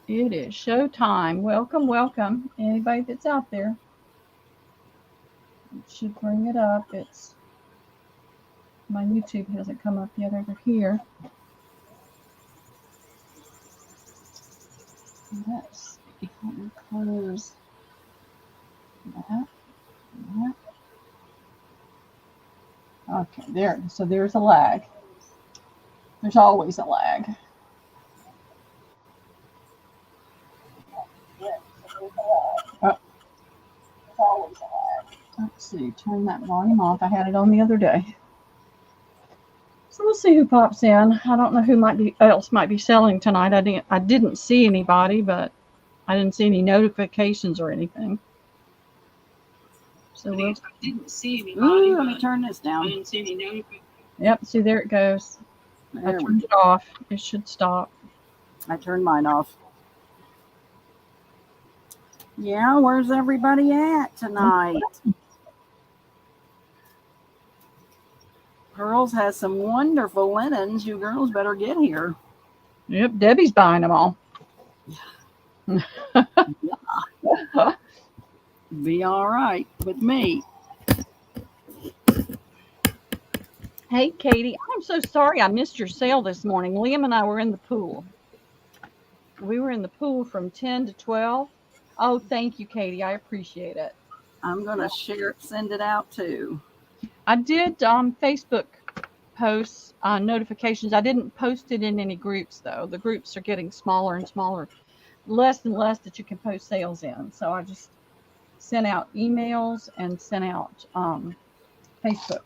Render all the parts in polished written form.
It is showtime. Welcome, welcome. Anybody that's out there, it should bring it up. It's my YouTube hasn't come up yet over here. Let's see. Let me close that. that. Okay, there. So there's a lag. There's always a lag. Oh, let's see. Turn that volume off. I had it on the other day. So we'll see who pops in. I don't know who else might be selling tonight. I didn't see anybody, but I didn't see any notifications or anything. So I didn't see anybody. Ooh, let me turn this down. I didn't see any notifications. Yep, see there it goes. I turned it off. It should stop. I turned mine off. Yeah, where's everybody at tonight? Girls has some wonderful linens. You girls better get here. Yep, Debbie's buying them all. Be all right with me. Hey, Katie, I'm so sorry I missed your sale this morning. Liam and I were in the pool. We were in the pool from 10 to 12. Oh, thank you, Katie. I appreciate it. I'm going to send it out too. I did Facebook posts notifications. I didn't post it in any groups, though. The groups are getting smaller and smaller, less and less that you can post sales in. So I just sent out emails and sent out Facebook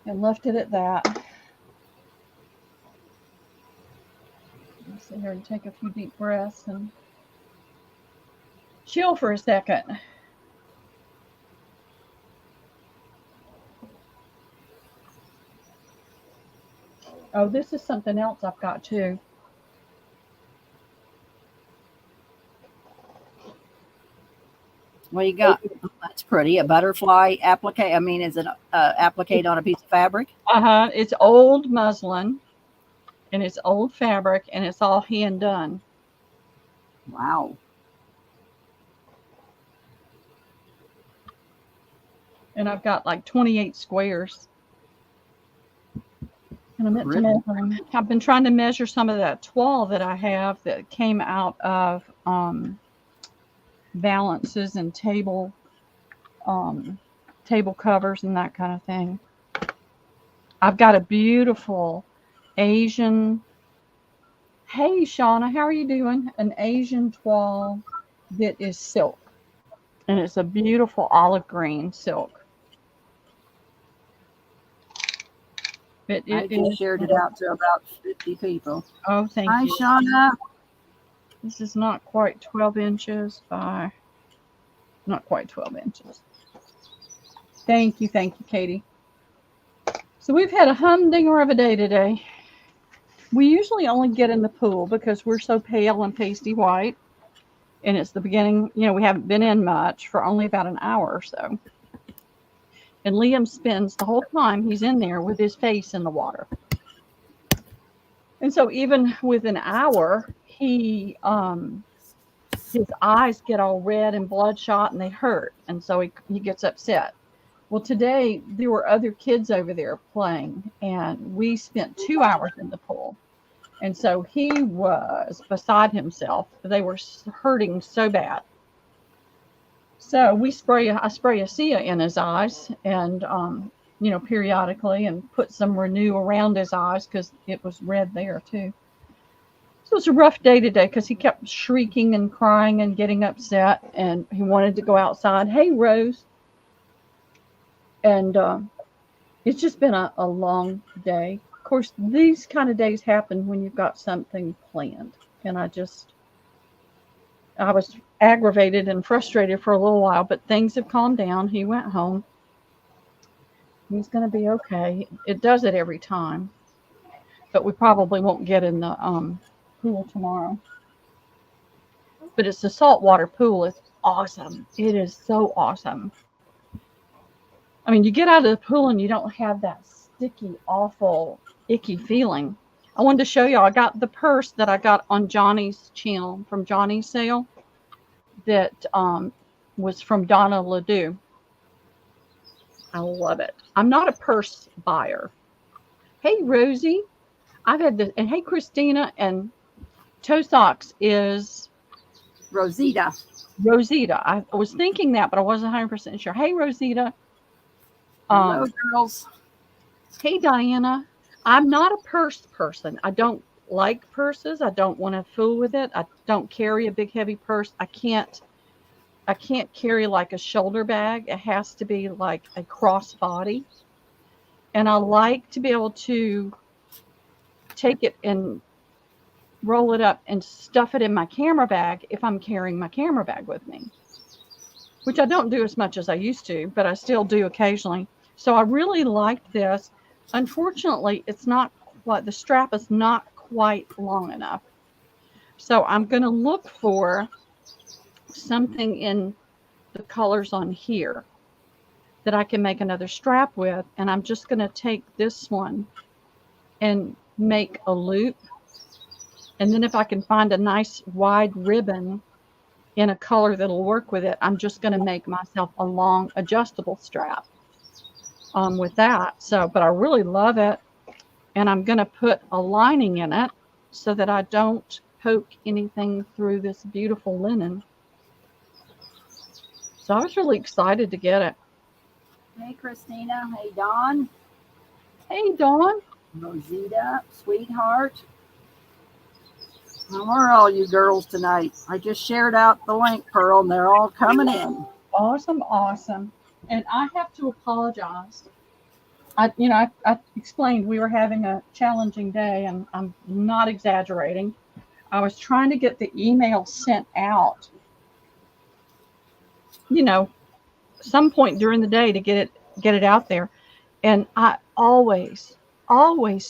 and left it at that. I'll sit here and take a few deep breaths and chill for a second. Oh, this is something else I've got too. What you got? Oh, that's pretty. A butterfly applique. I mean, is it applique on a piece of fabric? It's old muslin, and it's old fabric, and it's all hand done. Wow. And I've got like 28 squares. And I meant to measure them. I've been trying to measure some of that toile that I have that came out of balances and table covers and that kind of thing. I've got a beautiful Asian. Hey, Shauna, how are you doing? An Asian toile that is silk. And it's a beautiful olive green silk. I just shared it out to about 50 people. Oh, thank you. Hi, Shauna. This is not quite 12 inches by, not quite 12 inches. Thank you, Katie. So we've had a humdinger of a day today. We usually only get in the pool because we're so pale and pasty white. And it's the beginning, we haven't been in much for only about an hour or so. And Liam spends the whole time he's in there with his face in the water. And so even with an hour, his eyes get all red and bloodshot and they hurt. And so he gets upset. Well, today there were other kids over there playing and we spent 2 hours in the pool. And so he was beside himself. They were hurting so bad. So I spray ASEA in his eyes and, periodically and put some Renew around his eyes because it was red there too. So it's a rough day today because he kept shrieking and crying and getting upset and he wanted to go outside. Hey, Rose. And it's just been a long day. Of course, these kind of days happen when you've got something planned. And I was aggravated and frustrated for a little while, but things have calmed down. He went home. He's going to be okay. It does it every time. But we probably won't get in the pool tomorrow. But it's a saltwater pool. It's awesome. It is so awesome. I mean, you get out of the pool and you don't have that sticky, awful, icky feeling. I wanted to show y'all. I got the purse that I got on Johnny's channel from Johnny's sale that was from Donna Ledoux. I love it. I'm not a purse buyer. Hey, Rosie. I've had this. And hey, Christina. And Toe Socks is Rosita. Rosita. I was thinking that, but I wasn't 100% sure. Hey, Rosita. Hello, girls. Hey, Diana. I'm not a purse person. I don't like purses. I don't want to fool with it. I don't carry a big, heavy purse. I can't carry like a shoulder bag. It has to be like a crossbody. And I like to be able to take it and roll it up and stuff it in my camera bag if I'm carrying my camera bag with me, which I don't do as much as I used to, but I still do occasionally. So I really liked this. Unfortunately, it's not quite, the strap is not quite long enough. So I'm going to look for something in the colors on here that I can make another strap with. And I'm just going to take this one and make a loop. And then if I can find a nice wide ribbon in a color that'll work with it, I'm just going to make myself a long adjustable strap with that. So, but I really love it. And I'm going to put a lining in it so that I don't poke anything through this beautiful linen. So I was really excited to get it. Hey, Christina. Hey, Dawn. Hey, Dawn. Rosita, sweetheart. How are all you girls tonight? I just shared out the link, Pearl, and they're all coming in. Awesome, awesome. And I have to apologize. I explained we were having a challenging day, and I'm not exaggerating. I was trying to get the email sent out, some point during the day to get it out there. And I always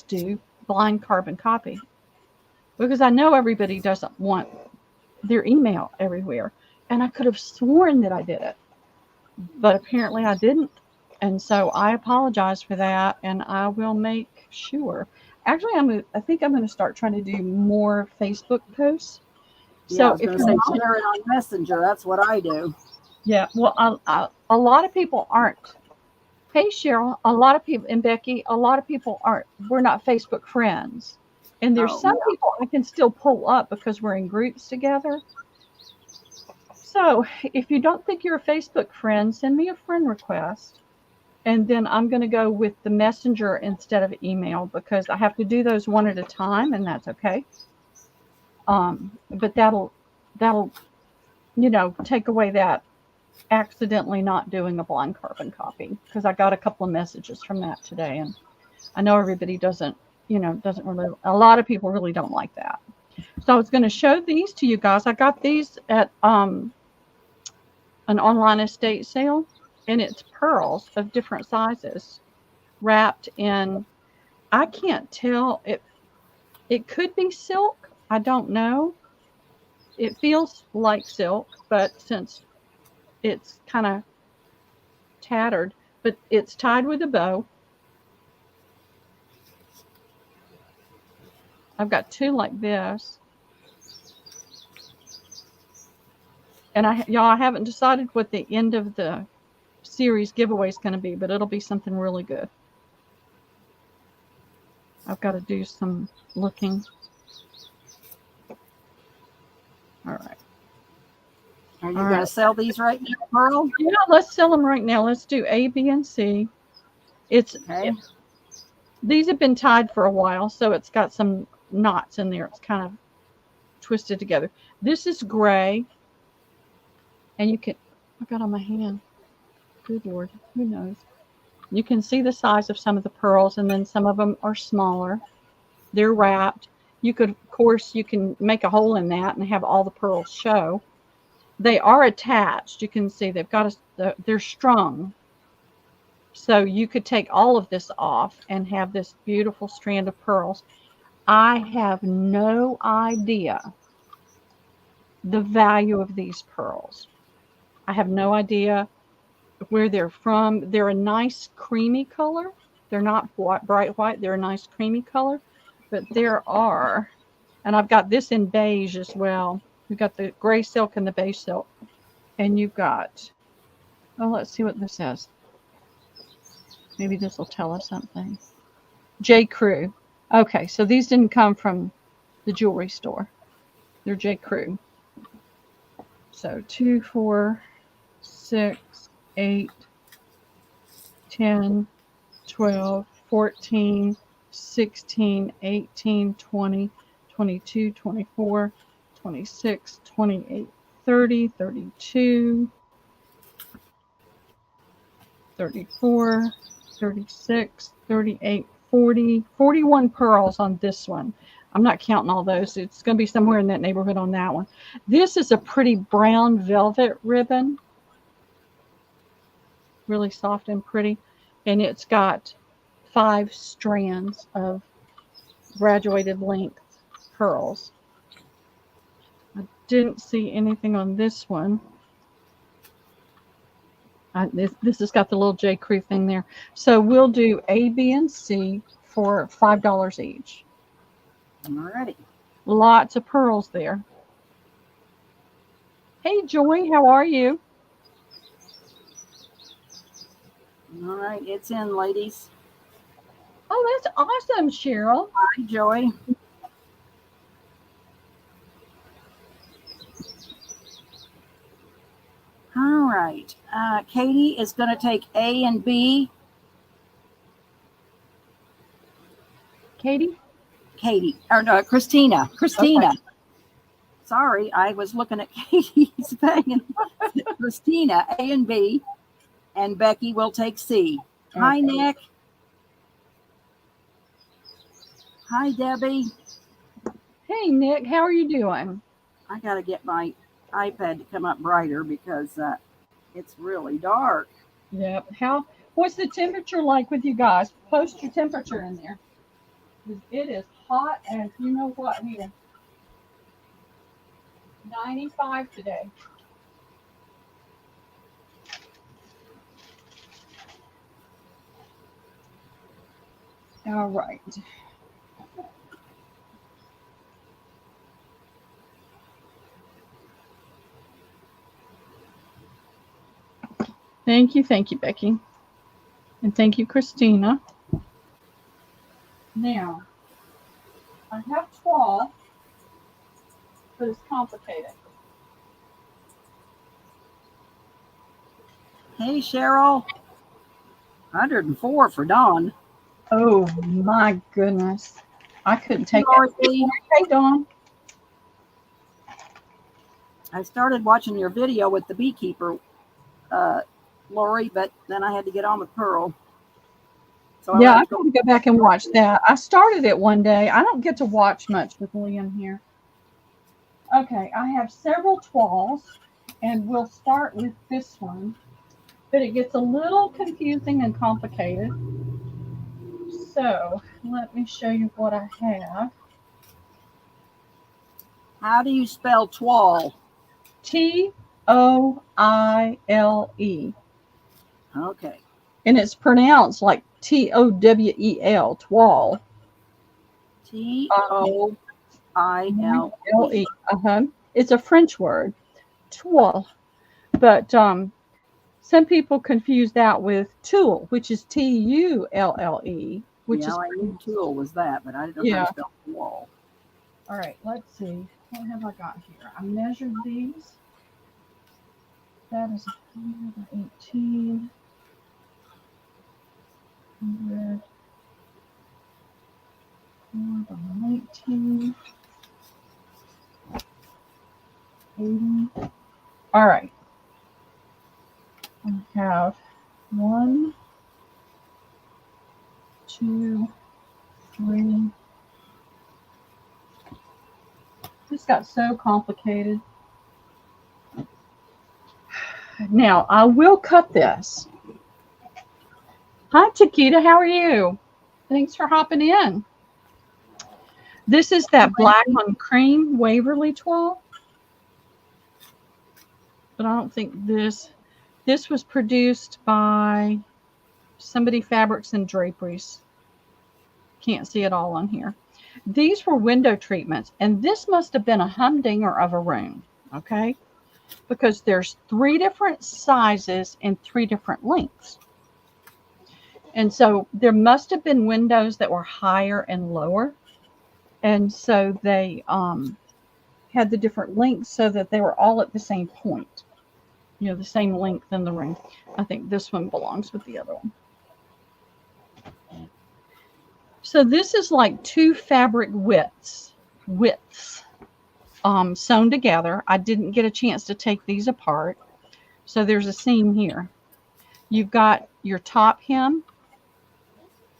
do blind carbon copy because I know everybody doesn't want their email everywhere. And I could have sworn that I did it, but apparently I didn't. And so I apologize for that, and I will make sure. Actually, I think I'm going to start trying to do more Facebook posts. So if you share it on Messenger, that's what I do. Yeah, well, a lot of people aren't. Hey, Cheryl, a lot of people, and Becky, a lot of people aren't. We're not Facebook friends. And there's some people I can still pull up because we're in groups together. So if you don't think you're a Facebook friend, send me a friend request. And then I'm going to go with the messenger instead of email because I have to do those one at a time, and that's okay. But that'll take away that accidentally not doing a blind carbon copy, because I got a couple of messages from that today, and I know everybody doesn't really, a lot of people really don't like that. So I was going to show these to you guys. I got these at an online estate sale, and it's pearls of different sizes wrapped in, I can't tell, it could be silk, I don't know. It feels like silk, but since it's kind of tattered, but it's tied with a bow. I've got two like this. And I haven't decided what the end of the series giveaway is going to be, but it'll be something really good. I've got to do some looking. All right. Are you going to sell these right now, Pearl? Yeah, let's sell them right now. Let's do A, B, and C. These have been tied for a while, so it's got some knots in there. It's kind of twisted together. This is gray. And you can, I got on my hand. Good Lord, who knows? You can see the size of some of the pearls, and then some of them are smaller. They're wrapped. You could, of course, you can make a hole in that and have all the pearls show. They are attached. You can see they've got they're strung. So you could take all of this off and have this beautiful strand of pearls. I have no idea the value of these pearls. I have no idea where they're from. They're a nice creamy color. They're not bright white. They're a nice creamy color. but there are, and I've got this in beige as well. We've got the gray silk and the beige silk. And you've got, oh, let's see what this says. Maybe this will tell us something. J. Crew. Okay, so these didn't come from the jewelry store. They're J. Crew. So 2, 4, 6, 8, 10, 12, 14, 16, 18, 20, 22, 24, 26, 28, 30, 32, 34, 36, 38, 40, 41 pearls on this one. I'm not counting all those. It's going to be somewhere in that neighborhood on that one. This is a pretty brown velvet ribbon. Really soft and pretty. And it's got 5 strands of graduated length pearls. I didn't see anything on this one. This has got the little J. Crew thing there. So we'll do A, B, and C for $5 each. Alrighty. Lots of pearls there. Hey, Joy, how are you? All right, it's in, ladies. Oh, that's awesome, Cheryl. Hi, Joy. All right. Katie is going to take A and B. Katie? Katie. Or no, Christina. Christina. Okay. Sorry, I was looking at Katie's thing. Christina, A and B. And Becky will take C. Okay. Hi, Nick. Hi, Debbie. Hey, Nick, how are you doing? I got to get my iPad to come up brighter because it's really dark. Yep. What's the temperature like with you guys? Post your temperature in there. It is hot as you know what here. 95 today. All right. Thank you, Becky. And thank you, Christina. Now, I have 12, but it's complicated. Hey, Cheryl. 104 for Dawn. Oh, my goodness. I couldn't take it. Hey, Dawn. I started watching your video with the beekeeper, Lori, but then I had to get on with Pearl. So yeah, I got to go back and watch that. I started it one day. I don't get to watch much with Liam here. Okay, I have several 12s, and we'll start with this one. But it gets a little confusing and complicated. So let me show you what I have. How do you spell twal? Toile. Okay. And it's pronounced like Towel, twal. Toile. It's a French word, toile. But some people confuse that with tool, which is Tulle, which is. I knew tool was that, but I didn't know how to spell twal. All right, let's see. What have I got here? I measured these. That is 118. 100. 119. 80. All right. I have 1, 2, 3. This got so complicated. Now, I will cut this. Hi, Chiquita. How are you? Thanks for hopping in. This is that black on cream Waverly twirl. But I don't think this was produced by somebody Fabrics and Draperies. Can't see it all on here. These were window treatments, and this must have been a humdinger of a room, okay? Because there's 3 different sizes and 3 different lengths. And so there must have been windows that were higher and lower. And so they had the different lengths so that they were all at the same point, the same length in the room. I think this one belongs with the other one. So this is like 2 fabric widths sewn together. I didn't get a chance to take these apart. So there's a seam here. You've got your top hem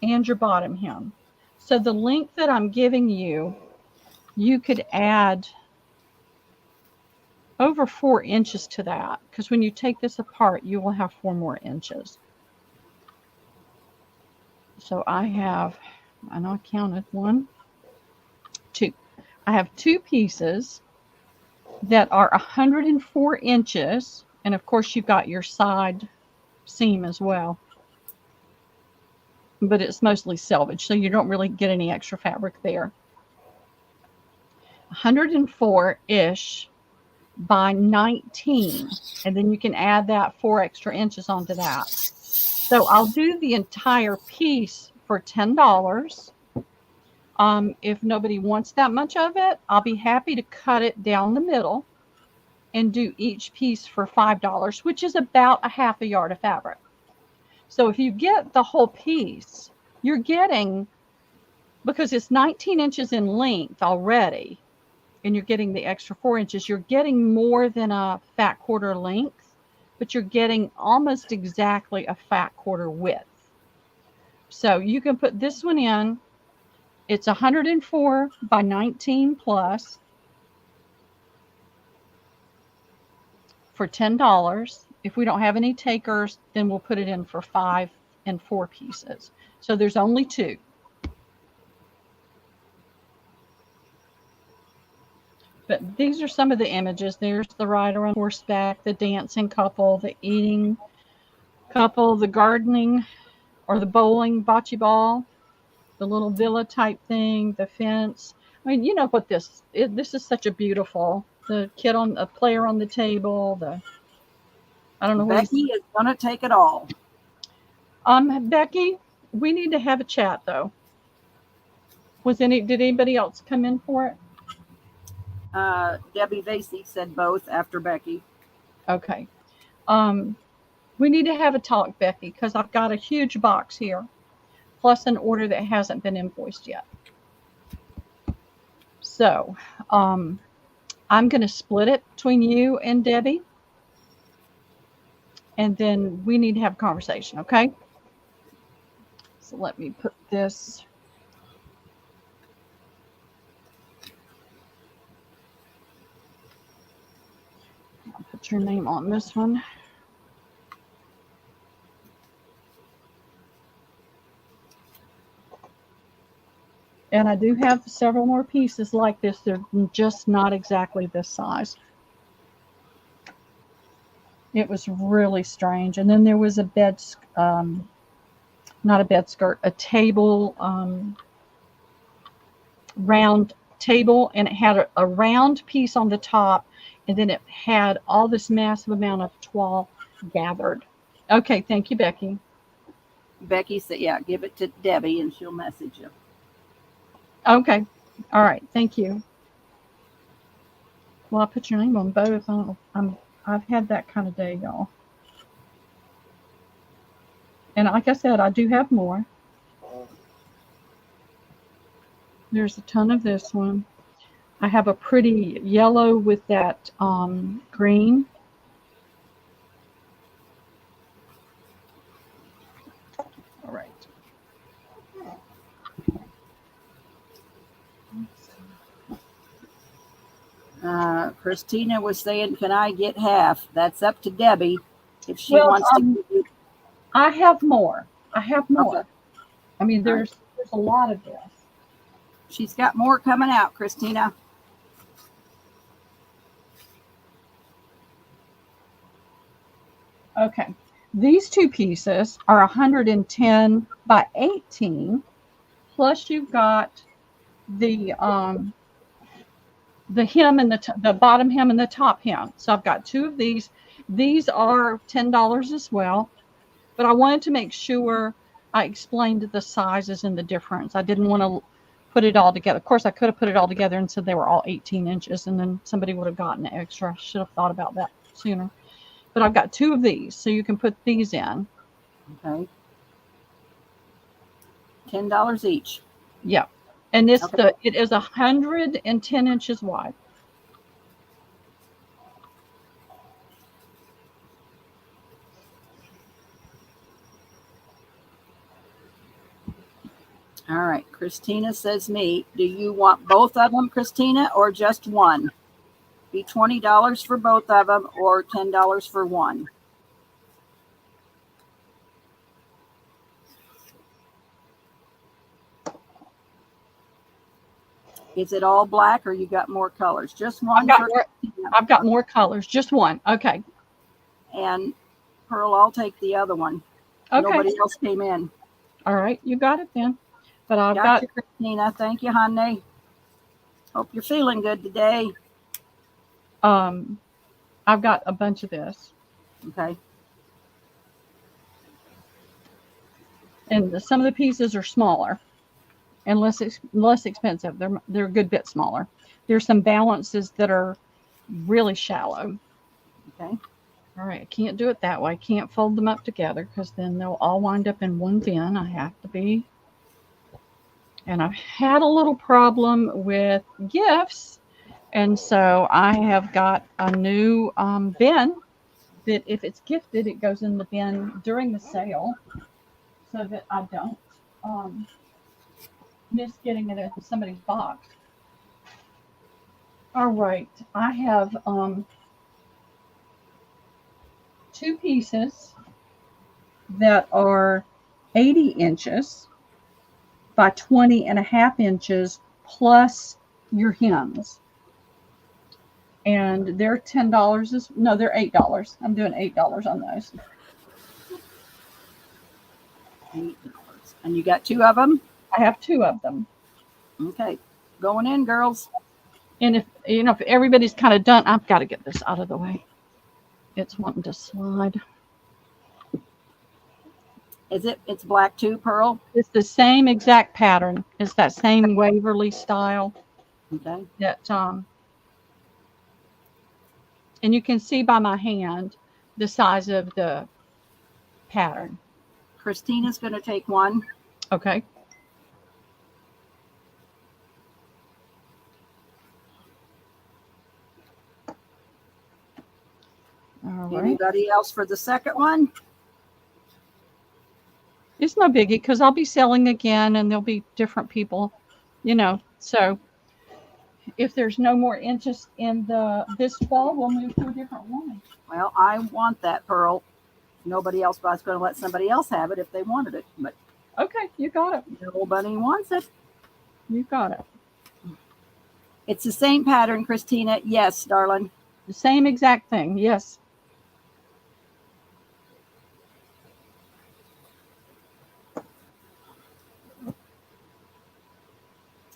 and your bottom hem. So the length that I'm giving you, you could add over 4 inches to that, because when you take this apart, you will have 4 more inches. So I know I counted 1, 2. I have 2 pieces that are 104 inches. And of course, you've got your side seam as well. But it's mostly selvage, so you don't really get any extra fabric there. 104-ish by 19. And then you can add that 4 extra inches onto that. So I'll do the entire piece for $10. If nobody wants that much of it, I'll be happy to cut it down the middle and do each piece for $5, which is about a half a yard of fabric. So if you get the whole piece, you're getting, because it's 19 inches in length already, and you're getting the extra 4 inches, you're getting more than a fat quarter length, but you're getting almost exactly a fat quarter width. So you can put this one in. It's 104 by 19 plus for $10. If we don't have any takers, then we'll put it in for 5 and 4 pieces. So there's only 2. But these are some of the images. There's the rider on horseback, the dancing couple, the eating couple, the gardening or the bowling bocce ball, the little villa type thing, the fence. I mean, you know what this is such a beautiful, the kid on a player on the table, I don't know what Becky is gonna take it all. Becky, we need to have a chat though. Did anybody else come in for it? Debbie Vasey said both after Becky. Okay. We need to have a talk, Becky, because I've got a huge box here, plus an order that hasn't been invoiced yet. So I'm going to split it between you and Debbie, and then we need to have a conversation, okay? So let me put this. I'll put your name on this one. And I do have several more pieces like this. They're just not exactly this size. It was really strange. And then there was a bed, not a bed skirt, a table, round table, and it had a round piece on the top, and then it had all this massive amount of toile gathered. Okay, thank you, Becky. Becky said, yeah, give it to Debbie and she'll message you. Okay. All right. Thank you. Well, I put your name on both. I've had that kind of day, y'all. And like I said, I do have more. There's a ton of this one. I have a pretty yellow with that green. All right. Christina was saying, can I get half? That's up to Debbie if she wants to give you. I have more. Okay. I mean, there's a lot of this. She's got more coming out, Christina. Okay. These 2 pieces are 110 by 18. Plus you've got the hem and the bottom hem and the top hem. So I've got 2 of these. These are $10 as well, but I wanted to make sure I explained the sizes and the difference. I didn't want to put it all together. Of course, I could have put it all together and said they were all 18 inches, and then somebody would have gotten extra. I should have thought about that sooner. But I've got 2 of these, so you can put these in. Okay. $10 each. Yeah. And it is 110 inches wide. All right. Christina says me, do you want both of them, Christina, or just one? Be $20 for both of them or $10 for one. Is it all black or you got more colors? Just one. I've got more colors. Just one. Okay. And Pearl, I'll take the other one. Okay. Nobody else came in. All right. You got it then. But I've got you, Christina. Thank you, honey. Hope you're feeling good today. I've got a bunch of this. Okay. And some of the pieces are smaller and less expensive. They're a good bit smaller. There's some balances that are really shallow. Okay. All right. I can't do it that way. I can't fold them up together because then they'll all wind up in one bin. I have to be. And I've had a little problem with gifts. And so I have got a new bin that if it's gifted, it goes in the bin during the sale so that I don't miss getting it in somebody's box. All right. I have 2 pieces that are 80 inches by 20.5 inches plus your hems. And they're $10. No, they're $8. I'm doing $8 on those. $8. And you got 2 of them? I have 2 of them. Okay. Going in, girls. And if everybody's kind of done, I've got to get this out of the way. It's wanting to slide. It's black too, Pearl? It's the same exact pattern. It's that same Waverly style. Okay. That and you can see by my hand the size of the pattern. Christina's going to take one. Okay. All right. Anybody else for the second one? It's no biggie because I'll be selling again and there'll be different people, So if there's no more interest in this fall, we'll move to a different one. Well, I want that, Pearl. Nobody else, but I was going to let somebody else have it if they wanted it. But okay, you got it. Nobody wants it. You got it. It's the same pattern, Christina. Yes, darling. The same exact thing. Yes.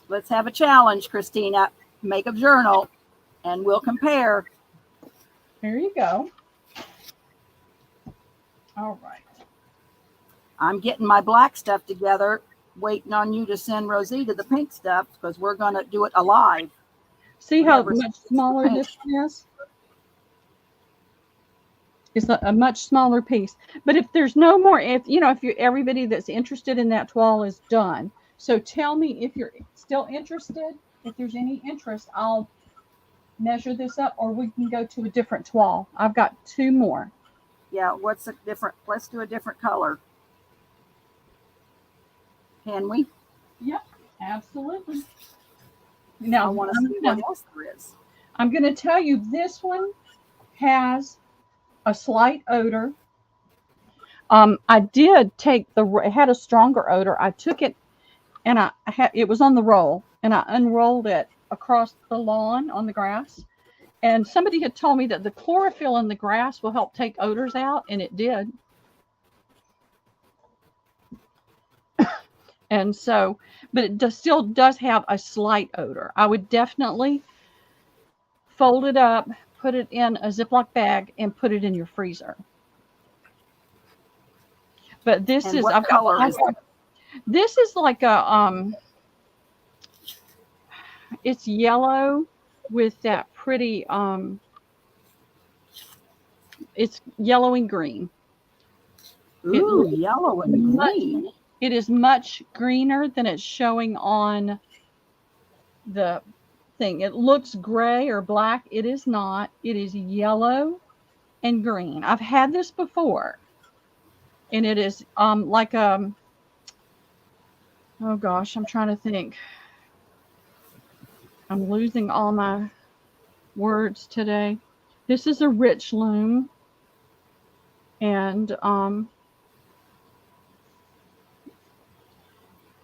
Let's have a challenge, Christina. Make a journal and we'll compare. There you go. All right. I'm getting my black stuff together, waiting on you to send Rosita the pink stuff because we're going to do it alive. See how much smaller this is? It's a much smaller piece. But if there's no more, if everybody that's interested in that toile is done. So tell me if you're still interested. If there's any interest, I'll measure this up or we can go to a different toile. I've got 2 more. Yeah, what's a different? Let's do a different color. Can we? Yep, absolutely. Now, I want to see what else there is. I'm going to tell you this one has a slight odor. I did take it had a stronger odor. I took it and it was on the roll and I unrolled it across the lawn on the grass. And somebody had told me that the chlorophyll in the grass will help take odors out, and it did. And so, but it still does have a slight odor. I would definitely fold it up, put it in a Ziploc bag, and put it in your freezer. But this And is, what color is it? this is like a, it's yellow with that pretty, it's yellow and green. Ooh, yellow and green. It is much greener than it's showing on the thing. It looks gray or black. It is not. It is yellow and green. I've had this before, and it is like a, oh gosh, I'm trying to think. I'm losing all my words today. This is a rich loom, and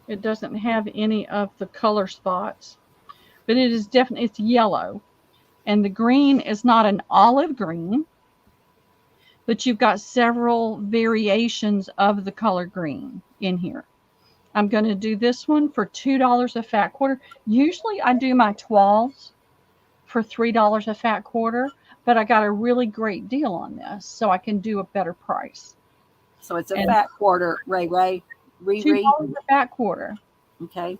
it doesn't have any of the color spots, but it is definitely, it's yellow, and the green is not an olive green, but you've got several variations of the color green in here. I'm going to do this one for $2 a fat quarter. Usually I do my toiles for $3 a fat quarter, but I got a really great deal on this, so I can do a better price. So it's a fat quarter, Ray. $2 a fat quarter. Okay.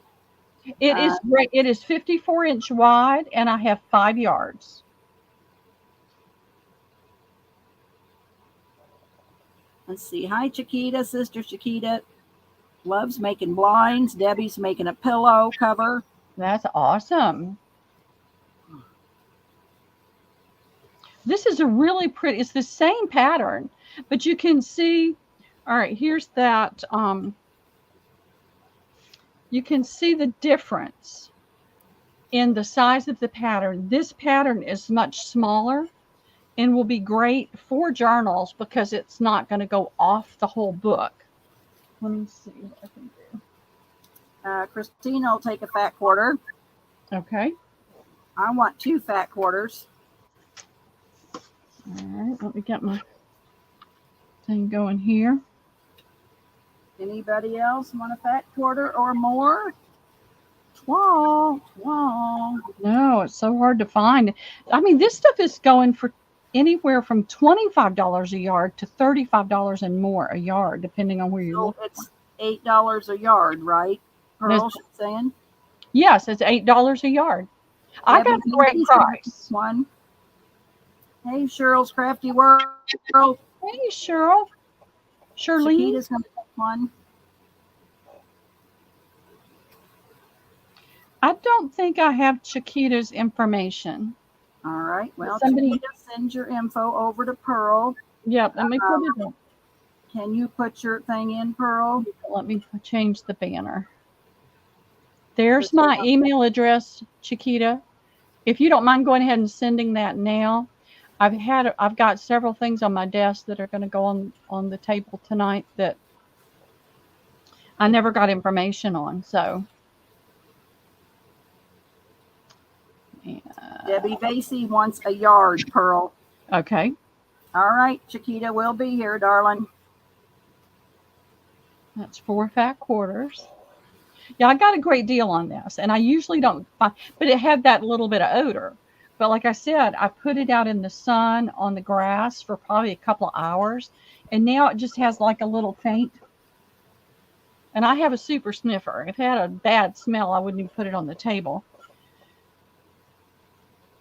It is great. It is 54-inch wide, and I have 5 yards. Let's see. Hi, Chiquita. Sister Chiquita loves making blinds. Debbie's making a pillow cover. That's awesome. This is a really pretty, it's the same pattern, but you can see, all right, here's that, you can see the difference in the size of the pattern. This pattern is much smaller and will be great for journals because it's not going to go off the whole book. Let me see what I can do. Christina will take a fat quarter. Okay. I want 2 fat quarters. All right, let me get my thing going here. Anybody else want a fat quarter or more? Twang. No, it's so hard to find. I mean, this stuff is going for anywhere from $25 a yard to $35 and more a yard, depending on where you're looking. It's $8 a yard, right? Pearl, she's saying? Yes, it's $8 a yard. I got a great price. One. Hey, Cheryl's Crafty World. Hey, Cheryl. Shirley. Chiquita's going to take one. I don't think I have Chiquita's information. All right. Well, Chiquita, send your info over to Pearl. Yep, let me put it in. Can you put your thing in, Pearl? Let me change the banner. There's my email address, Chiquita. If you don't mind going ahead and sending that now. I've got several things on my desk that are going to go on the table tonight that I never got information on. So, Debbie Vasey wants a yard, Pearl. Okay. All right, Chiquita, we'll be here, darling. That's 4 fat quarters. Yeah, I got a great deal on this, and I usually don't find, but it had that little bit of odor. But like I said, I put it out in the sun on the grass for probably a couple of hours, and now it just has like a little taint. And I have a super sniffer. If it had a bad smell, I wouldn't even put it on the table.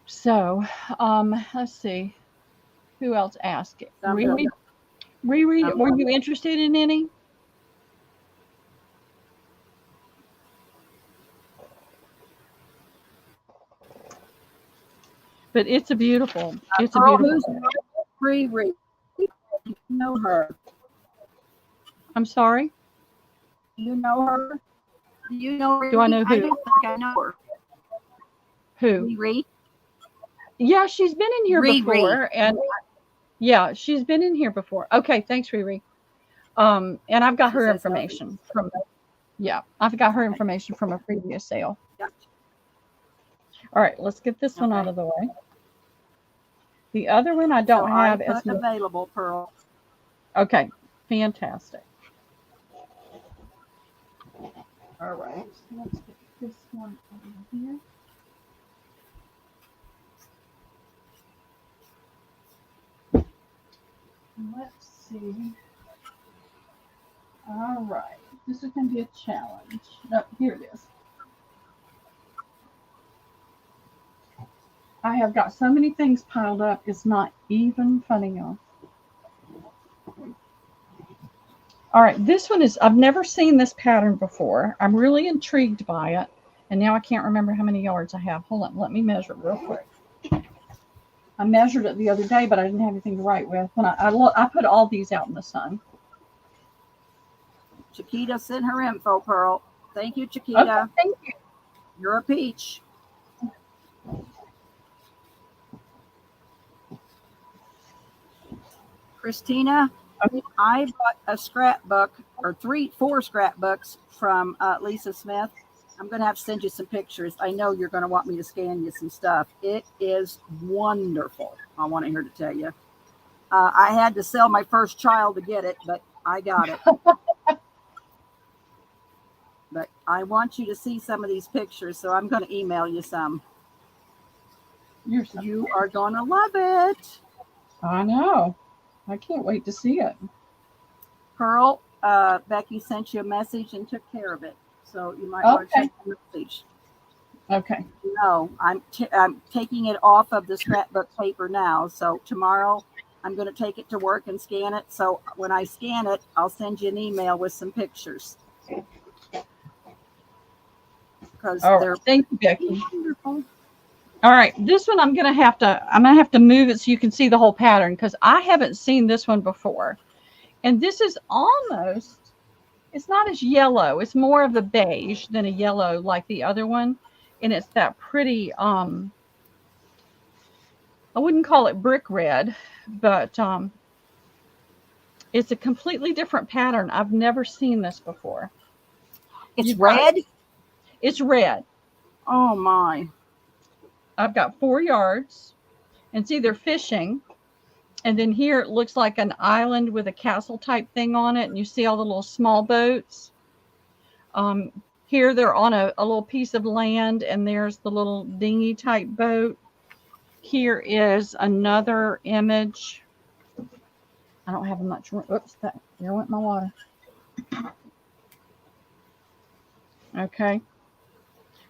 So, let's see. Who else asked it? Riri, were you interested in any? But it's a beautiful. Riri. You know her. I'm sorry? You know her? Do you know her? Do I know who? I don't think I know her. Who? Riri? Yeah, she's been in here before. And yeah, she's been in here before. Okay, thanks, Riri. And I've got her information from, I've got her information from a previous sale. Gotcha. All right, let's get this one out of the way. The other one I don't have as available, Pearl. Okay, fantastic. All right. So let's get this one over here. Let's see. All right. This is going to be a challenge. No, here it is. I have got so many things piled up, it's not even funny, y'all. All right, this one is, I've never seen this pattern before. I'm really intrigued by it. And now I can't remember how many yards I have. Hold on, let me measure it real quick. I measured it the other day, but I didn't have anything to write with. When I put all these out in the sun. Chiquita sent her info, Pearl. Thank you, Chiquita. Okay, thank you. You're a peach. Christina, Okay. I bought a scrapbook or 4 scrapbooks from Lisa Smith. I'm going to have to send you some pictures. I know you're going to want me to scan you some stuff. It is wonderful. I want to hear to tell you. I had to sell my first child to get it, but I got it. But I want you to see some of these pictures, so I'm going to email you some. You are going to love it. I know. I can't wait to see it. Pearl, Becky sent you a message and took care of it. So you might want to check the message. Okay. No, I'm taking it off of the scrapbook paper now. So tomorrow I'm going to take it to work and scan it. So when I scan it, I'll send you an email with some pictures. Because they're thank you, Becky. Wonderful. All right, this one I'm gonna have to move it so you can see the whole pattern because I haven't seen this one before. And this is almost, it's not as yellow, it's more of the beige than a yellow like the other one. And it's that pretty, I wouldn't call it brick red, but it's a completely different pattern. I've never seen this before. It's red? It's red. Oh my. I've got 4 yards, and see, they're fishing. And then here it looks like an island with a castle type thing on it. And you see all the little small boats. Here they're on a little piece of land, and there's the little dinghy type boat. Here is another image. I don't have much room. Oops, there went my water. Okay.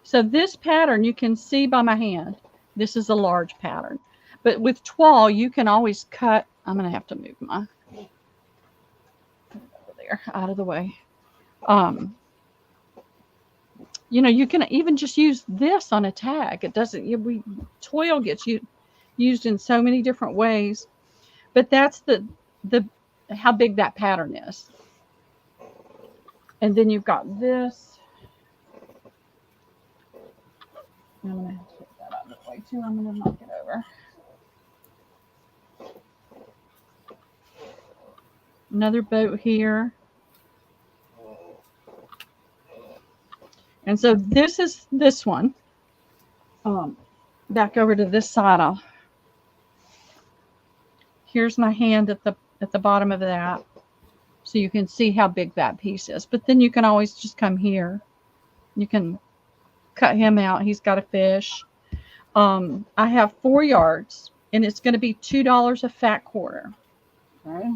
So this pattern you can see by my hand. This is a large pattern. But with toile, you can always cut. I'm going to have to move my over there out of the way. You know, you can even just use this on a tag. It doesn't. Toile gets used in so many different ways. But that's the how big that pattern is. And then you've got this. I'm going to have to get that out of the way too. I'm going to knock it over. Another boat here. And so this is this one. Back over to this side. Here's my hand at the bottom of that. So you can see how big that piece is. But then you can always just come here. You can cut him out. He's got a fish. I have 4 yards, and it's going to be $2 a fat quarter. Okay.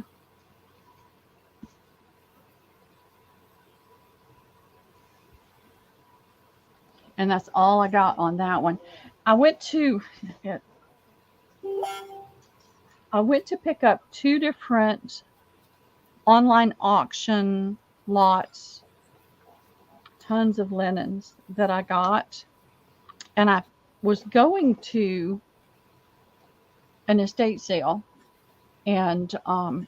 And that's all I got on that one. I went to pick up 2 different online auction lots, tons of linens that I got. And I was going to an estate sale, and I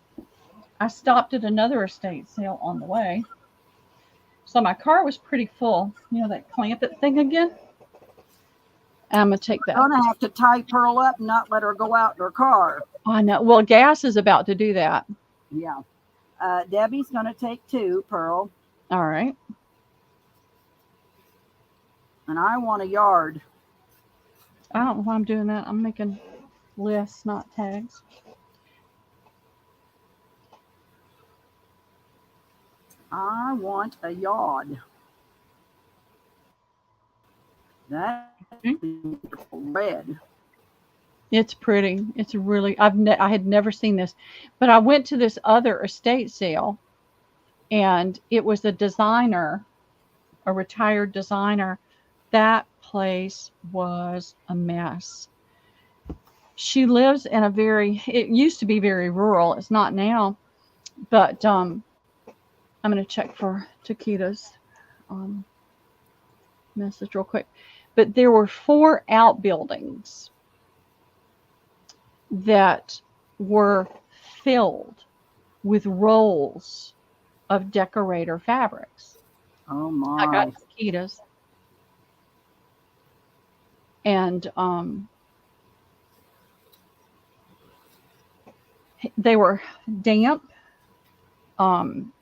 stopped at another estate sale on the way. So my car was pretty full. You know that clamp it thing again? And I'm going to take that. I'm going to have to tie Pearl up and not let her go out in her car. I know. Well, gas is about to do that. Yeah. Debbie's going to take 2, Pearl. All right. And I want a yard. I don't know why I'm doing that. I'm making lists, not tags. I want a yard. That beautiful red. It's pretty. It's really, I had never seen this, but I went to this other estate sale, and it was a designer, a retired designer. That place was a mess. She lives in a very, it used to be very rural. It's not now, but I'm going to check for Taquita's um, message real quick. But there were 4 outbuildings that were filled with rolls of decorator fabrics. Oh I got my. Taquitas, and they were damp. Um,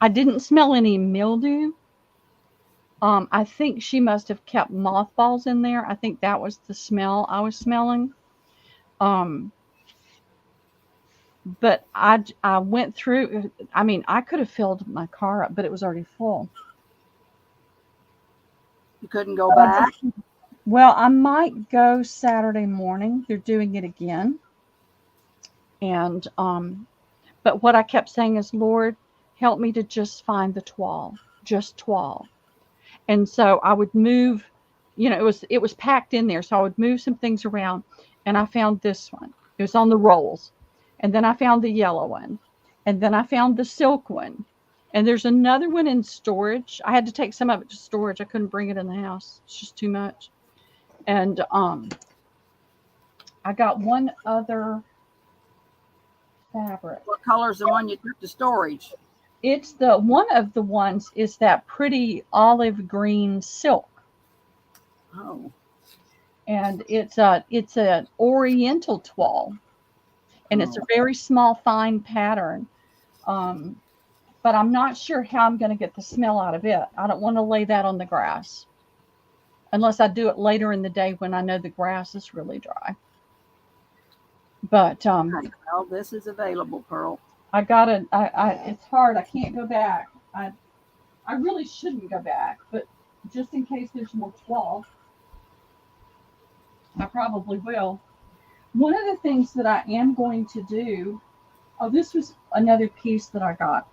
I didn't smell any mildew. I think she must have kept mothballs in there. I think that was the smell I was smelling. Um, but I went through. I mean, I could have filled my car up, but it was already full. You couldn't go back? Well, I might go Saturday morning. They're doing it again, and but what I kept saying is, Lord, help me to just find the toile, just toile. And so I would move, it was packed in there. So I would move some things around, and I found this one. It was on the rolls. And then I found the yellow one. And then I found the silk one. And there's another one in storage. I had to take some of it to storage. I couldn't bring it in the house. It's just too much. And I got one other fabric. What color's the one you took to storage? It's the one of the ones is that pretty olive green silk. Oh. And it's an oriental toile, and it's a very small, fine pattern. But I'm not sure how I'm going to get the smell out of it. I don't want to lay that on the grass unless I do it later in the day when I know the grass is really dry. But Well, this is available, Pearl. I got it. It's hard. I can't go back. I really shouldn't go back, but just in case there's more 12, I probably will. One of the things that I am going to do, oh, this was another piece that I got.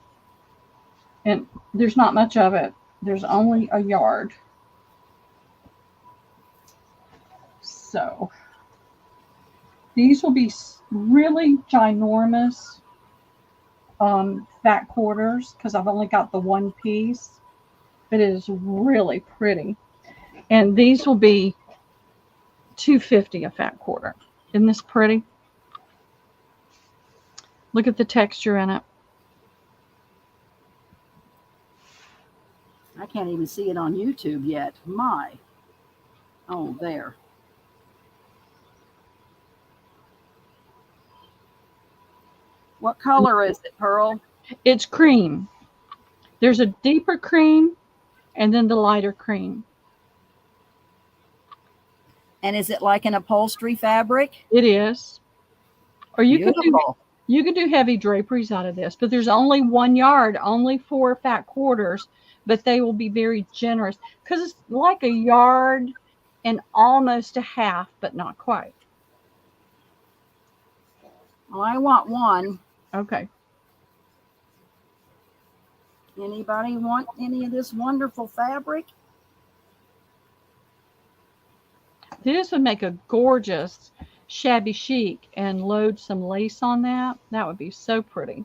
And there's not much of it. There's only a yard. So these will be really ginormous fat quarters because I've only got the one piece. But it is really pretty. And these will be $2.50 a fat quarter. Isn't this pretty? Look at the texture in it. I can't even see it on YouTube yet. My. Oh, there. What color is it, Pearl? It's cream. There's a deeper cream and then the lighter cream. And is it like an upholstery fabric? It is. Or you Beautiful. could do heavy draperies out of this, but there's only 1 yard, only 4 fat quarters, but they will be very generous because it's like a yard and almost a half, but not quite. Well, I want one. Okay. Anybody want any of this wonderful fabric? This would make a gorgeous shabby chic and load some lace on that. That would be so pretty.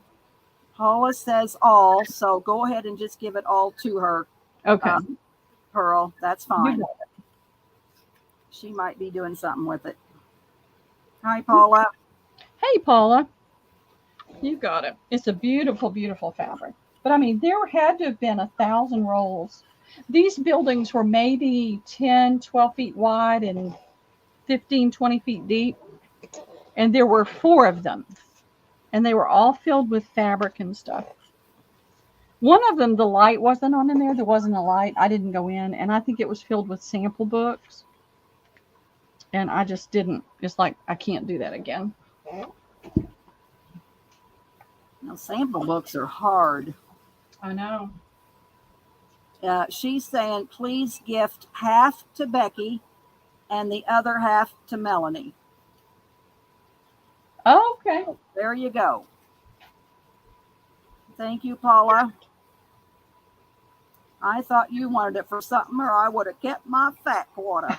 Paula says all, so go ahead and just give it all to her. Okay. Pearl, that's fine. She might be doing something with it. Hi, Paula. Hey, Paula. You got it. It's a beautiful, beautiful fabric. But I mean, there had to have been 1,000 rolls. These buildings were maybe 10, 12 feet wide and 15, 20 feet deep. And there were 4 of them. And they were all filled with fabric and stuff. One of them, the light wasn't on in there. There wasn't a light. I didn't go in. And I think it was filled with sample books. And I just didn't. It's like, I can't do that again. Now, sample books are hard. I know. She's saying, please gift half to Becky and the other half to Melanie. Okay. There you go. Thank you, Paula. I thought you wanted it for something, or I would have kept my fat quota.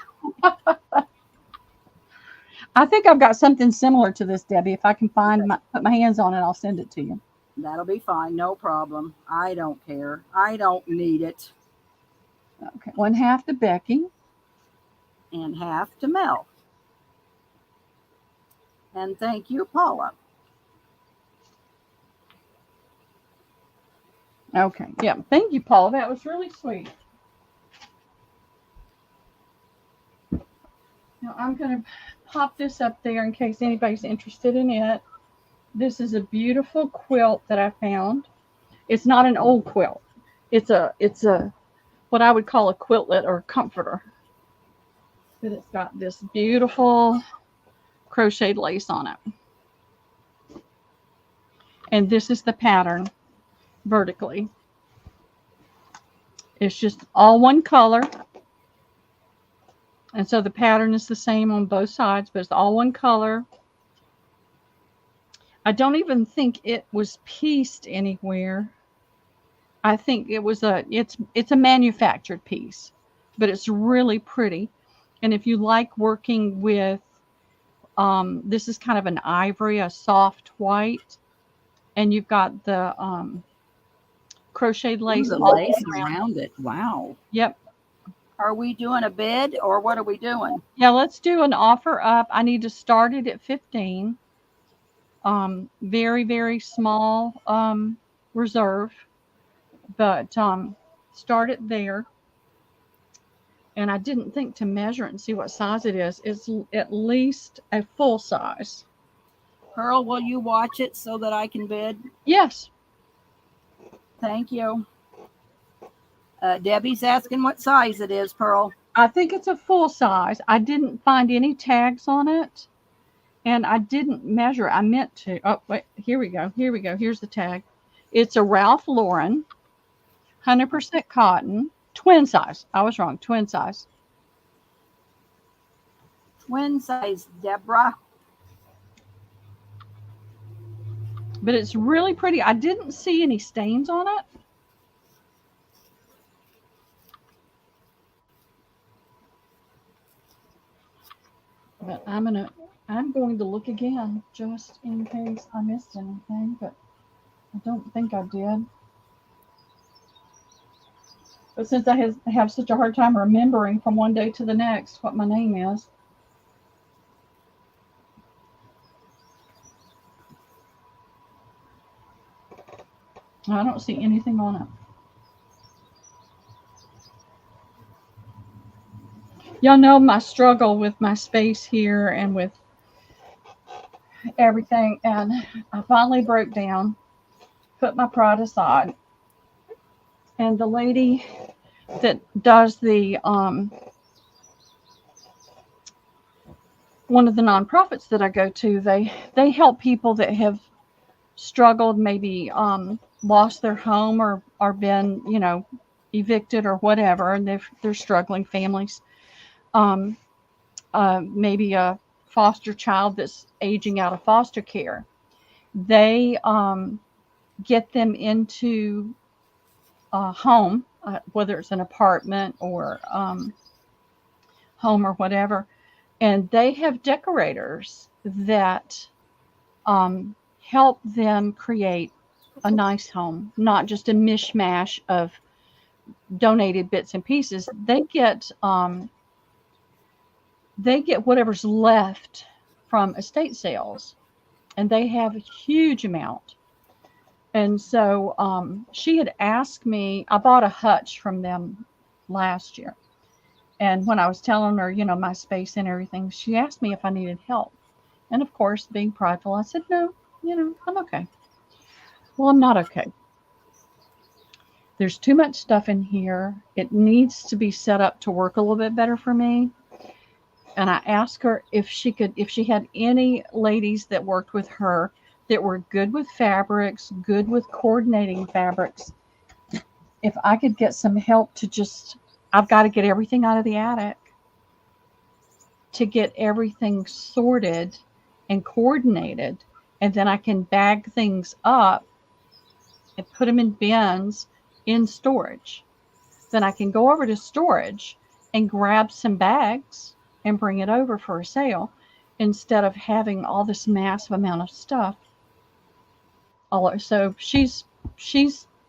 I think I've got something similar to this, Debbie. If I can put my hands on it, I'll send it to you. That'll be fine. No problem. I don't care. I don't need it. Okay. 1/2 to Becky. And half to Mel. And thank you, Paula. Okay. Yeah. Thank you, Paula. That was really sweet. Now I'm going to pop this up there in case anybody's interested in it. This is a beautiful quilt that I found. It's not an old quilt. It's a what I would call a quiltlet or a comforter. But it's got this beautiful crocheted lace on it. And this is the pattern vertically. It's just all one color. And so the pattern is the same on both sides, but it's all one color. I don't even think it was pieced anywhere. I think it was it's a manufactured piece, but it's really pretty. And if you like working with, this is kind of an ivory, a soft white, and you've got the crocheted lace. The lace around it. Wow. Yep. Are we doing a bid or what are we doing? Yeah, let's do an offer up. I need to start it at 15. Very, very small reserve, but start it there. And I didn't think to measure it and see what size it is. It's at least a full size. Pearl, will you watch it so that I can bid? Yes. Thank you. Debbie's asking what size it is, Pearl. I think it's a full size. I didn't find any tags on it, and I didn't measure. I meant to. Oh, wait. Here we go. Here we go. Here's the tag. It's a Ralph Lauren, 100% cotton, twin size. I was wrong. Twin size. Twin size, Deborah. But it's really pretty. I didn't see any stains on it. But I'm going to look again just in case I missed anything, but I don't think I did. But since I have such a hard time remembering from one day to the next what my name is. I don't see anything on it. Y'all know my struggle with my space here and with everything. And I finally broke down, put my pride aside. And the lady that does the, one of the nonprofits that I go to, they help people that have struggled, maybe lost their home or been, evicted or whatever, and they're struggling families. Maybe a foster child that's aging out of foster care. They get them into a home, whether it's an apartment or home or whatever, and they have decorators that help them create a nice home, not just a mishmash of donated bits and pieces. They get whatever's left from estate sales, and they have a huge amount. And so she had asked me, I bought a hutch from them last year. And when I was telling her, my space and everything, she asked me if I needed help. And of course, being prideful, I said, no, I'm okay. Well, I'm not okay. There's too much stuff in here. It needs to be set up to work a little bit better for me. And I asked her if she had any ladies that worked with her that were good with fabrics, good with coordinating fabrics. if I could get some help to just, I've got to get everything out of the attic to get everything sorted and coordinated. And then I can bag things up and put them in bins in storage. Then I can go over to storage and grab some bags and bring it over for a sale instead of having all this massive amount of stuff. So she's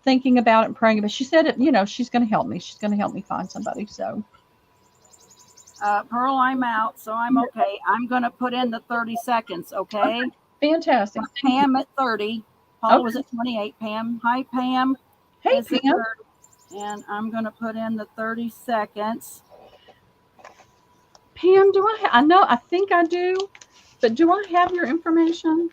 thinking about it and praying about it. She said it, she's going to help me. She's going to help me find somebody. So Pearl, I'm out, so I'm okay. I'm going to put in the 30 seconds, okay? Fantastic. Pam at 30. Paul was at 28. Pam. Hi, Pam. Hey, Pam. And I'm going to put in the 30 seconds. Pam, I think I do, but do I have your information?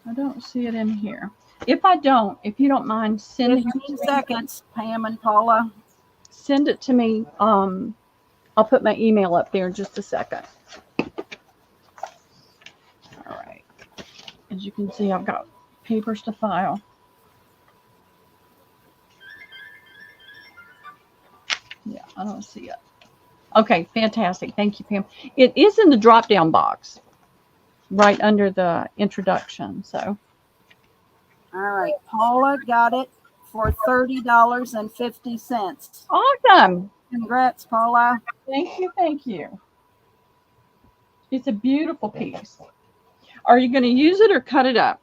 I don't see it in here. If I don't, if you don't mind sending 15 seconds, Pam and Paula. Send it to me. I'll put my email up there in just a second. All right. As you can see, I've got papers to file. Yeah, I don't see it. Okay, fantastic. Thank you, Pam. It is in the drop-down box right under the introduction. So, all right, Paula got it for $30.50. Awesome. Congrats, Paula. Thank you. Thank you. It's a beautiful piece. Are you going to use it or cut it up?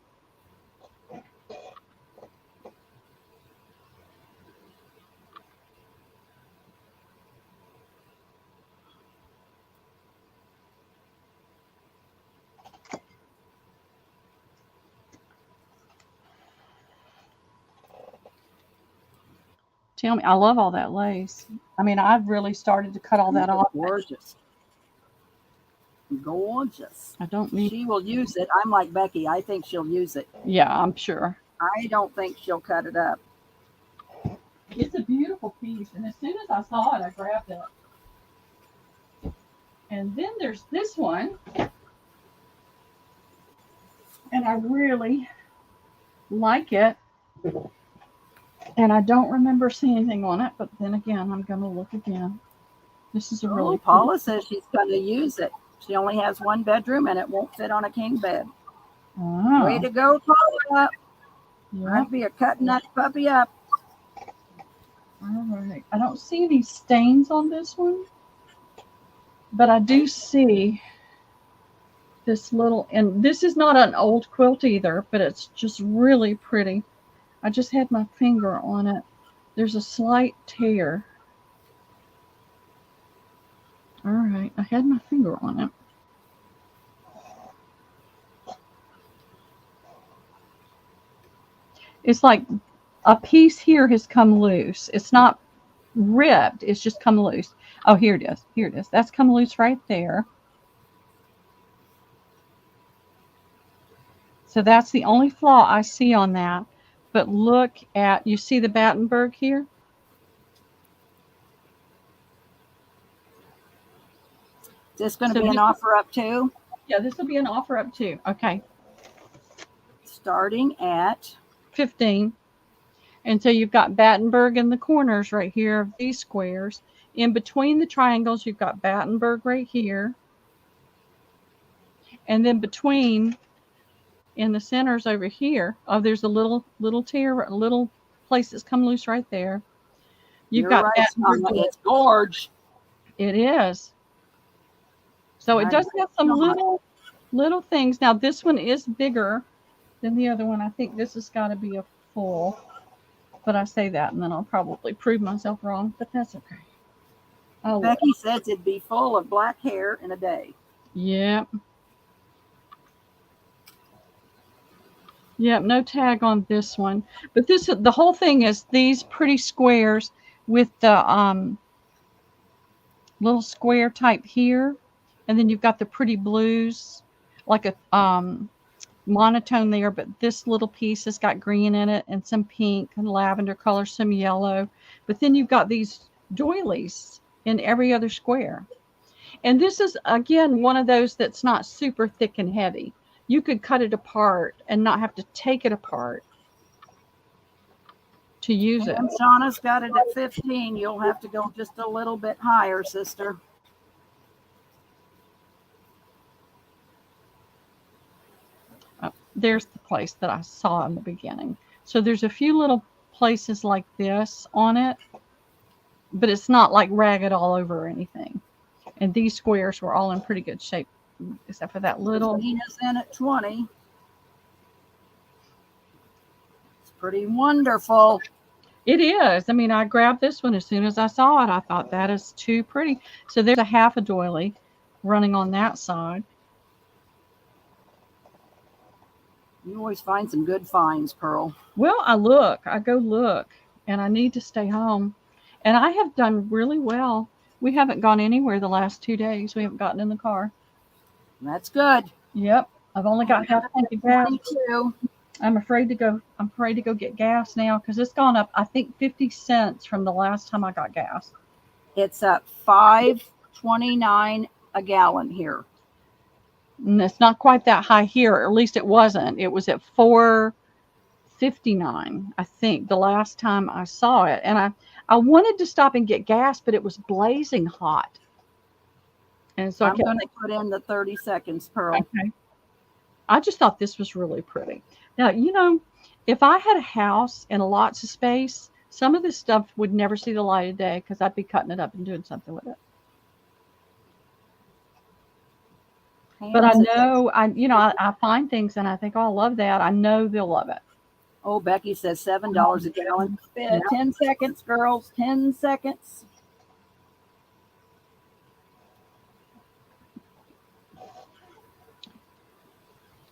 Tell me, I love all that lace. I mean, I've really started to cut all that off. Gorgeous. Gorgeous. I don't need. She will use it. I'm like Becky. I think she'll use it. Yeah, I'm sure. I don't think she'll cut it up. It's a beautiful piece, and as soon as I saw it, I grabbed it. And then there's this one, and I really like it. And I don't remember seeing anything on it, but then again, I'm going to look again. This is a really Paula says she's going to use it. She only has one bedroom, and it won't fit on a king bed. Oh. Way to go, Paula. Yeah. I'd be cutting that puppy up. All right. I don't see any stains on this one, but I do see this little, and this is not an old quilt either, but it's just really pretty. I just had my finger on it. There's a slight tear. All right, I had my finger on it. It's like a piece here has come loose. It's not ripped, it's just come loose. Oh, here it is. Here it is. That's come loose right there. So that's the only flaw I see on that. But look at, you see the Battenberg here? Is this going to be an offer up too? Yeah, this will be an offer up too. Okay. Starting at 15. And so you've got Battenberg in the corners right here of these squares. In between the triangles, you've got Battenberg right here. And then between, in the centers over here, oh, there's a little tear, a little place that's come loose right there. You've got right, Battenberg. It's gorge. It is. So it does have some little things. Now this one is bigger than the other one. I think this has got to be a full. But I say that, and then I'll probably prove myself wrong. But that's okay. Becky says it'd be full of black hair in a day. Yep. Yep. No tag on this one. But the whole thing is these pretty squares with the little square type here, and then you've got the pretty blues, like a monotone there, but this little piece has got green in it and some pink and lavender color, some yellow. But then you've got these doilies in every other square. And this is, again, one of those that's not super thick and heavy. You could cut it apart and not have to take it apart to use it. And Shauna's got it at 15. You'll have to go just a little bit higher, sister. There's the place that I saw in the beginning. So there's a few little places like this on it, but it's not like ragged all over or anything. And these squares were all in pretty good shape, except for that little. Nina's in at 20. It's pretty wonderful. It is. I mean, I grabbed this one as soon as I saw it. I thought that is too pretty. So there's a half a doily running on that side. You always find some good finds, Pearl. Well, I go look, and I need to stay home. And I have done really well. We haven't gone anywhere the last 2 days. We haven't gotten in the car. That's good. Yep. I've only got half a tank of gas. 22. I'm afraid to go get gas now because it's gone up, I think, 50 cents from the last time I got gas. It's at $5.29 a gallon here. And it's not quite that high here, or at least it wasn't. It was at $4.59, I think, the last time I saw it. And I wanted to stop and get gas, but it was blazing hot. And so I'm going to put in the 30 seconds, Pearl. Okay. I just thought this was really pretty. Now, you know, if I had a house and lots of space, some of this stuff would never see the light of day because I'd be cutting it up and doing something with it. But I know, I find things and I think, oh, I love that. I know they'll love it. Oh, Becky says $7 a gallon. 10 seconds, girls. 10 seconds.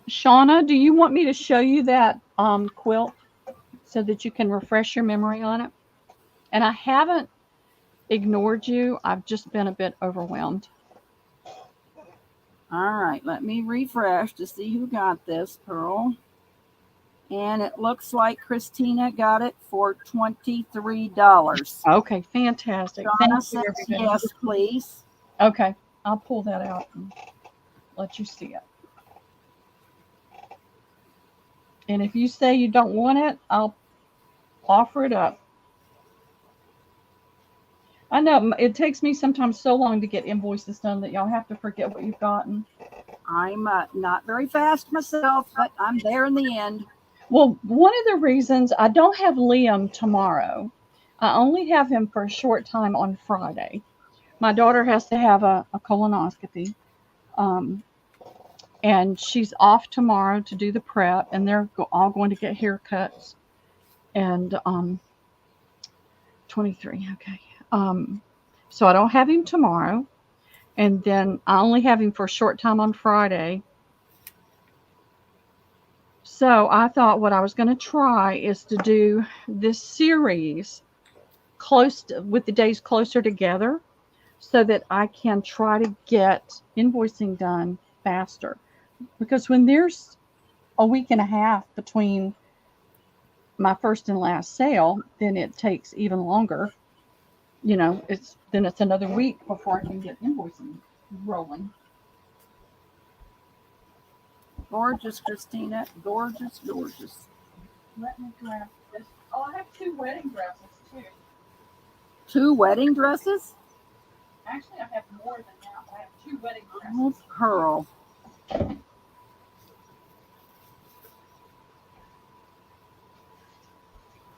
Shauna, do you want me to show you that quilt so that you can refresh your memory on it? And I haven't ignored you. I've just been a bit overwhelmed. All right, let me refresh to see who got this, Pearl. And it looks like Christina got it for $23. Okay, fantastic. Donna says yes, please. Okay, I'll pull that out and let you see it. And if you say you don't want it, I'll offer it up. I know it takes me sometimes so long to get invoices done that y'all have to forget what you've gotten. I'm not very fast myself, but I'm there in the end. Well, one of the reasons I don't have Liam tomorrow, I only have him for a short time on Friday. My daughter has to have a colonoscopy, and she's off tomorrow to do the prep, and they're all going to get haircuts. And 23, okay. So I don't have him tomorrow, and then I only have him for a short time on Friday. So I thought what I was going to try is to do this series with the days closer together so that I can try to get invoicing done faster. Because when there's a week and a half between my first and last sale, then it takes even longer. You know, it's another week before I can get invoicing rolling. Gorgeous, Christina. Gorgeous, gorgeous. Let me grab this. Oh, I have 2 wedding dresses too. 2 wedding dresses? Actually, I have more than that. I have 2 wedding dresses. Oh, Pearl.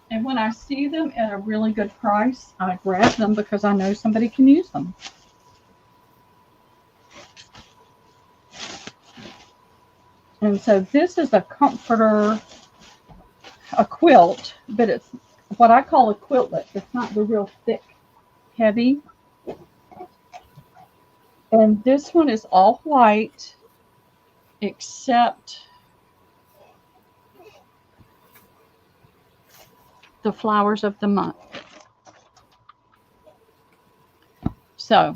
And when I see them at a really good price, I grab them because I know somebody can use them. And so this is a comforter, a quilt, but it's what I call a quiltlet. It's not the real thick, heavy. And this one is all white, except the flowers of the month. So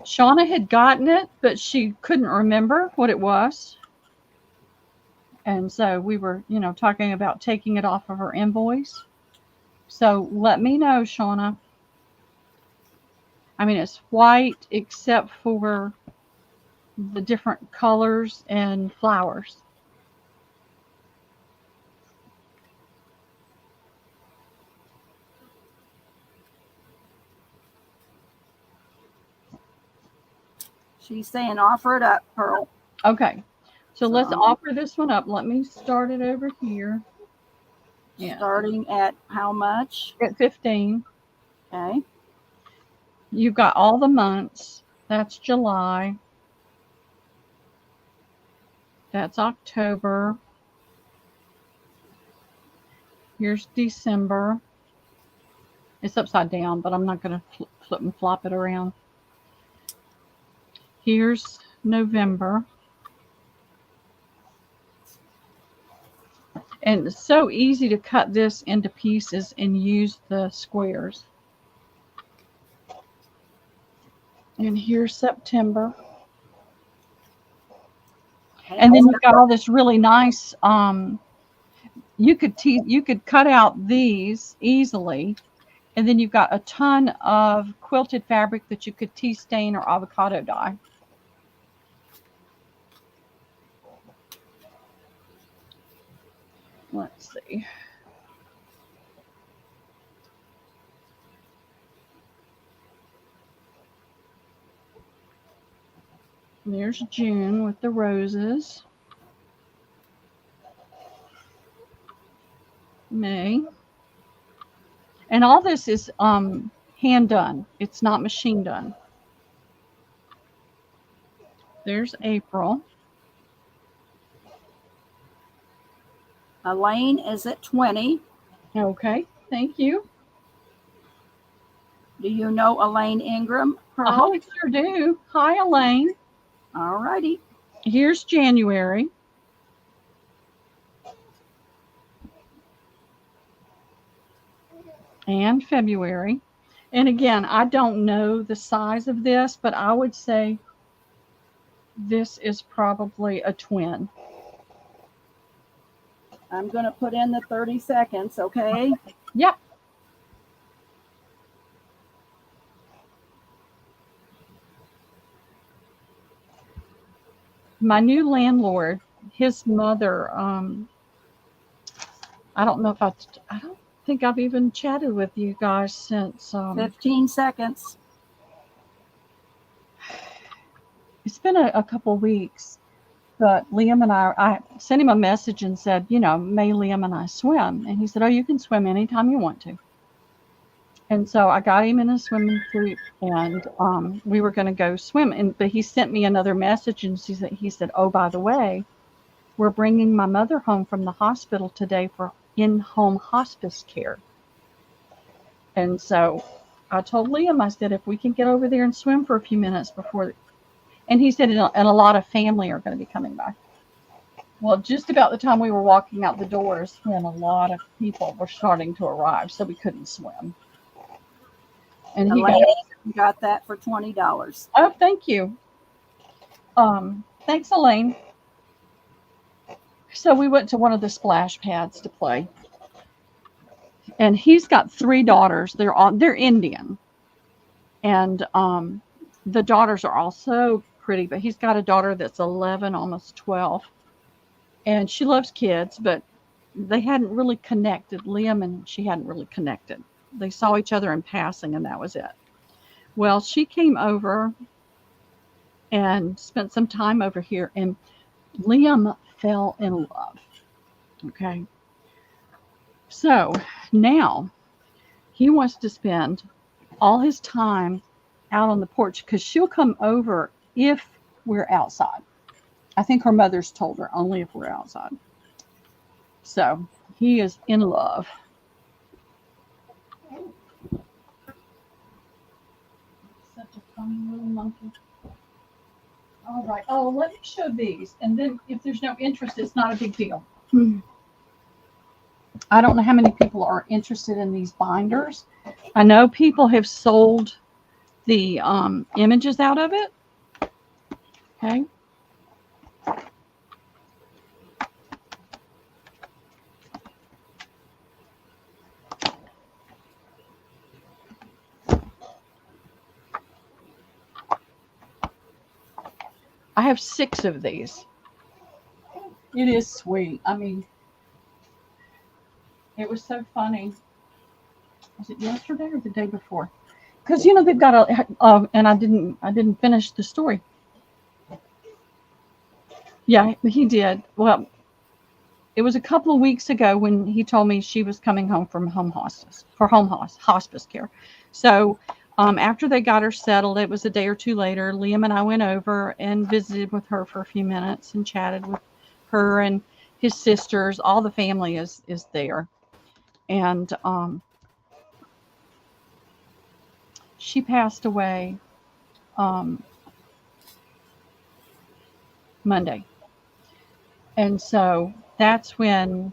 Shauna had gotten it, but she couldn't remember what it was. And so we were, talking about taking it off of her invoice. So let me know, Shauna. I mean, it's white except for the different colors and flowers. She's saying offer it up, Pearl. Okay. So let's offer this one up. Let me start it over here. Yeah. Starting at how much? At 15. Okay. You've got all the months. That's July. That's October. Here's December. It's upside down, but I'm not going to flip and flop it around. Here's November. And it's so easy to cut this into pieces and use the squares. And here's September. And then you've got all this really nice, you could cut out these easily. And then you've got a ton of quilted fabric that you could tea stain or avocado dye. Let's see. There's June with the roses. May. And all this is hand done. It's not machine done. There's April. Elaine is at 20. Okay, thank you. Do you know Elaine Ingram, Pearl? Oh, I sure do. Hi, Elaine. All righty. Here's January. And February. And again, I don't know the size of this, but I would say this is probably a twin. I'm going to put in the 30 seconds, okay? Yep. My new landlord, his mother, I don't know if I don't think I've even chatted with you guys since 15 seconds. It's been a couple weeks, but Liam and I sent him a message and said, may Liam and I swim? And he said, oh, you can swim anytime you want to. And so I got him in a swimming suit, and we were going to go swim. But he sent me another message, and he said, oh, by the way, we're bringing my mother home from the hospital today for in-home hospice care. And so I told Liam, I said, if we can get over there and swim for a few minutes before, and he said, and a lot of family are going to be coming by. Well, just about the time we were walking out the doors when a lot of people were starting to arrive, so we couldn't swim. And he got that for $20. Oh, thank you. Thanks, Elaine. So we went to one of the splash pads to play. And he's got 3 daughters. They're Indian. And the daughters are all so pretty, but he's got a daughter that's 11, almost 12. And she loves kids, but they hadn't really connected. Liam and she hadn't really connected. They saw each other in passing, and that was it. Well, she came over and spent some time over here, and Liam fell in love. Okay. So now he wants to spend all his time out on the porch because she'll come over if we're outside. I think her mother's told her only if we're outside. So he is in love. Such a funny little monkey. All right. Oh, let me show these. And then if there's no interest, it's not a big deal. I don't know how many people are interested in these binders. I know people have sold the images out of it. Okay. I have 6 of these. It is sweet. I mean, it was so funny. Was it yesterday or the day before? Because they've got and I didn't finish the story. Yeah, he did. Well, it was a couple of weeks ago when he told me she was coming home from hospice care. So after they got her settled, it was a day or two later. Liam and I went over and visited with her for a few minutes and chatted with her and his sisters. All the family is there, and she passed away Monday, and so that's when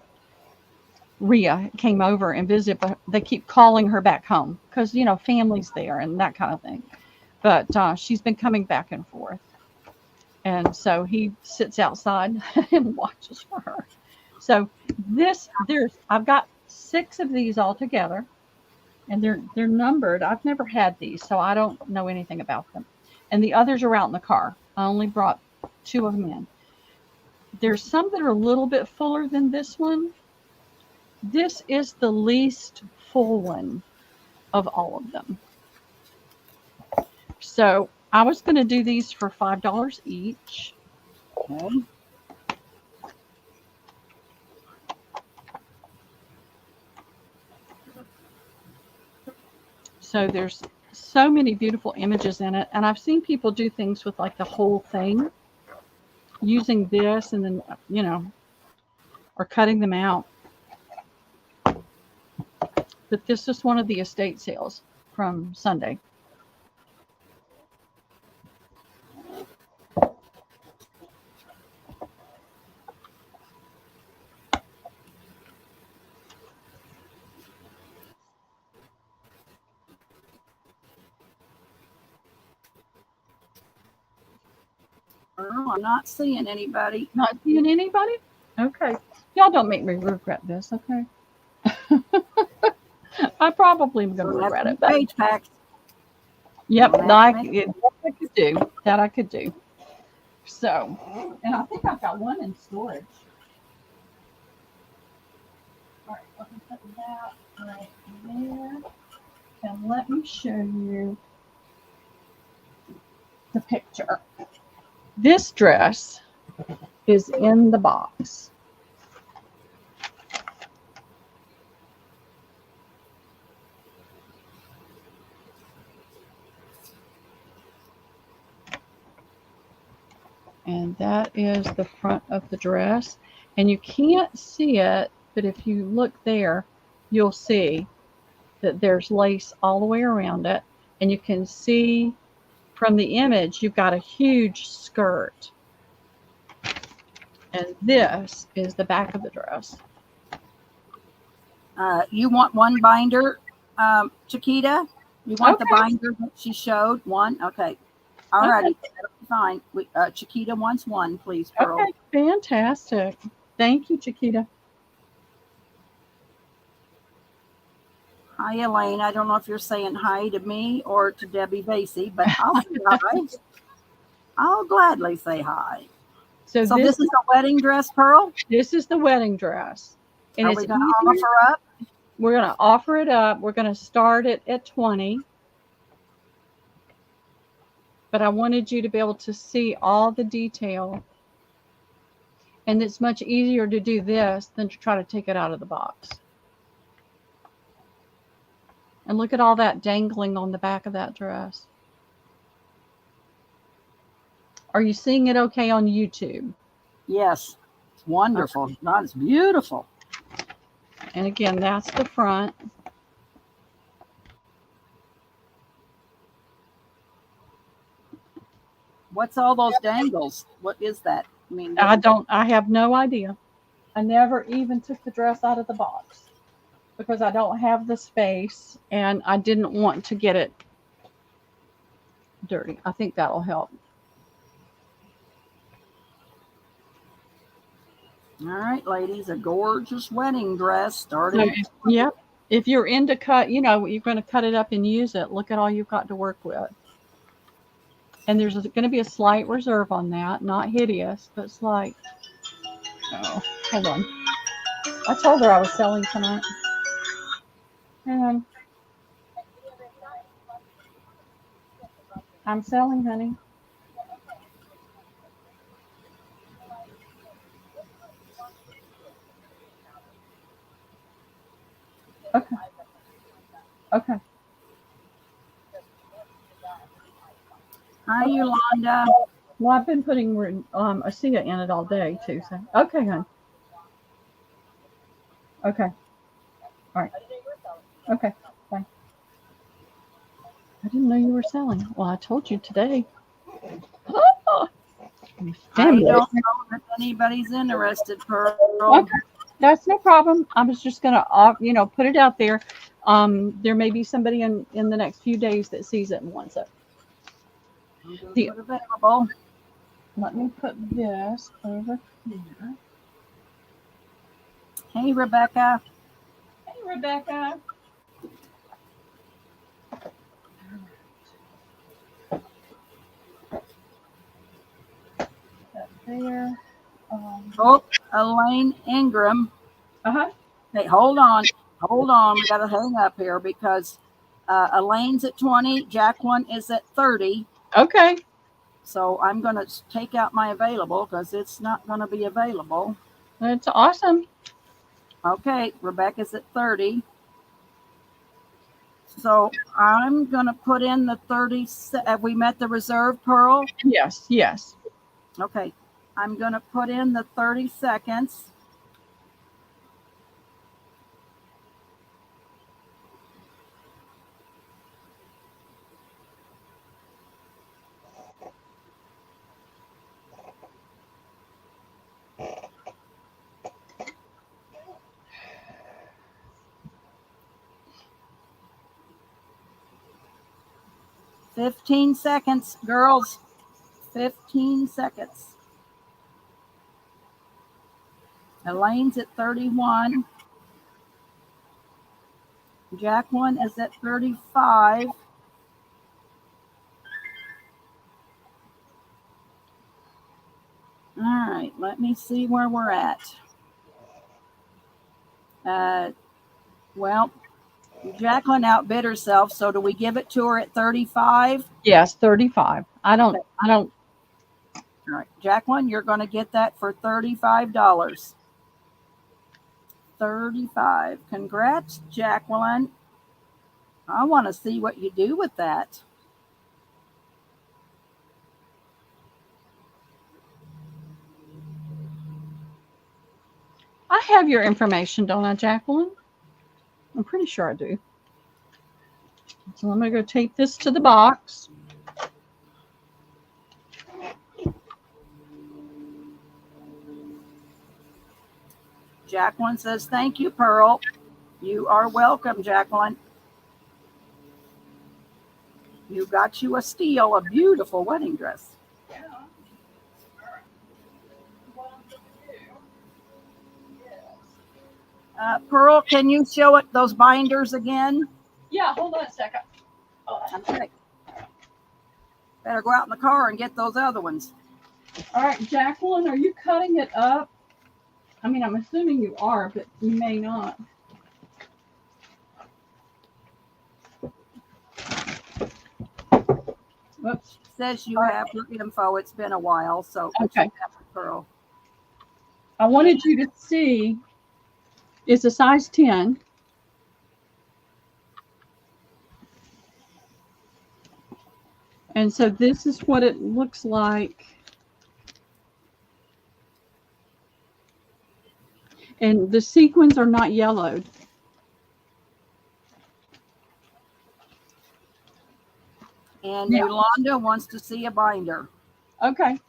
Rhea came over and visited, but they keep calling her back home because, family's there and that kind of thing. But she's been coming back and forth. And so he sits outside and watches for her. So I've got 6 of these all together, and they're numbered. I've never had these, so I don't know anything about them. And the others are out in the car. I only brought 2 of them in. There's some that are a little bit fuller than this one. This is the least full one of all of them. So I was going to do these for $5 each. Okay. So there's so many beautiful images in it. And I've seen people do things with like the whole thing using this and then, or cutting them out. But this is one of the estate sales from Sunday. Oh, I'm not seeing anybody. Not seeing anybody? Okay. Y'all don't make me regret this, okay? I probably am going to regret it. But Page packs. yep, that I could do. That I could do. So, and I think I've got one in storage. All right, let me put that right there. And let me show you the picture. This dress is in the box. And that is the front of the dress. And you can't see it, but if you look there, you'll see that there's lace all the way around it. And you can see from the image, you've got a huge skirt. And this is the back of the dress. You want one binder, Chiquita? You want the binder that she showed? One? Okay. All righty. That'll be fine. Chiquita wants one, please, Pearl. Okay, fantastic. Thank you, Chiquita. Hi, Elaine. I don't know if you're saying hi to me or to Debbie Vasey, but I'll say hi. I'll gladly say hi. So this is a wedding dress, Pearl? This is the wedding dress. And Are we going to offer up? We're going to offer it up. We're going to start it at $20. But I wanted you to be able to see all the detail. And it's much easier to do this than to try to take it out of the box. And look at all that dangling on the back of that dress. Are you seeing it okay on YouTube? Yes. It's wonderful. Okay. God, it's beautiful. And again, that's the front. What's all those dangles? What is that? I have no idea. I never even took the dress out of the box because I don't have the space and I didn't want to get it dirty. I think that'll help. All right, ladies, a gorgeous wedding dress starting. Yep. If you're into cut, you're going to cut it up and use it. Look at all you've got to work with. And there's going to be a slight reserve on that. Not hideous, but slight. Oh, hold on. I told her I was selling tonight. Hang on. I'm selling, honey. Okay. Okay. Hi, Yolanda. Well, I've been putting ASEA in it all day too. So okay, hon. Okay. All right. Okay. Bye. I didn't know you were selling. Well, I told you today. I don't know if anybody's interested, Pearl. Okay. That's no problem. I was just gonna, put it out there. There may be somebody in the next few days that sees it and wants it. Put available. Let me put this over here. Hey, Rebecca. Hey, Rebecca. There. Oh, Elaine Ingram. Uh-huh. Hey, hold on. We got to hang up here because Elaine's at 20. Jacqueline is at 30. Okay. So I'm going to take out my available because it's not going to be available. That's awesome. Okay, Rebecca's at 30. So I'm going to put in the 30. Have we met the reserve, Pearl? Yes, yes. Okay, I'm going to put in the 30 seconds. "15 seconds, girls. 15 seconds. Elaine's at 31. Jacqueline is at 35. All right, let me see where we're at. Well, Jacqueline outbid herself, so do we give it to her at 35? Yes, 35. I don't. All right, Jacqueline, you're going to get that for $35. 35. Congrats, Jacqueline. I want to see what you do with that. I have your information, don't I, Jacqueline? I'm pretty sure I do. So I'm going to go take this to the box. Jacqueline says, "Thank you, Pearl." You are welcome, Jacqueline. You got you a steal, a beautiful wedding dress. Pearl, can you show it those binders again? Yeah, hold on a second. Okay. Better go out in the car and get those other ones. All right, Jacqueline, are you cutting it up? I mean, I'm assuming you are, but you may not. Whoops. Says you have your info. It's been a while, so okay. Pearl. I wanted you to see. It's a size 10. And so this is what it looks like. And the sequins are not yellowed. And Yolanda wants to see a binder. Okay.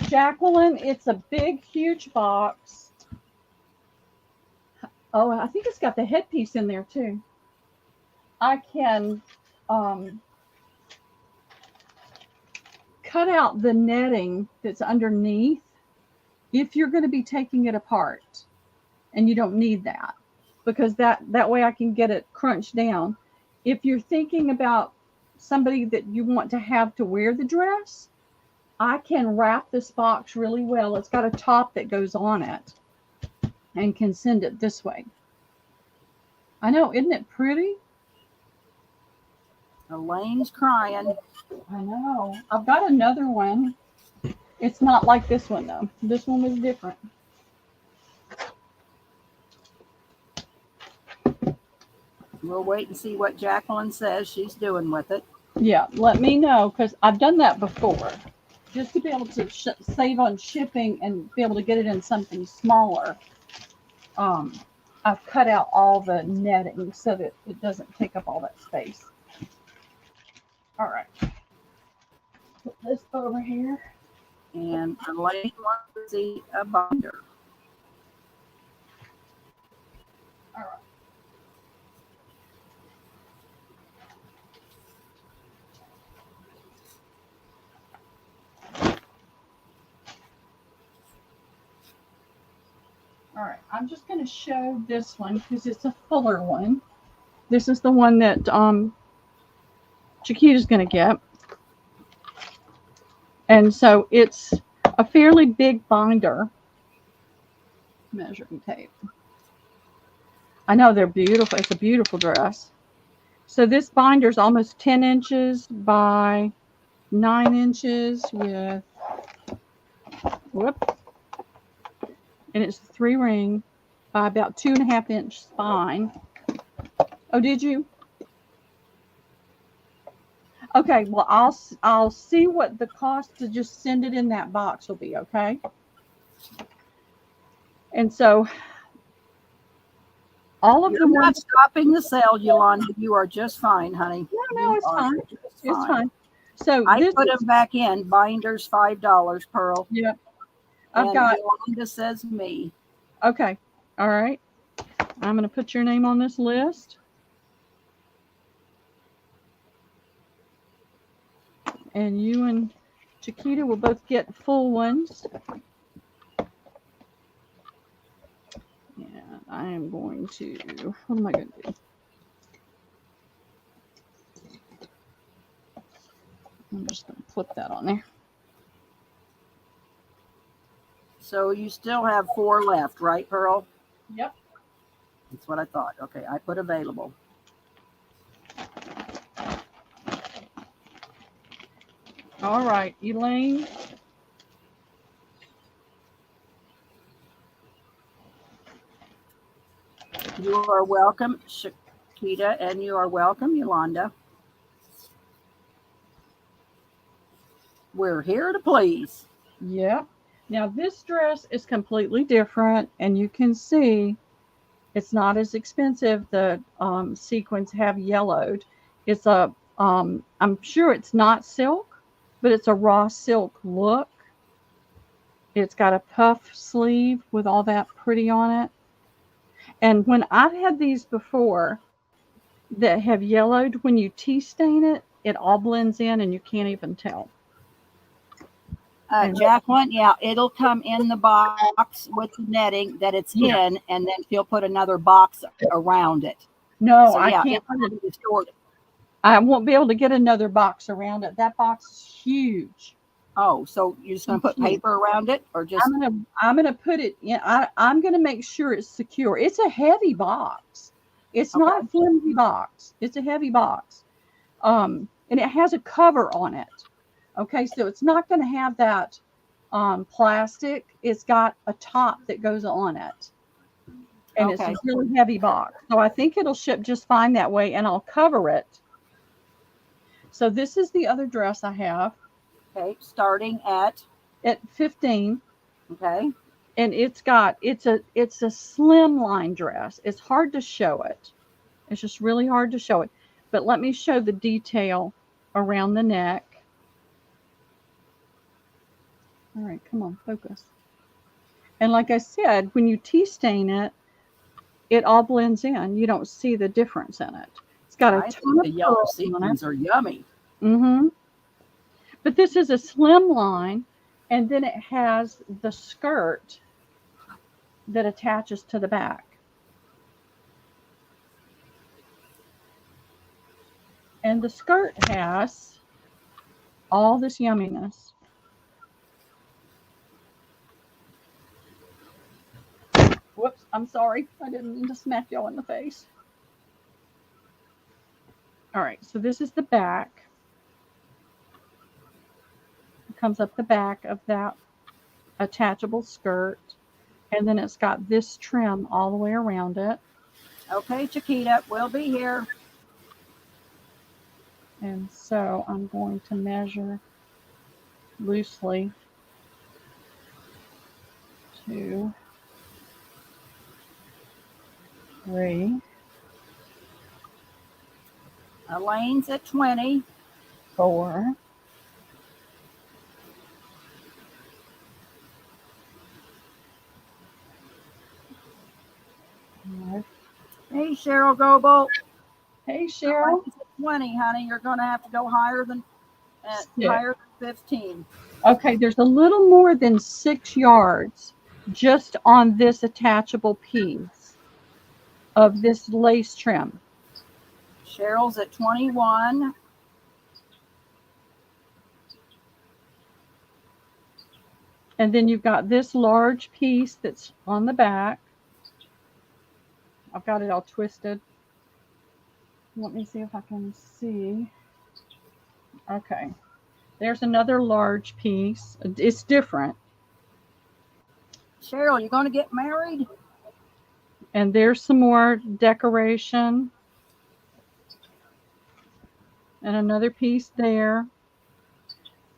Jacqueline, it's a big, huge box. Oh, I think it's got the headpiece in there too. I can cut out the netting that's underneath if you're going to be taking it apart, and you don't need that, because that way I can get it crunched down. If you're thinking about somebody that you want to have to wear the dress, I can wrap this box really well. It's got a top that goes on it and can send it this way. I know, isn't it pretty? Elaine's crying. I know. I've got another one. It's not like this one though. This one was different. We'll wait and see what Jacqueline says she's doing with it. Yeah, let me know, because I've done that before. Just to be able to save on shipping and be able to get it in something smaller. I've cut out all the netting so that it doesn't take up all that space. All right. Put this over here. And Elaine wants to see a binder. All right. All right, I'm just going to show this one because it's a fuller one. This is the one that Chiquita's going to get. And so it's a fairly big binder. Measuring tape. I know they're beautiful. It's a beautiful dress. So this binder is almost 10 inches by 9 inches with, whoop. And it's a 3-ring by about 2.5 inch spine. Oh, did you? Okay, well, I'll see what the cost to just send it in that box will be, okay? And so all of You're them not stopping the sale, Yolanda. You are just fine, honey. No, it's fine. It's fine. So I put them back in. Binders $5, Pearl. Yep. I've got Yolanda says me. Okay. All right. I'm going to put your name on this list. And you and Chiquita will both get full ones. And I am going to, what am I going to do? I'm just going to put that on there. So you still have 4 left, right, Pearl? Yep. That's what I thought. Okay, I put available. All right, Elaine. You are welcome, Chiquita, and you are welcome, Yolanda. We're here to please. Yeah. Now this dress is completely different, and you can see it's not as expensive. The sequins have yellowed. It's a, I'm sure it's not silk, but it's a raw silk look. It's got a puff sleeve with all that pretty on it. And when I've had these before that have yellowed, when you tea stain it, it all blends in and you can't even tell. Jacqueline, yeah, it'll come in the box with the netting that it's in, and then she'll put another box around it. No, so, I yeah, can't. I won't be able to get another box around it. That box is huge. Oh, so you're just going to put paper around it, or just? I'm gonna put it in. I'm gonna make sure it's secure. It's a heavy box. It's not a flimsy box. It's a heavy box. And it has a cover on it. Okay, so it's not going to have that plastic. It's got a top that goes on it. And it's a really heavy box. So I think it'll ship just fine that way, and I'll cover it. So this is the other dress I have. Okay, starting at 15. Okay. And it's a slim line dress. It's hard to show it. It's just really hard to show it. But let me show the detail around the neck. All right, come on, focus. And like I said, when you tea stain it, it all blends in. You don't see the difference in it. It's got a ton of the yellow sequins are yummy. Mm-hmm. But this is a slim line, and then it has the skirt that attaches to the back. And the skirt has all this yumminess. Whoops, I'm sorry. I didn't mean to smack y'all in the face. All right, so this is the back. It comes up the back of that attachable skirt. And then it's got this trim all the way around it. Okay, Chiquita, we'll be here. And so I'm going to measure loosely 2, 3, Elaine's at 20. 4, 5. Hey, Cheryl Goebel. Hey, Cheryl. Elaine's at 20, honey. You're going to have to go higher than 15. Okay, there's a little more than 6 yards just on this attachable piece of this lace trim. Cheryl's at 21. And then you've got this large piece that's on the back. I've got it all twisted. Let me see if I can see. Okay. There's another large piece. It's different. Cheryl, you going to get married? And there's some more decoration. And another piece there.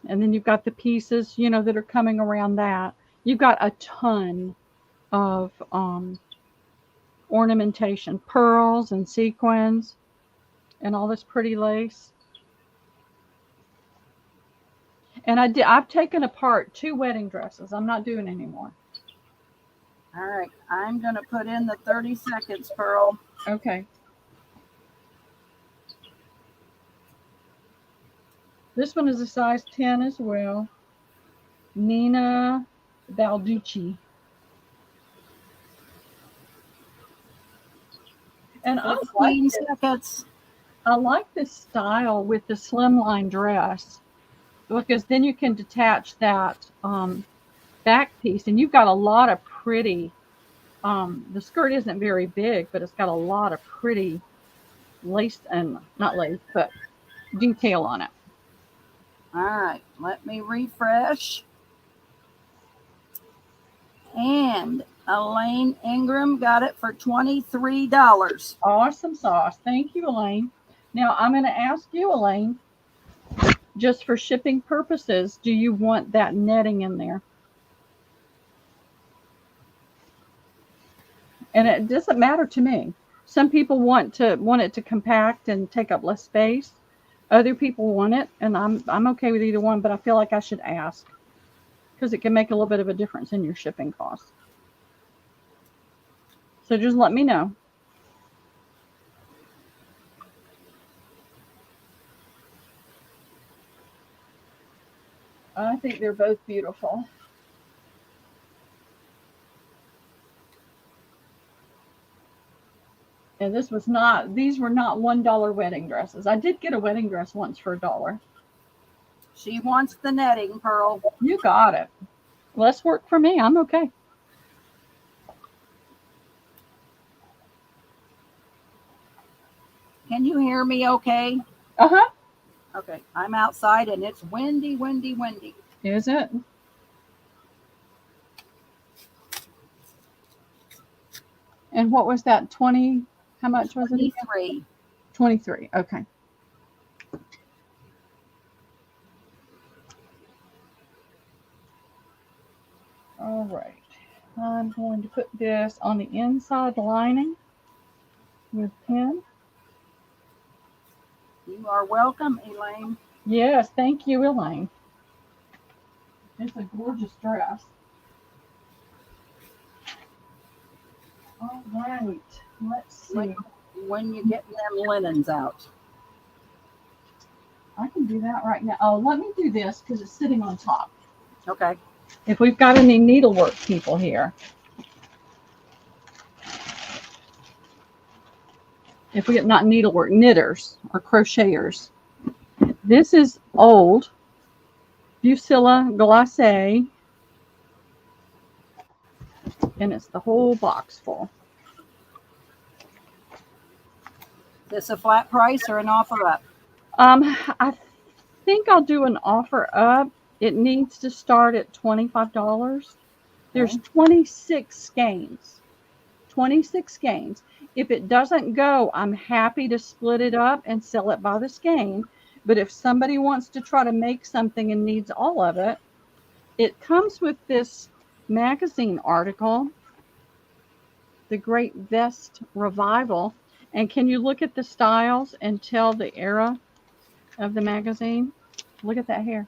And then you've got the pieces, you know, that are coming around that. You've got a ton of ornamentation, pearls and sequins and all this pretty lace. And I've taken apart 2 wedding dresses. I'm not doing anymore. All right. I'm going to put in the 30 seconds, Pearl. Okay. This one is a size 10 as well. Nina Balducci. And I like this style with the slimline dress, because then you can detach that back piece, and you've got a lot of pretty, the skirt isn't very big, but it's got a lot of pretty lace, and not lace, but detail on it. All right, let me refresh. And Elaine Ingram got it for $23. Awesome sauce. Thank you, Elaine. Now I'm going to ask you, Elaine, just for shipping purposes, do you want that netting in there? And it doesn't matter to me. Some people want it to compact and take up less space. Other people want it, and I'm okay with either one, but I feel like I should ask because it can make a little bit of a difference in your shipping costs. So just let me know. I think they're both beautiful. And these were not $1 wedding dresses. I did get a wedding dress once for $1. She wants the netting, Pearl. You got it. Less work for me. I'm okay. Can you hear me okay? Uh-huh. Okay. I'm outside and it's windy, windy, windy. Is it? And what was that? 20? How much was it? 23. 23. Okay. All right. I'm going to put this on the inside lining with pin. You are welcome, Elaine. Yes, thank you, Elaine. It's a gorgeous dress. All right. Let's see. When you get them linens out. I can do that right now. Oh, let me do this because it's sitting on top. Okay. If we've got any needlework people here. if we get not needlework, knitters or crocheters. This is old Bucilla glacé, and it's the whole box full. This a flat price or an offer up? I think I'll do an offer up. It needs to start at $25. There's 26 skeins. 26 skeins. If it doesn't go, I'm happy to split it up and sell it by the skein. But if somebody wants to try to make something and needs all of it, it comes with this magazine article, The Great Vest Revival. And can you look at the styles and tell the era of the magazine? Look at that hair.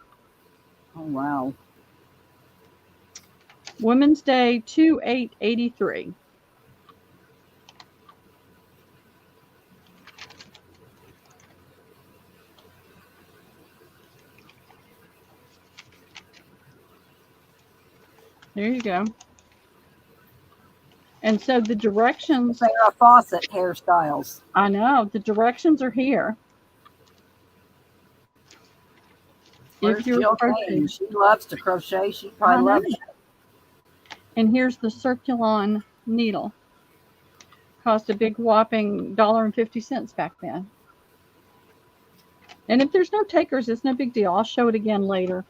Oh, wow. Women's Day 2883. There you go. And so the directions. Farrah Fawcett hairstyles. I know. The directions are here. Where's Jill Kane? She loves to crochet. She probably loves it. And here's the Circulon needle. Cost a big whopping $1.50 back then. And if there's no takers, it's no big deal. I'll show it again later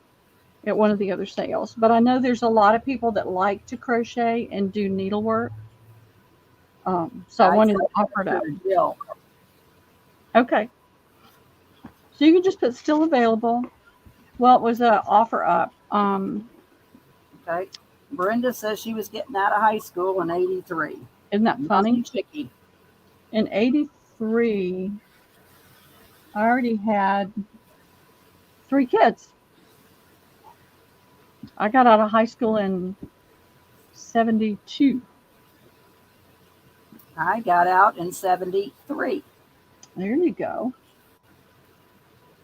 at one of the other sales. But I know there's a lot of people that like to crochet and do needlework. So I wanted to offer it up. Okay. So you can just put still available. Well, it was an offer up. Okay. Brenda says she was getting out of high school in 83. Isn't that funny? Chicky. In 83, I already had 3 kids. I got out of high school in 72. I got out in 73. There you go.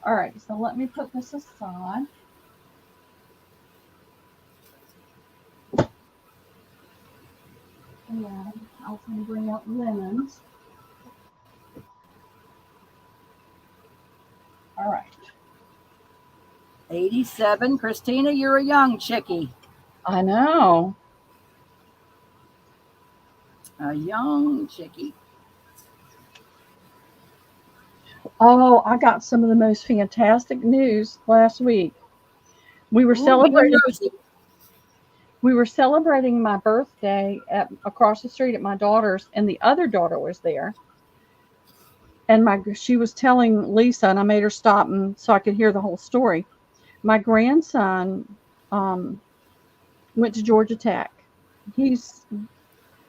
All right, so let me put this aside. Yeah, I was going to bring out lemons. All right. 87. Christina, you're a young chickie. I know. A young chickie. Oh, I got some of the most fantastic news last week. We were celebrating my birthday across the street at my daughter's, and the other daughter was there. And she was telling Lisa, and I made her stop so I could hear the whole story. My grandson went to Georgia Tech. He's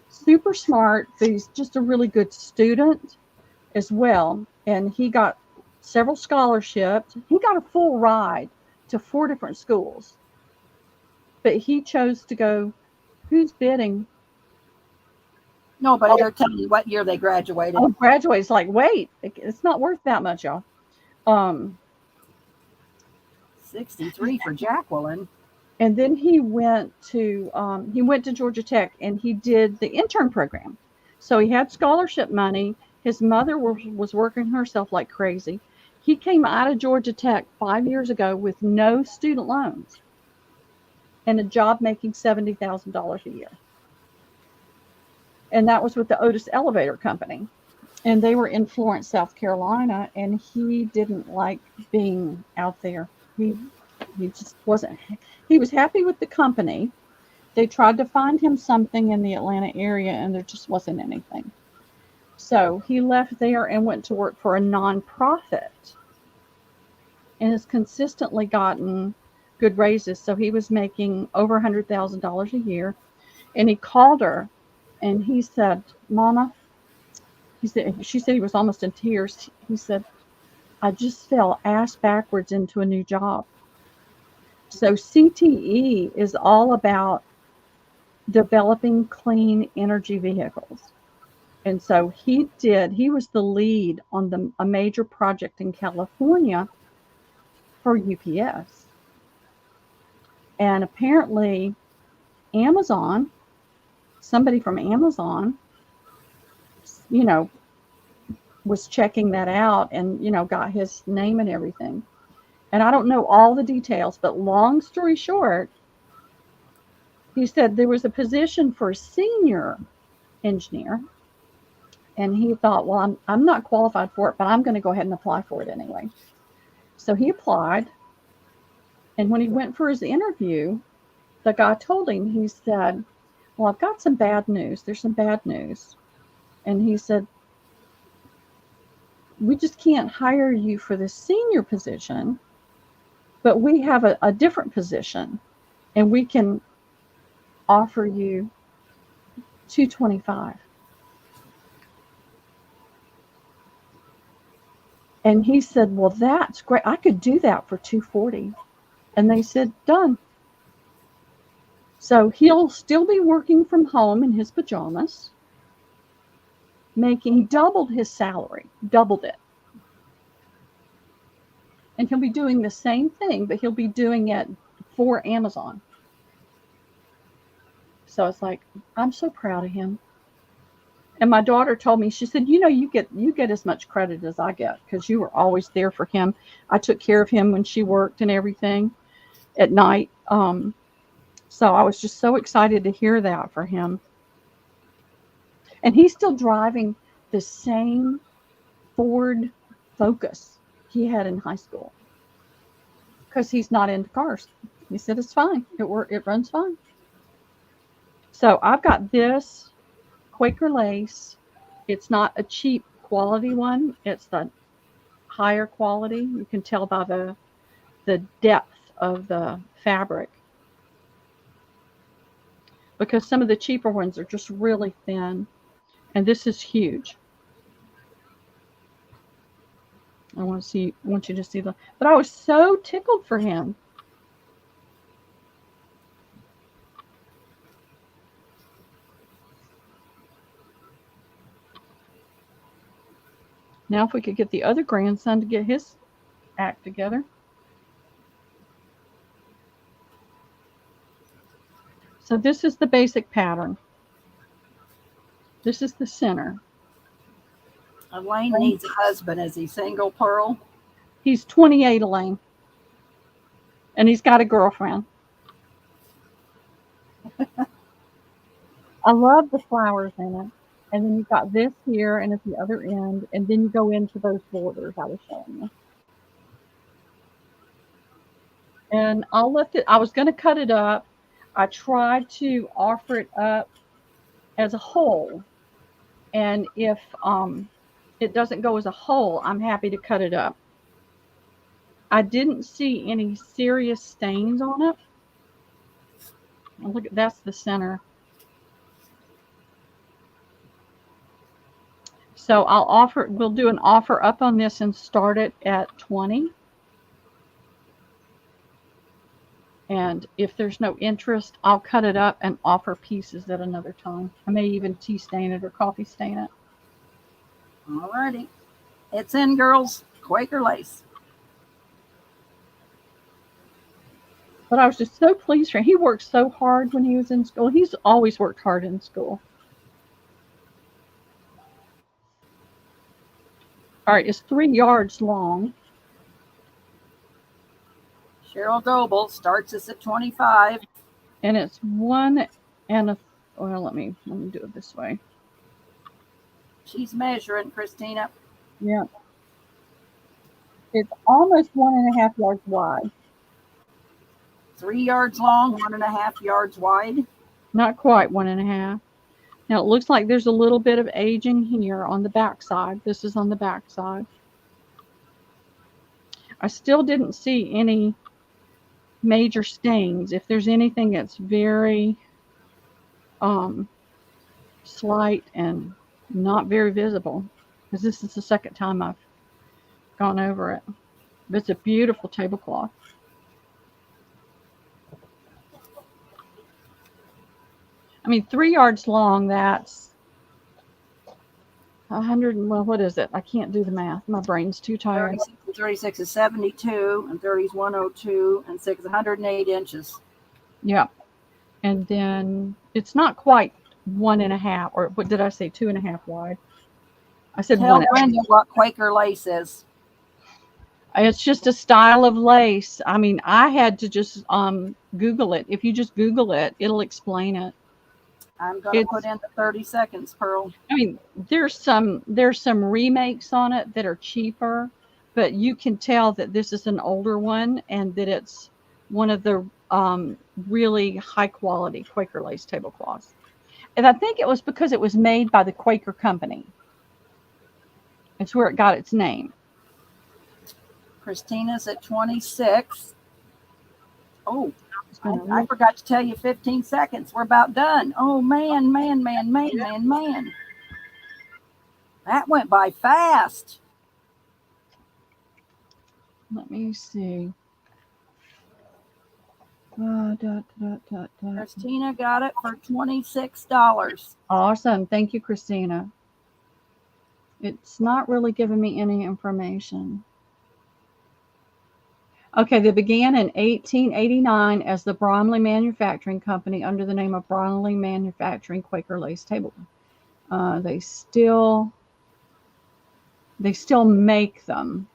super smart, but he's just a really good student as well. And he got several scholarships. He got a full ride to 4 different schools. But he chose to go, who's bidding? Nobody. They're telling you what year they graduated. Oh, graduate's like, wait, it's not worth that much, y'all. 63 for Jacqueline. And then he went to Georgia Tech, and he did the intern program. So he had scholarship money. His mother was working herself like crazy. He came out of Georgia Tech 5 years ago with no student loans and a job making $70,000 a year. And that was with the Otis Elevator Company. And they were in Florence, South Carolina, and he didn't like being out there. He just wasn't. He was happy with the company. They tried to find him something in the Atlanta area, and there just wasn't anything. So he left there and went to work for a nonprofit and has consistently gotten good raises. So he was making over $100,000 a year. And he called her and he said, Mama, she said he was almost in tears. He said, I just fell ass backwards into a new job. So CTE is all about developing clean energy vehicles. And so he was the lead on a major project in California for UPS. And apparently somebody from Amazon, was checking that out and, got his name and everything. And I don't know all the details, but long story short, he said there was a position for a senior engineer. And he thought, well, I'm not qualified for it, but I'm going to go ahead and apply for it anyway. So he applied. And when he went for his interview, the guy told him, he said, well, I've got some bad news. There's some bad news. And he said, we just can't hire you for the senior position, but we have a different position, and we can offer you $225. And he said, well, that's great. I could do that for $240. And they said, done. So he'll still be working from home in his pajamas, he doubled his salary, doubled it. And he'll be doing the same thing, but he'll be doing it for Amazon. So it's like, I'm so proud of him. And my daughter told me, she said, you get as much credit as I get because you were always there for him. I took care of him when she worked and everything at night. So I was just so excited to hear that for him. And he's still driving the same Ford Focus he had in high school because he's not into cars. He said it's fine. It runs fine. So I've got this Quaker lace. It's not a cheap quality one. It's the higher quality. You can tell by the depth of the fabric, because some of the cheaper ones are just really thin, and this is huge. I want you to see but I was so tickled for him. Now if we could get the other grandson to get his act together. So this is the basic pattern. This is the center. Elaine needs a husband. Is he single, Pearl? He's 28, Elaine. And he's got a girlfriend. I love the flowers in it. And then you've got this here and at the other end. And then you go into those borders I was showing you. And I'll lift it. I was going to cut it up. I tried to offer it up as a whole. And if it doesn't go as a whole, I'm happy to cut it up. I didn't see any serious stains on it. Look, that's the center. So we'll do an offer up on this and start it at 20. And if there's no interest, I'll cut it up and offer pieces at another time. I may even tea stain it or coffee stain it. Alrighty. It's in, girls. Quaker lace. But I was just so pleased for him. He worked so hard when he was in school. He's always worked hard in school. All right, it's 3 yards long. Cheryl Doble starts us at 25. And it's 1 and a, well, let me do it this way. She's measuring, Christina. Yeah. It's almost 1.5 yards wide. 3 yards long, 1.5 yards wide. Not quite 1.5. Now it looks like there's a little bit of aging here on the back side. This is on the back side. I still didn't see any major stains. If there's anything, it's very slight and not very visible, because this is the second time I've gone over it. But it's a beautiful tablecloth. I mean, 3 yards long, that's 100, well, what is it? I can't do the math. My brain's too tired. 36 is 72, and 30 is 102, and 6 is 108 inches. Yeah. And then it's not quite 1.5, or what did I say, 2.5 wide. I said Tell 1 Brenda what Quaker lace is. It's just a style of lace. I mean, I had to just Google it. If you just Google it, it'll explain it. I'm going to put It's in the 30 seconds, Pearl. I mean, there's some remakes on it that are cheaper, but you can tell that this is an older one and that it's one of the really high quality Quaker lace tablecloths. And I think it was because it was made by the Quaker Company. It's where it got its name. Christina's at 26. Oh, It's been a I real- forgot to tell you 15 seconds. We're about done. Oh, man. That went by fast. Let me see. Christina got it for $26. Awesome. Thank you, Christina. It's not really giving me any information. Okay, they began in 1889 as the Bromley Manufacturing Company under the name of Bromley Manufacturing Quaker Lace Table. They still make them,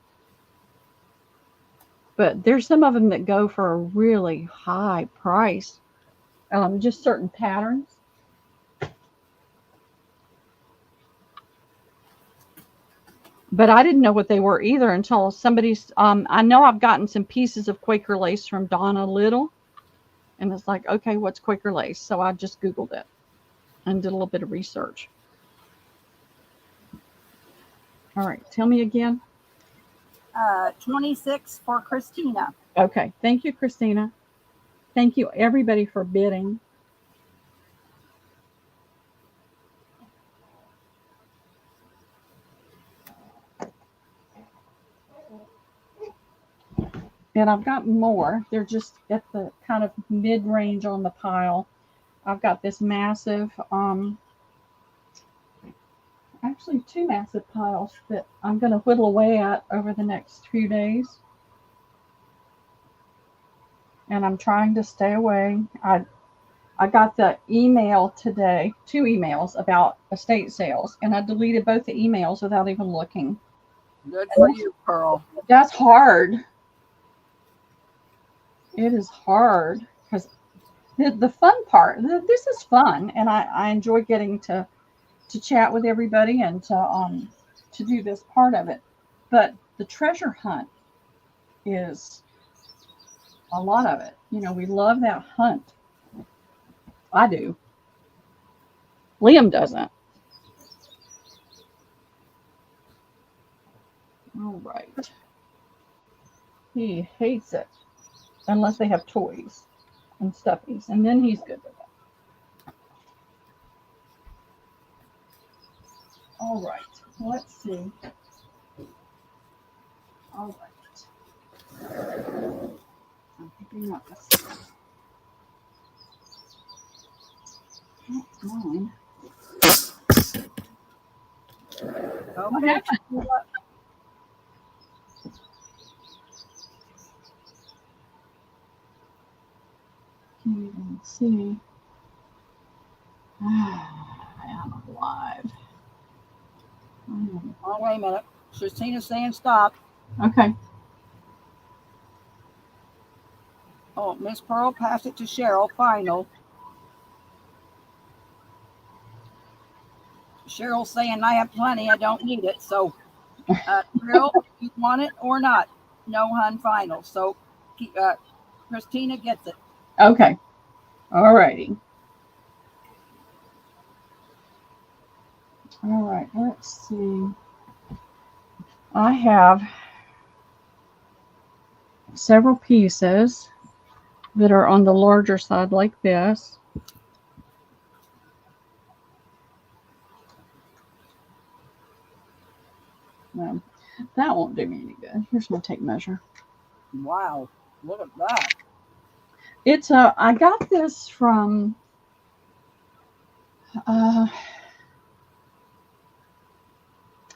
but there's some of them that go for a really high price. Just certain patterns. But I didn't know what they were either until somebody's. I know I've gotten some pieces of Quaker lace from Donna Little, and it's like, okay, what's Quaker lace? So I just Googled it and did a little bit of research. All right, tell me again. 26 for Christina. Okay, thank you, Christina. Thank you, everybody, for bidding. And I've got more. They're just at the kind of mid-range on the pile. I've got this massive, actually 2 massive piles that I'm going to whittle away at over the next few days. And I'm trying to stay away. I got the email today, 2 emails about estate sales, and I deleted both the emails without even looking. Good for you, Pearl. That's hard. It is hard because the fun part, this is fun, and I enjoy getting to chat with everybody and to do this part of it. But the treasure hunt is a lot of it. You know, we love that hunt. I do. Liam doesn't. All right. He hates it unless they have toys and stuffies, and then he's good with it. All right. Let's see. All right. I'm picking up this. That's mine. What Okay. happened? Can't even see. I'm alive. Oh, wait a minute. Christina's saying stop. Okay. Oh, Miss Pearl, pass it to Cheryl. Final. Cheryl's saying I have plenty. I don't need it. So, Cheryl, you want it or not? No, hun. Final. So, Christina gets it. Okay. All righty. All right. Let's see. I have several pieces that are on the larger side like this. No, that won't do me any good. Here's my tape measure. Wow. Look at that. It's I got this from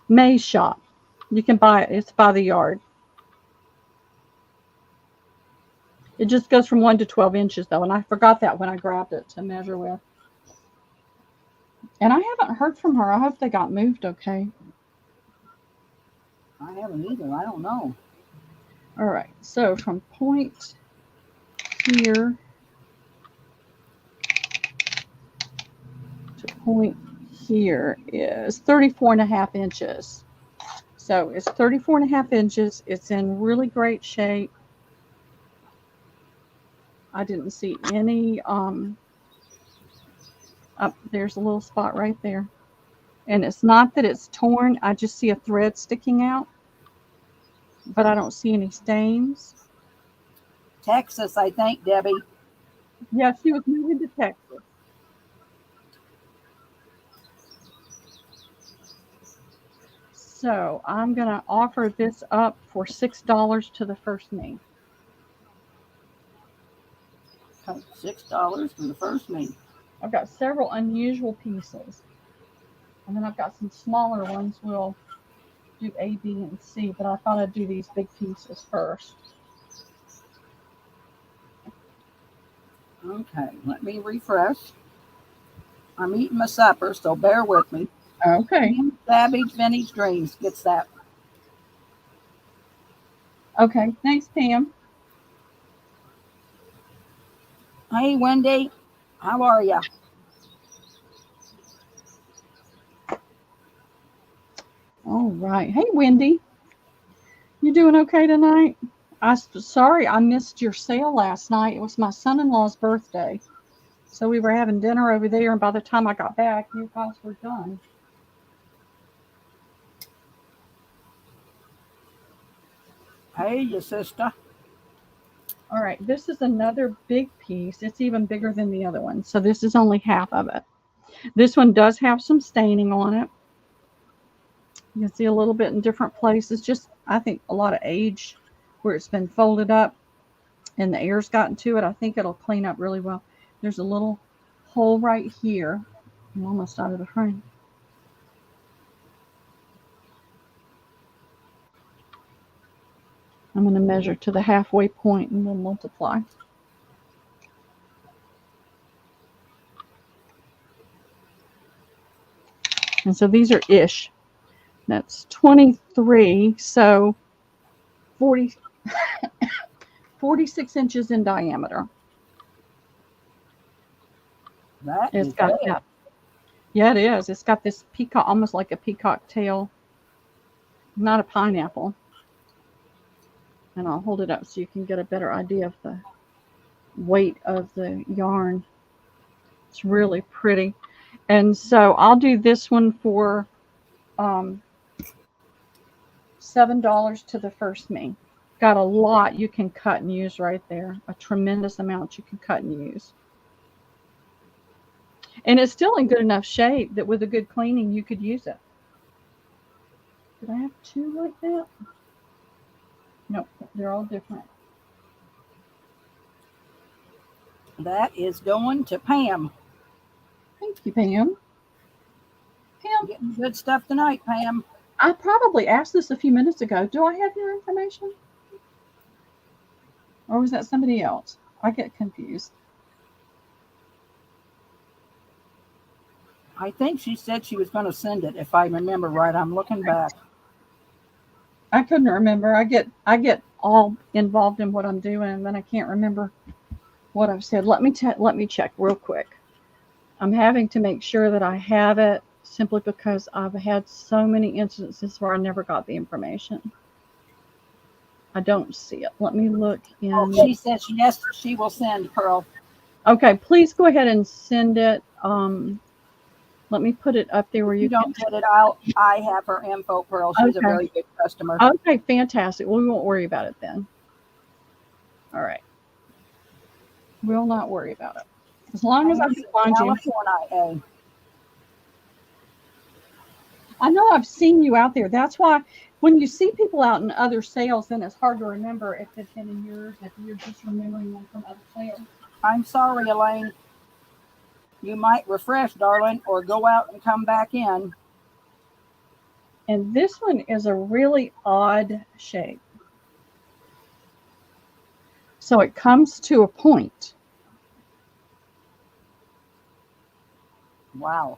May's shop. You can buy it. It's by the yard. It just goes from 1 to 12 inches though, and I forgot that when I grabbed it to measure with. And I haven't heard from her. I hope they got moved okay. I haven't either. I don't know. All right, so from point here to point here is 34.5 inches. So it's 34.5 inches. It's in really great shape. I didn't see any, up there's a little spot right there. And it's not that it's torn, I just see a thread sticking out, but I don't see any stains. Texas, I think, Debbie. Yeah, she was moving to Texas. So I'm going to offer this up for $6 to the first me. $6 for the first me. I've got several unusual pieces. And then I've got some smaller ones. We'll do A, B, and C, but I thought I'd do these big pieces first. Okay, let me refresh. I'm eating my supper, so bear with me. Okay. Savage Vintage Dreams gets that. Okay, thanks, Pam. Hey, Wendy, how are you? All right. Hey, Wendy. You doing okay tonight? Sorry I missed your sale last night. It was my son-in-law's birthday. So we were having dinner over there, and by the time I got back, you guys were done. Hey, your sister. All right, this is another big piece. It's even bigger than the other one. So this is only half of it. This one does have some staining on it. You can see a little bit in different places. Just, I think, a lot of age where it's been folded up and the air's gotten to it. I think it'll clean up really well. There's a little hole right here. I'm almost out of the frame. I'm going to measure to the halfway point and then multiply. And so these are ish. That's 23, so 40, 46 inches in diameter. It's got that. Yeah, it is. It's got this peacock, almost like a peacock tail. Not a pineapple. And I'll hold it up so you can get a better idea of the weight of the yarn. It's really pretty. And so I'll do this one for $7 to the first me. Got a lot you can cut and use right there. A tremendous amount you can cut and use. And it's still in good enough shape that with a good cleaning you could use it. Did I have two like that? Nope, they're all different. That is going to Pam. Thank you, Pam. Pam, getting good stuff tonight, Pam. I probably asked this a few minutes ago. Do I have your information? Or was that somebody else? I get confused. I think she said she was going to send it, if I remember right. I'm looking back. I couldn't remember. I get all involved in what I'm doing, and then I can't remember what I've said. Let me check real quick. I'm having to make sure that I have it simply because I've had so many instances where I never got the information. I don't see it. Let me look in. Oh, she said yes, she will send, Pearl. Okay, please go ahead and send it. Let me put it up there where you don't can. Get it. I have her info, Pearl. She's a very good customer. Okay, fantastic. Well, we won't worry about it then. All right. We'll not worry about it. As long as I can find you. I know I've seen you out there. That's why when you see people out in other sales, then it's hard to remember if it's been in yours, if you're just remembering them from other sales. I'm sorry, Elaine. You might refresh, darling, or go out and come back in. And this one is a really odd shape. So it comes to a point. Wow.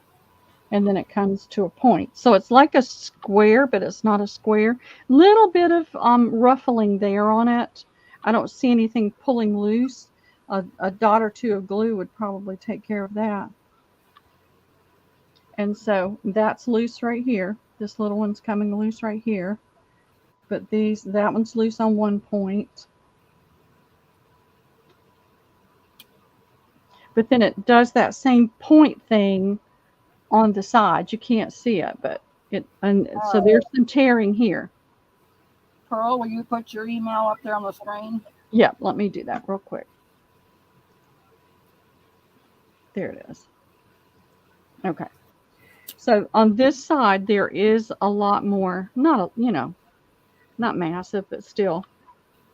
and then it comes to a point. So it's like a square, but it's not a square. Little bit of ruffling there on it. I don't see anything pulling loose. A dot or two of glue would probably take care of that. And so that's loose right here. This little one's coming loose right here. But that one's loose on one point. But then it does that same point thing on the side. You can't see it, but so there's some tearing here. Pearl, will you put your email up there on the screen? Yeah, let me do that real quick. There it is. Okay. So on this side, there is a lot more, not massive, but still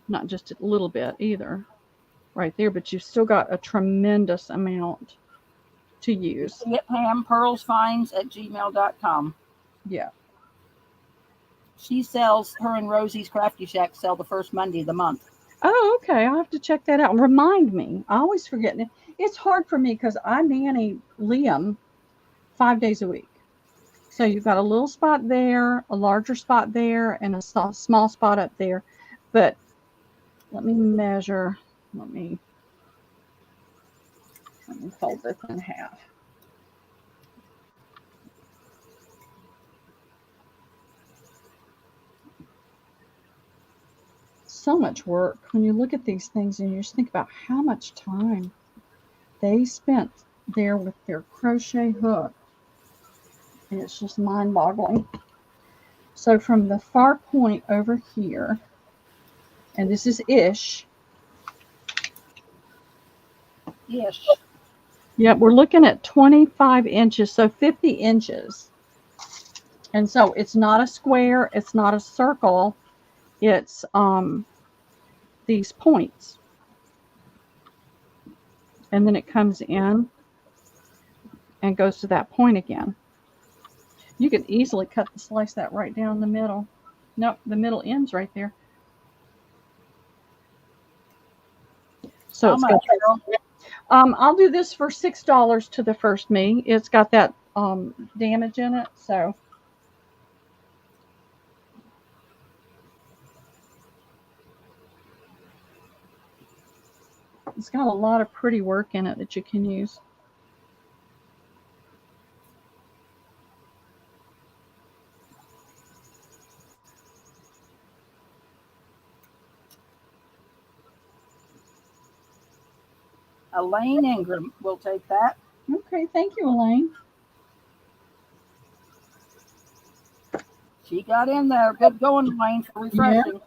not just a little bit either right there, but you've still got a tremendous amount to use. Get Pam, pearlsfinds@gmail.com. Yeah. She sells, her and Rosie's Crafty Shack sell the first Monday of the month. Oh, okay. I'll have to check that out. Remind me. I always forget. It's hard for me because I nanny Liam 5 days a week. So you've got a little spot there, a larger spot there, and a small spot up there. But let me measure. Let me fold this in half. So much work when you look at these things and you just think about how much time they spent there with their crochet hook. And it's just mind-boggling. So from the far point over here, and this is ish. Ish. Yep, we're looking at 25 inches, so 50 inches. And so it's not a square, it's not a circle, it's these points. And then it comes in and goes to that point again. You could easily slice that right down the middle. Nope, the middle ends right there. So it's got, I'll do this for $6 to the first me. It's got that damage in it, so. It's got a lot of pretty work in it that you can use. Elaine Ingram will take that. Okay, thank you, Elaine. She got in there. Good going, Elaine, for refreshing. Yeah.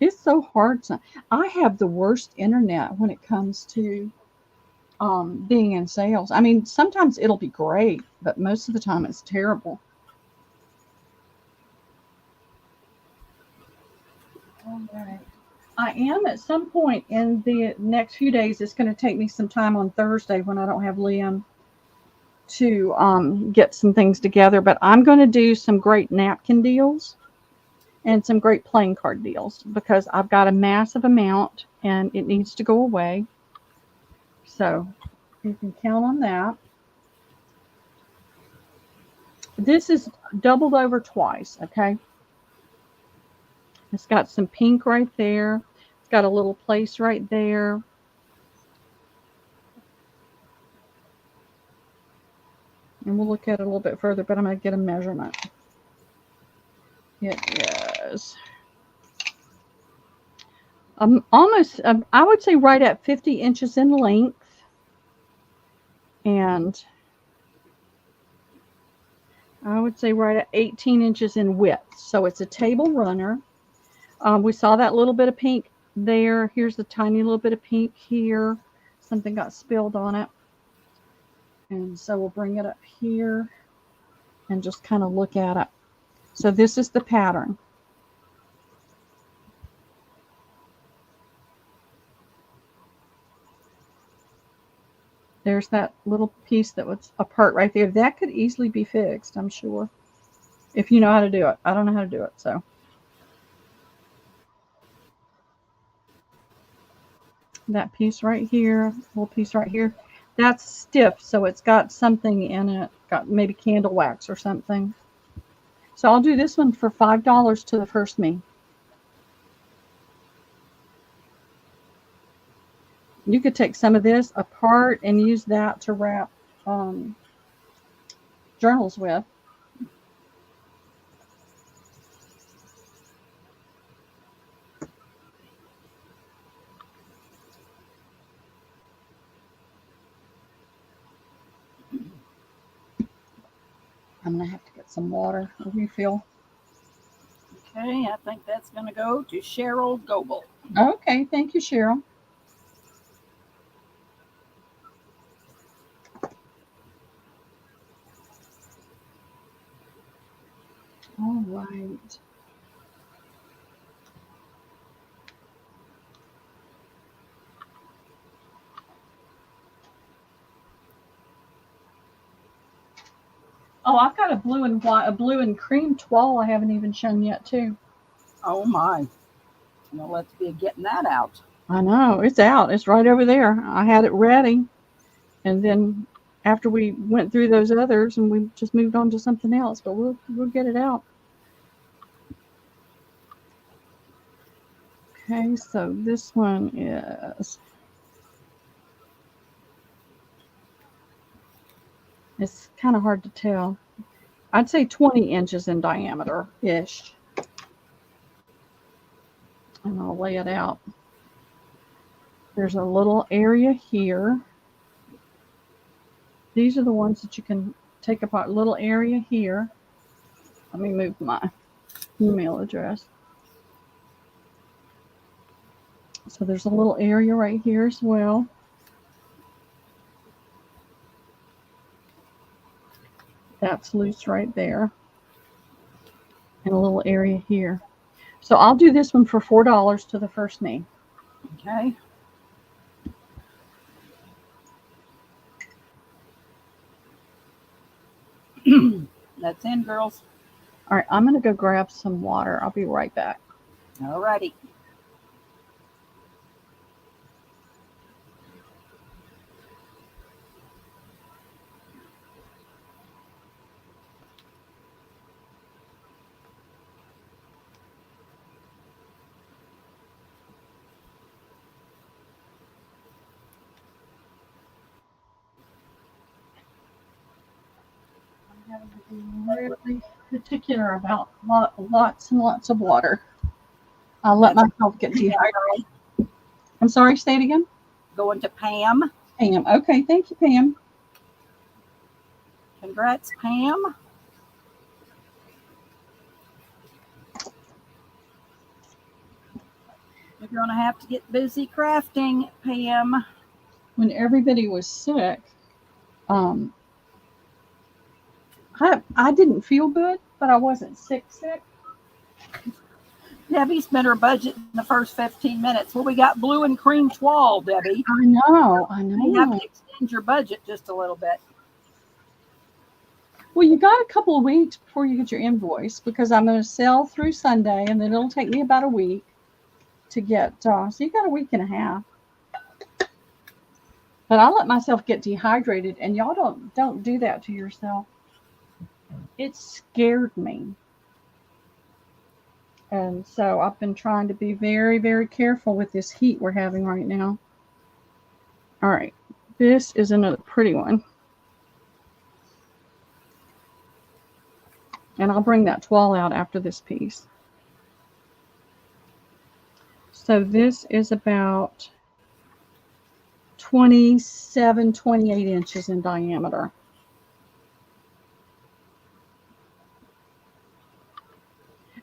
It's so hard. I have the worst internet when it comes to being in sales. I mean, sometimes it'll be great, but most of the time it's terrible. All right. I am at some point in the next few days. It's going to take me some time on Thursday when I don't have Liam to get some things together. But I'm going to do some great napkin deals and some great playing card deals because I've got a massive amount and it needs to go away. So you can count on that. This is doubled over twice, okay? It's got some pink right there. It's got a little place right there. And we'll look at it a little bit further, but I'm going to get a measurement. It is almost, I would say right at 50 inches in length. And I would say right at 18 inches in width. So it's a table runner. We saw that little bit of pink there. Here's the tiny little bit of pink here. Something got spilled on it. And so we'll bring it up here and just kind of look at it. So this is the pattern. There's that little piece that was apart right there. That could easily be fixed, I'm sure, if you know how to do it. I don't know how to do it, so. That piece right here, little piece right here. That's stiff, so it's got something in it. Got maybe candle wax or something. So I'll do this one for $5 to the first me. You could take some of this apart and use that to wrap journals with. I'm going to have to get some water, a refill. Okay, I think that's going to go to Cheryl Goebel. Okay, thank you, Cheryl. All right. Oh, I've got a blue and white, a blue and cream toile I haven't even shown yet, too. Oh my. Well, let's be getting that out. I know, it's out. It's right over there. I had it ready. And then after we went through those others and we just moved on to something else, but we'll get it out. Okay, so this one is, it's kind of hard to tell. I'd say 20 inches in diameter-ish. And I'll lay it out. There's a little area here. These are the ones that you can take apart. Little area here. Let me move my email address. So there's a little area right here as well. That's loose right there. And a little area here. So I'll do this one for $4 to the first me. Okay. That's in, girls. All right, I'm going to go grab some water. I'll be right back. All righty. I'm having to be really particular about lots and lots of water. I'll let myself get dehydrated. I'm sorry, say it again. Going to Pam. Pam. Okay, thank you, Pam. Congrats, Pam. You're going to have to get busy crafting, Pam. When everybody was sick, I didn't feel good, but I wasn't sick. Debbie spent her budget in the first 15 minutes. Well, we got blue and cream toile, Debbie. I know. You have to extend your budget just a little bit. Well, you got a couple of weeks before you get your invoice because I'm going to sell through Sunday, and then it'll take me about a week to get. So you got a week and a half. But I let myself get dehydrated, and y'all don't do that to yourself. It scared me. And so I've been trying to be very, very careful with this heat we're having right now. All right. This is another pretty one. And I'll bring that toile out after this piece. So this is about 27, 28 inches in diameter.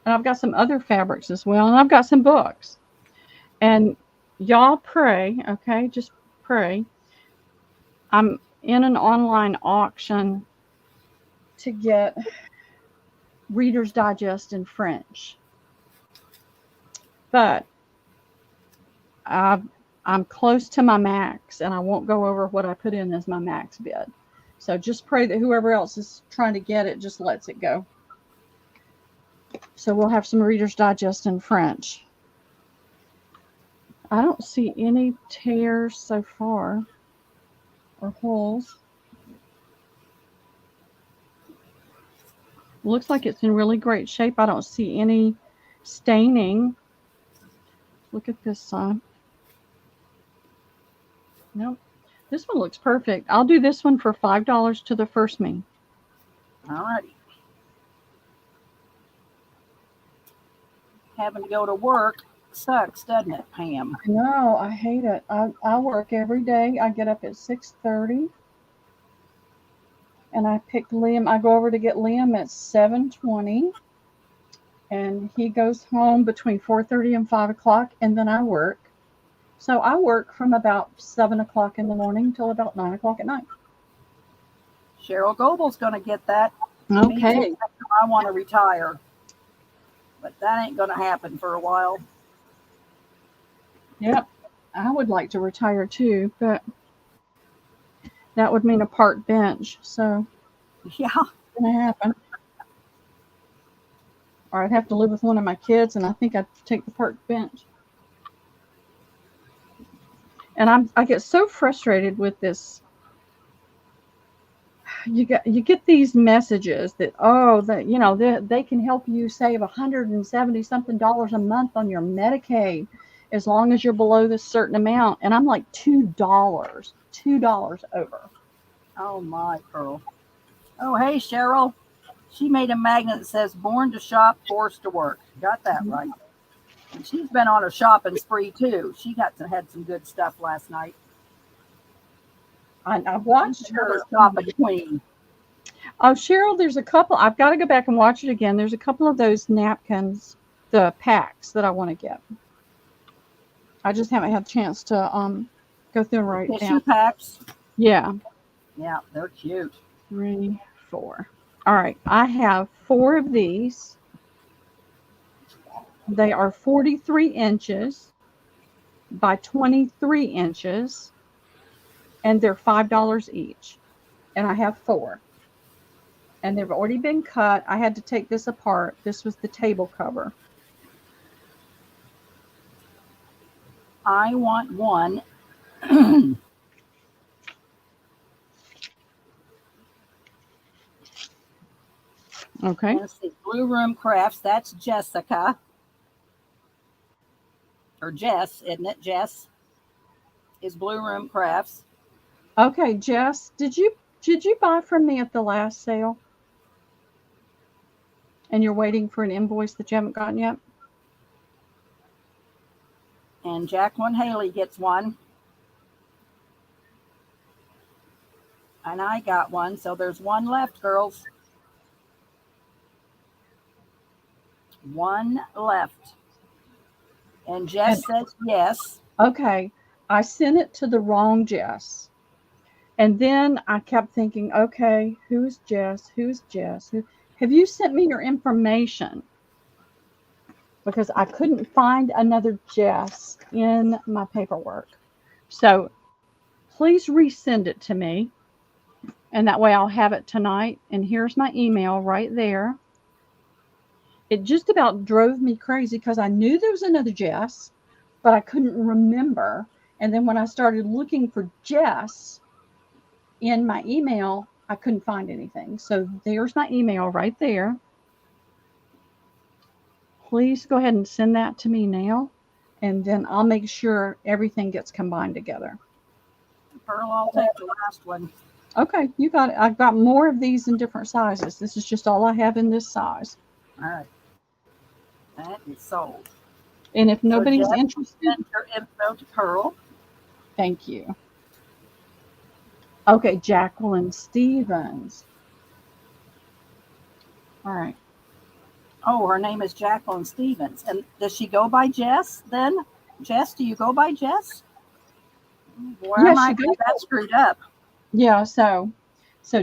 And I've got some other fabrics as well. And I've got some books. And y'all pray, okay? Just pray. I'm in an online auction to get Reader's Digest in French. But I'm close to my max, and I won't go over what I put in as my max bid. So just pray that whoever else is trying to get it just lets it go. So we'll have some Reader's Digest in French. I don't see any tears so far. or holes. Looks like it's in really great shape. I don't see any staining. Look at this side. Nope. This one looks perfect. I'll do this one for $5 to the first me. All righty. Having to go to work sucks, doesn't it, Pam? No, I hate it. I work every day. I get up at 6:30. And I pick Liam. I go over to get Liam at 7:20. And he goes home between 4:30 and 5 o'clock. And then I work. So I work from about 7 o'clock in the morning till about 9 o'clock at night. Cheryl Goble's going to get that. Okay. Me too. I want to retire. But that ain't going to happen for a while. Yep. I would like to retire too, but that would mean a park bench. So Yeah. it's going to happen. Or I'd have to live with one of my kids, and I think I'd take the park bench. And I get so frustrated with this. You get these messages that they can help you save $170 something a month on your Medicaid as long as you're below this certain amount, and I'm like $2 over. Oh my Pearl. Oh hey Cheryl, she made a magnet that says "Born to shop, forced to work." Got that right. And she's been on a shopping spree too. She had some good stuff last night. I've watched her. Shopping queen. Oh, Cheryl, there's a couple. I've got to go back and watch it again. There's a couple of those napkins, the packs that I want to get. I just haven't had a chance to go through and write down. Tissue packs. Yeah. Yeah, they're cute. 3, 4. All right. I have 4 of these. They are 43 inches by 23 inches, and they're $5 each. And I have 4. And they've already been cut. I had to take this apart. This was the table cover. I want one. Okay. Let's see. Blue Room Crafts. That's Jessica. Or Jess, isn't it? Jess is Blue Room Crafts. Okay, Jess, did you buy from me at the last sale? And you're waiting for an invoice that you haven't gotten yet? And Jacqueline Haley gets one. And I got one, so there's one left, girls. One left. And Jess says yes. Okay, I sent it to the wrong Jess. And then I kept thinking, okay, who's Jess? Who's Jess? Have you sent me your information? Because I couldn't find another Jess in my paperwork. So please resend it to me. And that way I'll have it tonight. And here's my email right there. It just about drove me crazy because I knew there was another Jess, but I couldn't remember. And then when I started looking for Jess in my email, I couldn't find anything. So there's my email right there. Please go ahead and send that to me now, and then I'll make sure everything gets combined together. Pearl, I'll take the last one. Okay, you got it. I've got more of these in different sizes. This is just all I have in this size. All right. That is sold. And if nobody's so interested, send your info to Pearl. Thank you. Okay, Jacqueline Stevens. All right. Oh, her name is Jacqueline Stevens. And does she go by Jess then? Jess, do you go by Jess? Where am I that screwed up? Yeah, so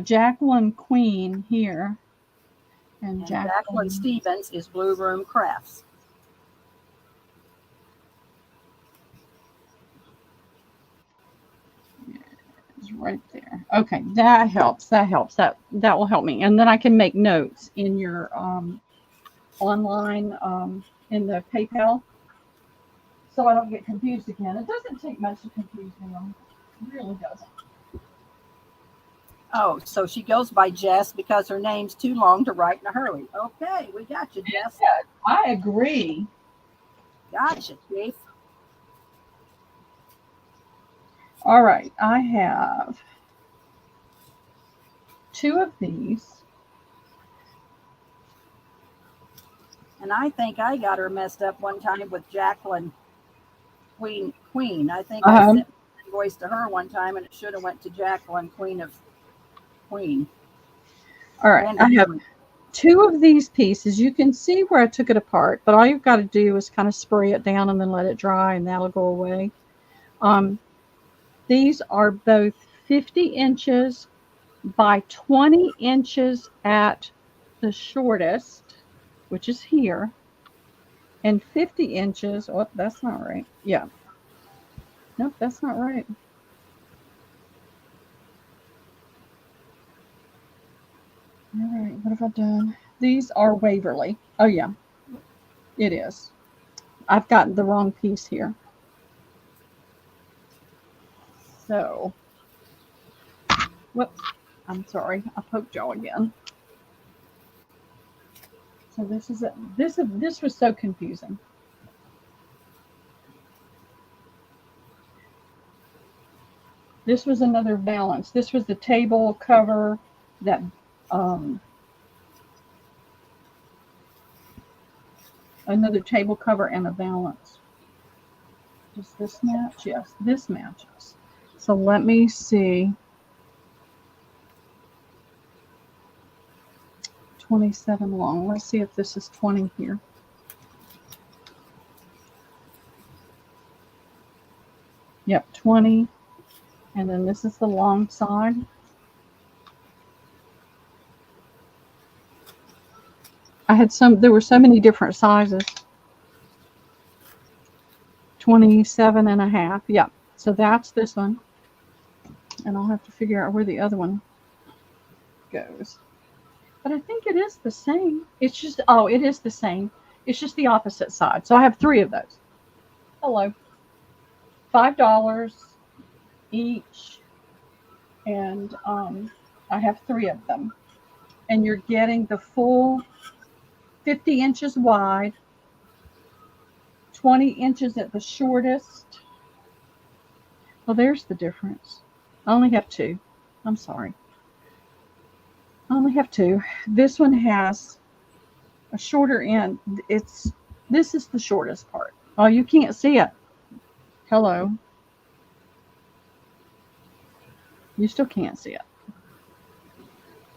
Jacqueline Queen here. And Jacqueline Stevens is Blue Room Crafts. It's right there. Okay, that helps. That will help me. And then I can make notes in your online in the PayPal, so I don't get confused again. It doesn't take much to confuse me. It really doesn't. Oh, so she goes by Jess because her name's too long to write in a hurry. Okay, we got you, Jess. Yeah, I agree. Gotcha, Chief. All right, I have 2 of these. And I think I got her messed up one time with Jacqueline Queen. I think I sent an invoice to her one time, and it should have went to Jacqueline Queen of Queen. All right, I have 2 of these pieces. You can see where I took it apart, but all you've got to do is kind of spray it down and then let it dry, and that'll go away. These are both 50 inches by 20 inches at the shortest, which is here, and 50 inches. Oh, that's not right. Yeah. Nope, that's not right. All right, what have I done? These are Waverly. Oh, yeah, it is. I've gotten the wrong piece here. So, whoops, I'm sorry. I poked y'all again. So this was so confusing. This was another balance. This was the table cover that another table cover and a balance. Does this match? Yes, this matches. So let me see. 27 long. Let's see if this is 20 here. Yep, 20. And then this is the long side. There were so many different sizes. 27 and a half. Yep. So that's this one. And I'll have to figure out where the other one goes. But I think it is the same. It's just, oh, it is the same. It's just the opposite side. So I have 3 of those. Hello. $5 each. And I have 3 of them. And you're getting the full 50 inches wide, 20 inches at the shortest. Well, there's the difference. I only have 2. I'm sorry. I only have 2. This one has a shorter end. This is the shortest part. Oh, you can't see it. Hello. You still can't see it.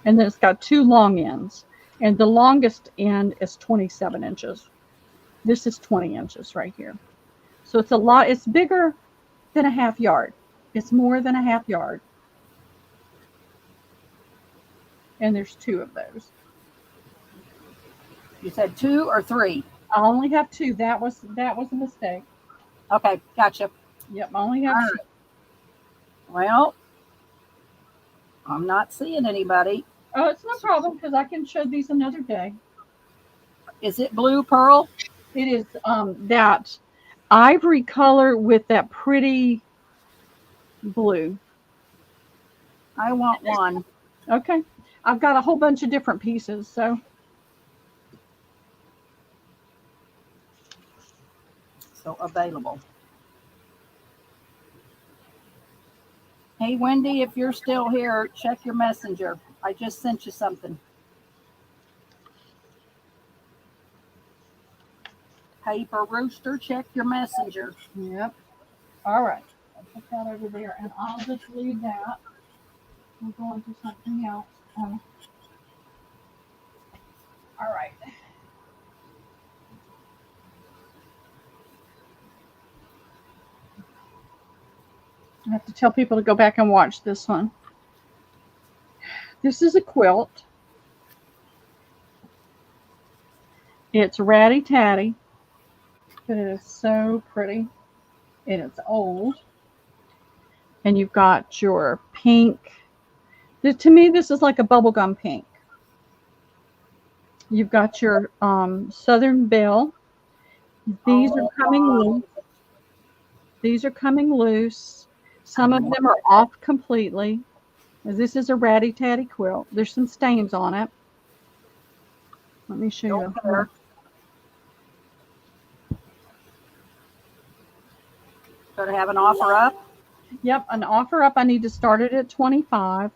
And then it's got 2 long ends. And the longest end is 27 inches. This is 20 inches right here. So it's a lot. It's bigger than a half yard. It's more than a half yard. And there's 2 of those. You said 2 or 3? I only have 2. That was a mistake. Okay, gotcha. Yep, I only have 2. Well, I'm not seeing anybody. Oh, it's no problem because I can show these another day. Is it blue pearl? It is that ivory color with that pretty blue. I want one. Okay. I've got a whole bunch of different pieces, so. So available. Hey, Wendy, if you're still here, check your messenger. I just sent you something. Paper Rooster, check your messenger. Yep. All right. I'll put that over there, and I'll just leave that. We'll go on to something else. All right. I have to tell people to go back and watch this one. This is a quilt. It's ratty tatty, but it is so pretty. And it's old. And you've got your pink. To me, this is like a bubblegum pink. You've got your Southern Belle. These are coming loose. These are coming loose. Some of them are off completely. This is a ratty tatty quilt. There's some stains on it. Let me show Don't you. care. So to have an offer up? Yep, an offer up. I need to start it at 25.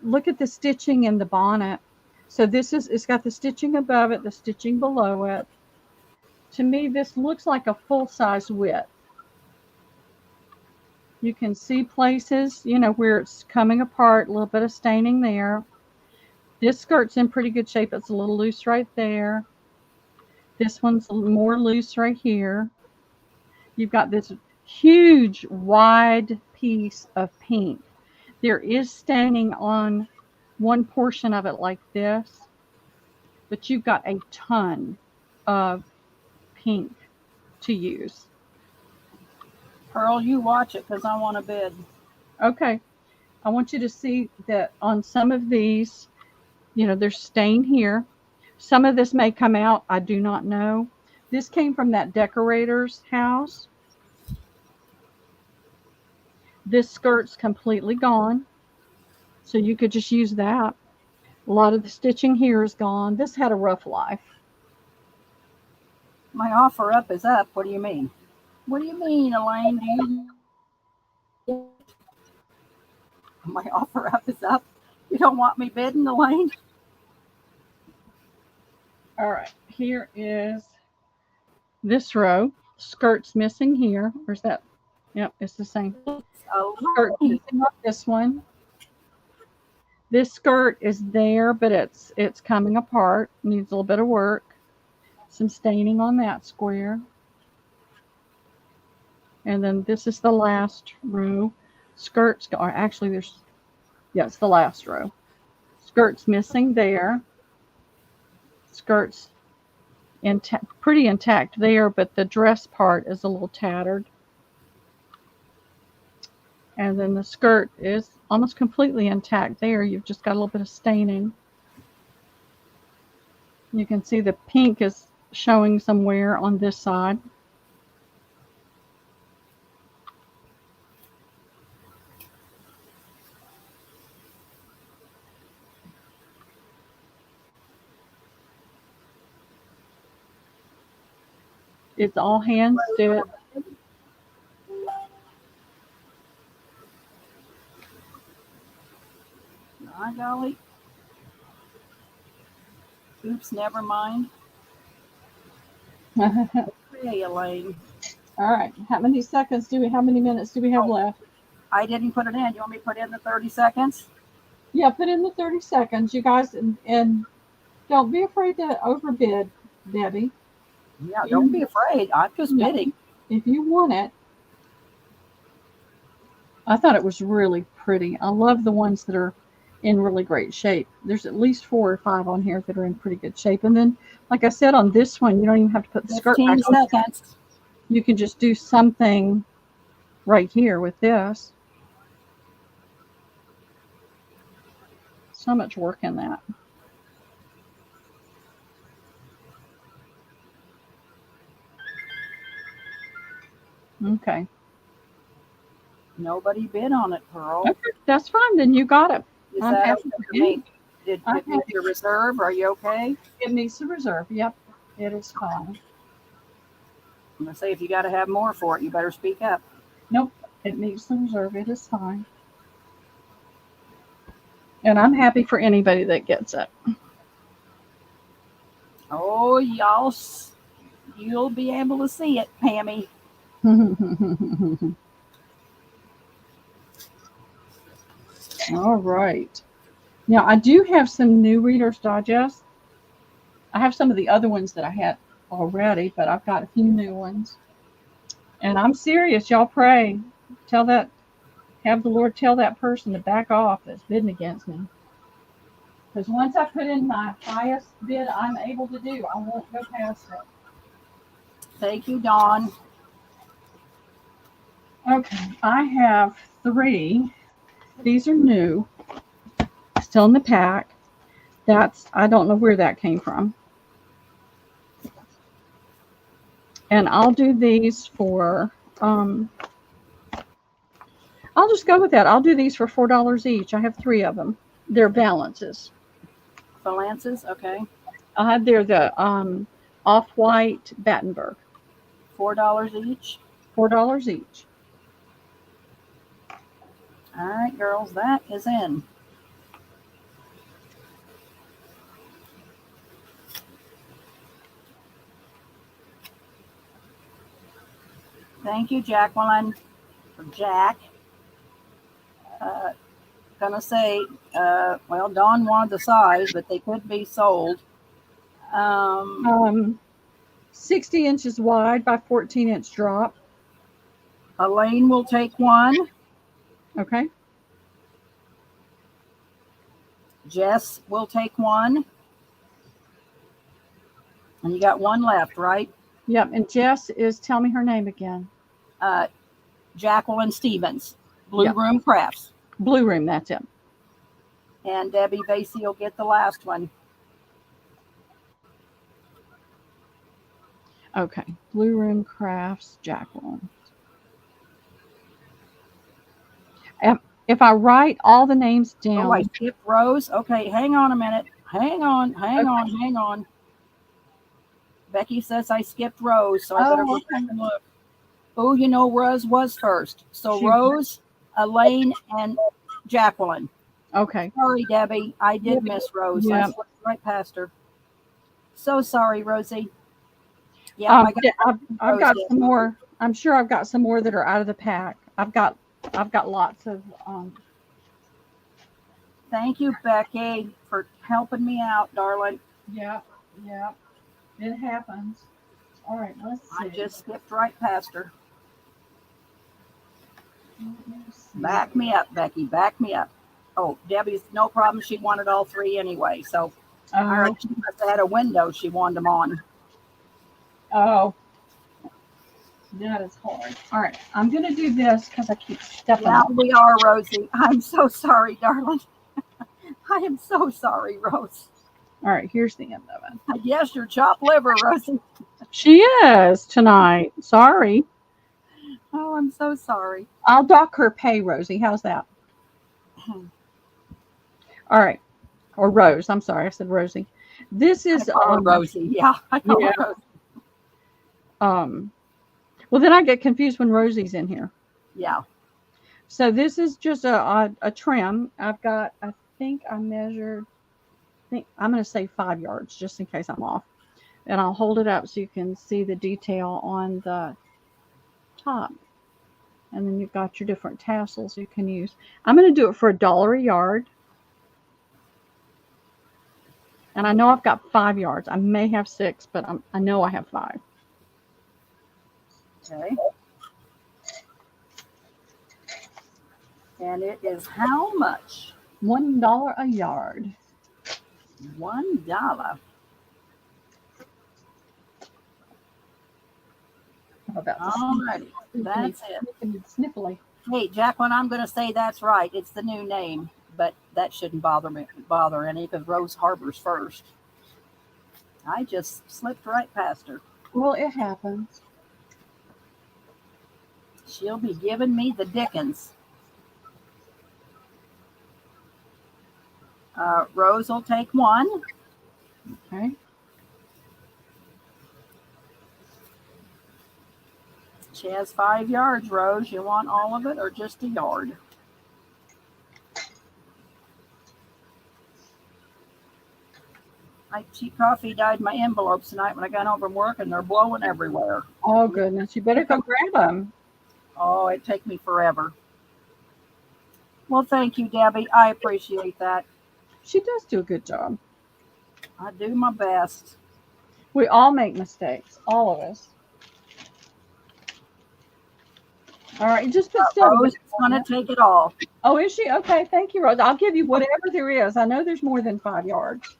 Look at the stitching in the bonnet. So it's got the stitching above it, the stitching below it. To me, this looks like a full-size width. You can see places, where it's coming apart, a little bit of staining there. This skirt's in pretty good shape. It's a little loose right there. This one's more loose right here. You've got this huge, wide piece of pink. There is staining on one portion of it like this, but you've got a ton of pink to use. Pearl, you watch it because I want to bid. Okay. I want you to see that on some of these, there's stain here. Some of this may come out. I do not know. This came from that decorator's house. This skirt's completely gone, so you could just use that. A lot of the stitching here is gone. This had a rough life. My offer up is up. What do you mean? What do you mean, Elaine? My offer up is up. You don't want me bidding, Elaine? All right, here is this row. Skirt's missing here. Where's that? Yep, it's the same. Skirt missing on this one. This skirt is there, but it's coming apart. Needs a little bit of work. Some staining on that square. And then this is the last row. Skirts are actually it's the last row. Skirt's missing there. Skirt's pretty intact there, but the dress part is a little tattered. And then the skirt is almost completely intact there. You've just got a little bit of staining. You can see the pink is showing somewhere on this side. It's all hand stitched. My golly. Oops, never mind. Hey, Elaine. All right. How many minutes do we have left? I didn't put it in. You want me to put in the 30 seconds? Yeah, put in the 30 seconds, you guys, and don't be afraid to overbid, Debbie. Yeah, don't be afraid. I'm just bidding. If you want it. I thought it was really pretty. I love the ones that are in really great shape. There's at least 4 or 5 on here that are in pretty good shape. And then, like I said, on this one, you don't even have to put the skirt back on. Seconds. You can just do something right here with this. So much work in that. Okay. Nobody bid on it, Pearl. Okay, that's fine. Then you got it. Is I'm that happy okay for for you. me? Did it need your reserve? Are you okay? It needs the reserve. Yep, it is fine. I'm going to say, if you got to have more for it, you better speak up. Nope, it needs the reserve. It is fine. And I'm happy for anybody that gets it. Oh, you'll be able to see it, Pammy. All right. Now, I do have some new Reader's Digest. I have some of the other ones that I had already, but I've got a few new ones. And I'm serious. Y'all pray. Have the Lord tell that person to back off that's bidding against me. Because once I put in my highest bid I'm able to do, I won't go past it. Thank you, Dawn. Okay, I have 3. These are new. Still in the pack. I don't know where that came from. And I'll do these for, I'll I'll just go with that. I'll do these for $4 each. I have 3 of them. They're balances. Valances, okay. They're the off-white Battenberg. $4 each. $4 each. All right, girls, that is in. Thank you, Jacqueline, or Jack. Gonna say, well, Dawn wanted the size, but they could be sold. 60 inches wide by 14-inch drop. Elaine will take one. Okay. Jess will take one. And you got one left, right? Yep. And Jess is, tell me her name again. Jacqueline Stevens, Blue Yep. Room Crafts. Blue Room, that's it. And Debbie Vasey will get the last one. Okay. Blue Room Crafts, Jacqueline. If I write all the names down. Oh, I skipped Rose. Okay, hang on a minute. Hang on. Becky says I skipped Rose, so I better go back and look. Oh, you know, Rose was first. So Rose, Elaine, and Jacqueline. Okay. Sorry, Debbie. I did miss Rose. I slipped right past her. So sorry, Rosie. Yeah, I've got some more. I'm sure I've got some more that are out of the pack. I've got lots of. Thank you, Becky, for helping me out, darling. Yeah. It happens. All right, let's see. I just skipped right past her. Back me up, Becky. Back me up. Oh, Debbie's no problem. She wanted all 3 anyway. So I heard she must have had a window she wanted them on. Oh, that is hard. All right, I'm going to do this because I keep stepping. Yeah, we are, Rosie. I'm so sorry, darling. I am so sorry, Rose. All right, here's the end of it. Yes, your chopped liver, Rosie. She is tonight. Sorry. Oh, I'm so sorry. I'll dock her pay, Rosie. How's that? All right. Or Rose. I'm sorry. I said Rosie. This is Rosie. Yeah, I call her Rosie. Well, then I get confused when Rosie's in here. Yeah. So this is just a trim. I've got, I think I measured, I'm going to say 5 yards just in case I'm off. And I'll hold it up so you can see the detail on the top. And then you've got your different tassels you can use. I'm going to do it for $1 a yard. And I know I've got 5 yards. I may have 6, but I know I have 5. Okay. And it is how much? $1 a yard. $1. All righty. That's it. Snipply. Hey, Jacqueline, I'm going to say that's right. It's the new name, but that shouldn't bother any because Rose Harbor's first. I just slipped right past her. Well, it happens. She'll be giving me the dickens. Rose will take one. Okay. She has 5 yards, Rose. You want all of it or just a yard? Cheap Coffee dyed my envelopes tonight when I got home from work, and they're blowing everywhere. Oh, goodness. You better go grab them. Oh, it'd take me forever. Well, thank you, Debbie. I appreciate that. She does do a good job. I do my best. We all make mistakes. All of us. All right. Just put Rose is going to take it all. Oh, is she? Okay. Thank you, Rose. I'll give you whatever there is. I know there's more than 5 yards.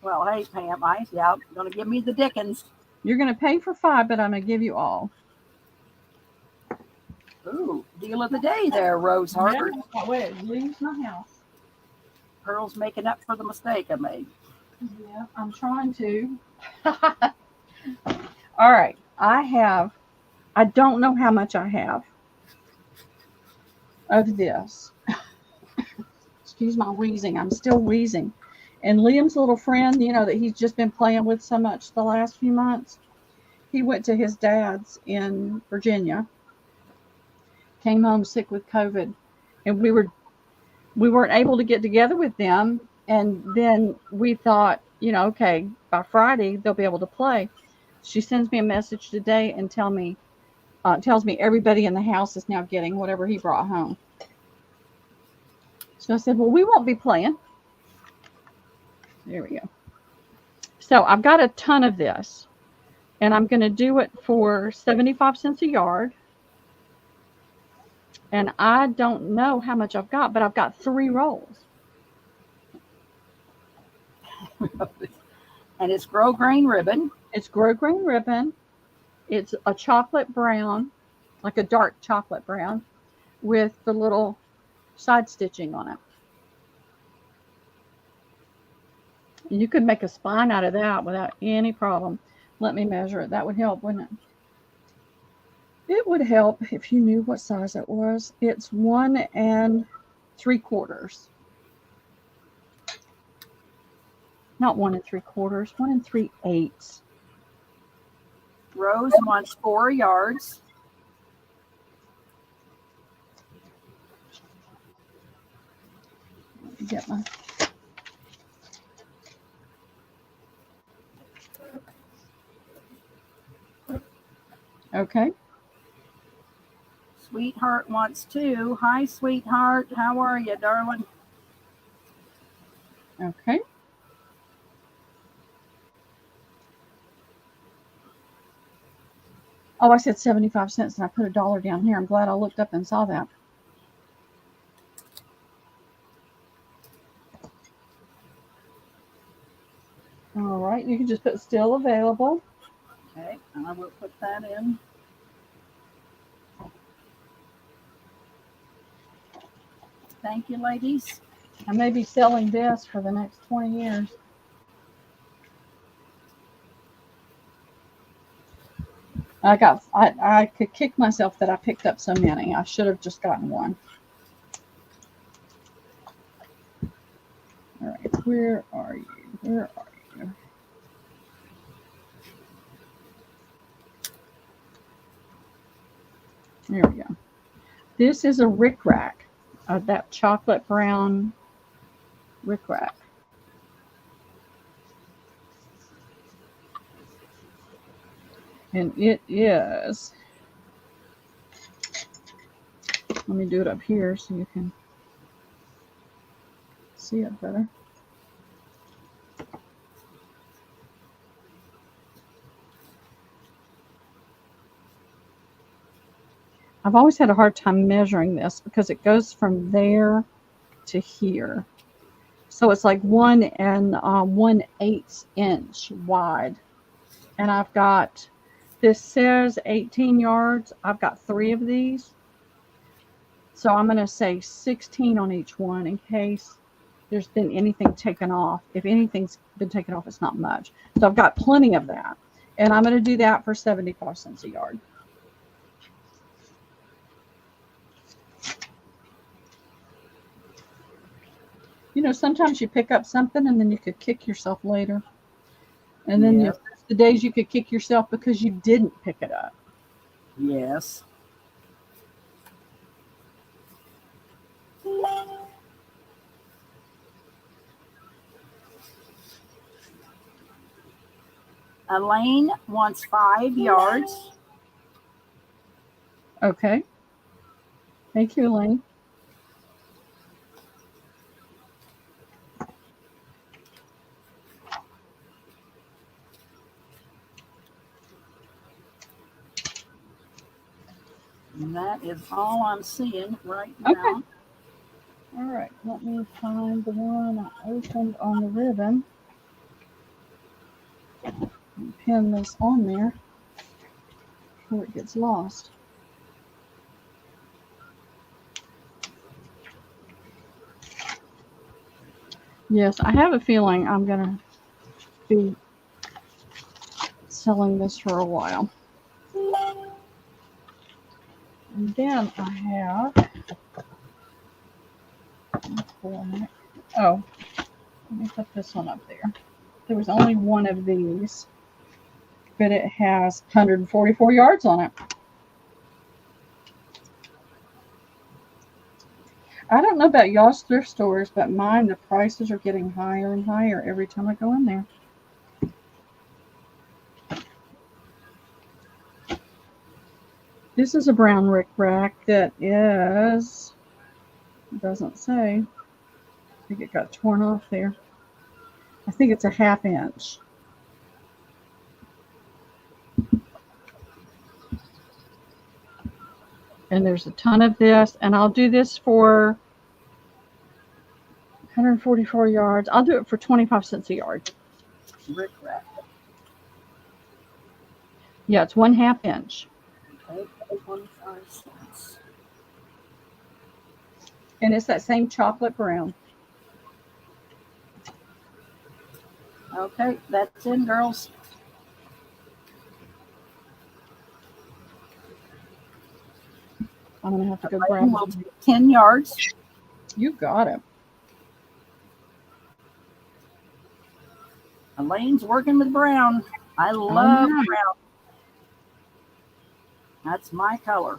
Well, hey, Pam, you're going to give me the dickens. You're going to pay for 5, but I'm going to give you all. Ooh, deal of the day there, Rose Harbor. Yeah, wait, it leaves my house. Pearl's making up for the mistake I made. Yeah, I'm trying to. All right. I don't know how much I have. of this. Excuse my wheezing. I'm still wheezing. And Liam's little friend, that he's just been playing with so much the last few months, he went to his dad's in Virginia, came home sick with COVID, and we weren't able to get together with them. And then we thought, okay, by Friday they'll be able to play. She sends me a message today and tells me everybody in the house is now getting whatever he brought home. So I said, well, we won't be playing. There we go. So I've got a ton of this, and I'm going to do it for 75 cents a yard. And I don't know how much I've got, but I've got 3 rolls. And it's grosgrain ribbon. It's grosgrain ribbon. It's a chocolate brown, like a dark chocolate brown, with the little side stitching on it. You could make a spine out of that without any problem. Let me measure it. That would help, wouldn't it? It would help if you knew what size it was. It's 1 3/4. Not 1 3/4, 1 3/8. Rose wants 4 yards. Let me get my. Okay. Sweetheart wants 2. Hi, sweetheart. How are you, darling? Okay. Oh, I said 75 cents and I put $1 down here. I'm glad I looked up and saw that. All right. You can just put still available. Okay. I will put that in. Thank you, ladies. I may be selling this for the next 20 years. I could kick myself that I picked up so many. I should have just gotten 1. All right, where are you? Where are you? There we go. This is a rickrack, that chocolate brown rickrack. And it is, let me do it up here so you can see it better. I've always had a hard time measuring this because it goes from there to here. So it's like 1 1/8 inch wide. And I've got, this says 18 yards. I've got 3 of these. So I'm going to say 16 on each one in case there's been anything taken off. If anything's been taken off, it's not much. So I've got plenty of that. And I'm going to do that for 75 cents a yard. Sometimes you pick up something and then you could kick yourself later. And then Yes. the days you could kick yourself because you didn't pick it up. Yes. Elaine wants 5 yards. Okay. Thank you, Elaine. And that is all I'm seeing right now. Okay. All right. Let me find the one I opened on the ribbon. And pin this on there before it gets lost. Yes, I have a feeling I'm going to be selling this for a while. And then I have pull on it. Oh, let me put this one up there. There was only one of these, but it has 144 yards on it. I don't know about y'all's thrift stores, but mine, the prices are getting higher and higher every time I go in there. This is a brown rickrack that is, doesn't say. I think it got torn off there. I think it's a 1/2 inch. And there's a ton of this, and I'll do this for 144 yards. I'll do it for 25 cents a yard. Rick rack. Yeah, it's 1/2 inch. Okay, 25 cents. And it's that same chocolate brown. Okay, that's in, girls. I'm going to have to go Elaine grab will it. take 10 yards. You got it. Elaine's working with brown. I love brown. That's my color.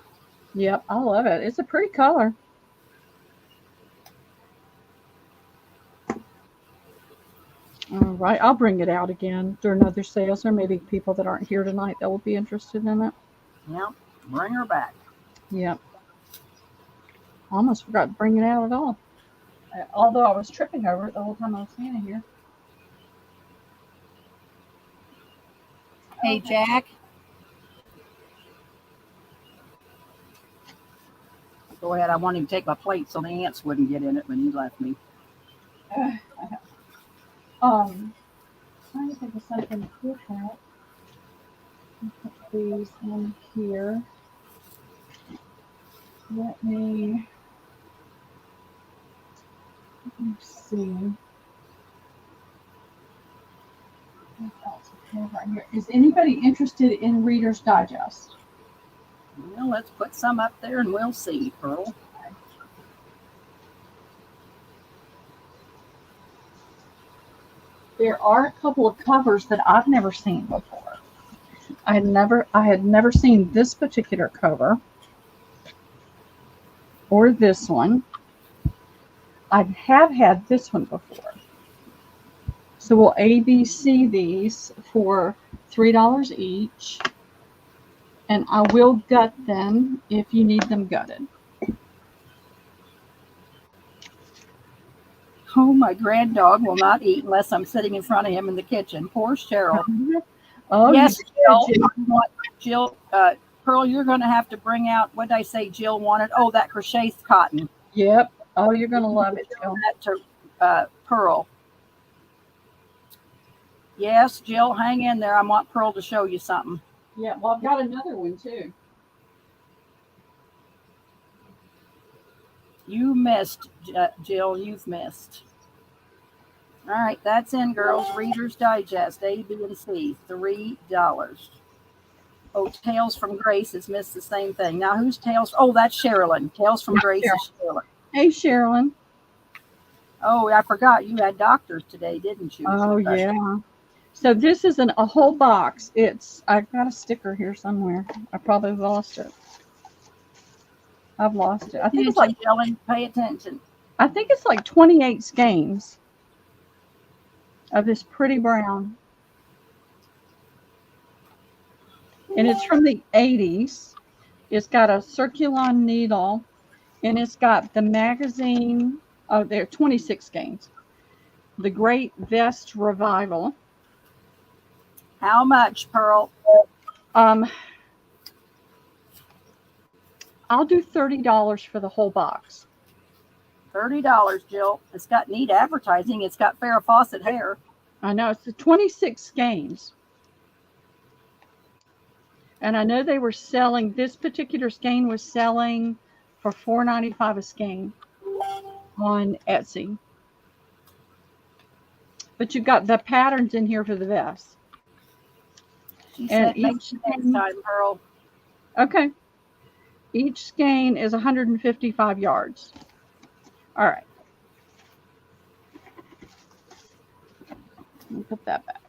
Yep, I love it. It's a pretty color. All right, I'll bring it out again during other sales, or maybe people that aren't here tonight that will be interested in it. Yep, bring her back. Yep. I almost forgot to bring it out at all. Although I was tripping over it the whole time I was standing here. Hey, Jack. Go ahead. I wanted to take my plate so the ants wouldn't get in it when you left me. Trying to think of something different. Put these in here. Let me see. What else we have right here? Is anybody interested in Reader's Digest? Well, let's put some up there and we'll see, Pearl. There are a couple of covers that I've never seen before. I had never seen this particular cover or this one. I have had this one before. So we'll ABC these for $3 each, and I will gut them if you need them gutted. Oh, my grand dog will not eat unless I'm sitting in front of him in the kitchen. Poor Cheryl. Oh, yes, Jill. Jill, Pearl, you're going to have to bring out, what did I say Jill wanted? Oh, that crochet cotton. Yep. Oh, you're going to love it, Jill. That to Pearl. Yes, Jill, hang in there. I want Pearl to show you something. Yeah, well, I've got another one, too. You missed, Jill. You've missed. All right, that's in, girls. Reader's Digest, A, B, and C, $3. Oh, Tales from Grace has missed the same thing. Now, who's Tales? Oh, that's Sherilyn. Tales from Grace is Sherilyn. Hey, Sherilyn. Oh, I forgot. You had doctors today, didn't you? Oh, yeah. So this is a whole box. I've got a sticker here somewhere. I probably lost it. I've lost it. I think it's like yelling. Pay attention. I think it's like 28 skeins of this pretty brown. And it's from the 80s. It's got a Circulon needle, and it's got the magazine. Oh, there are 26 skeins. The Great Vest Revival. How much, Pearl? I'll do $30 for the whole box. $30, Jill. It's got neat advertising. It's got Farrah Fawcett hair. I know. It's the 26 skeins. And I know they were selling, this particular skein was selling for $4.95 a skein on Etsy. But you've got the patterns in here for the vest. She said next time, Pearl. Okay. Each skein is 155 yards. All right. Let me put that back.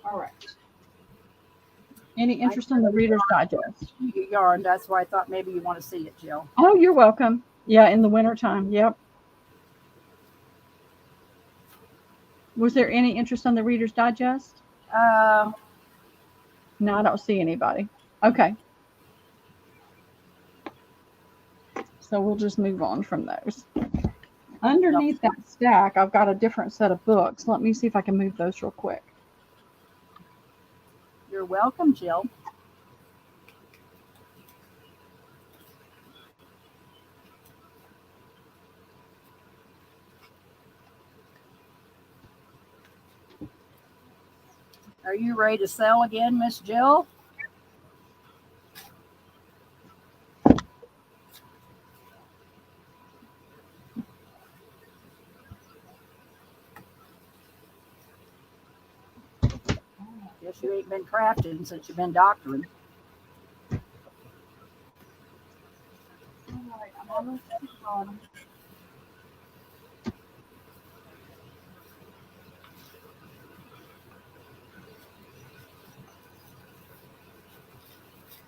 All right. Any interest in the Reader's Digest? You yarn. That's why I thought maybe you want to see it, Jill. Oh, you're welcome. Yeah, in the wintertime. Yep. Was there any interest on the Reader's Digest? Uh, No, I don't see anybody. Okay. So we'll just move on from those. Underneath that stack, I've got a different set of books. Let me see if I can move those real quick. You're welcome, Jill. Are you ready to sell again, Miss Jill? Guess you ain't been crafting since you've been doctoring. All right, I'm almost at the bottom.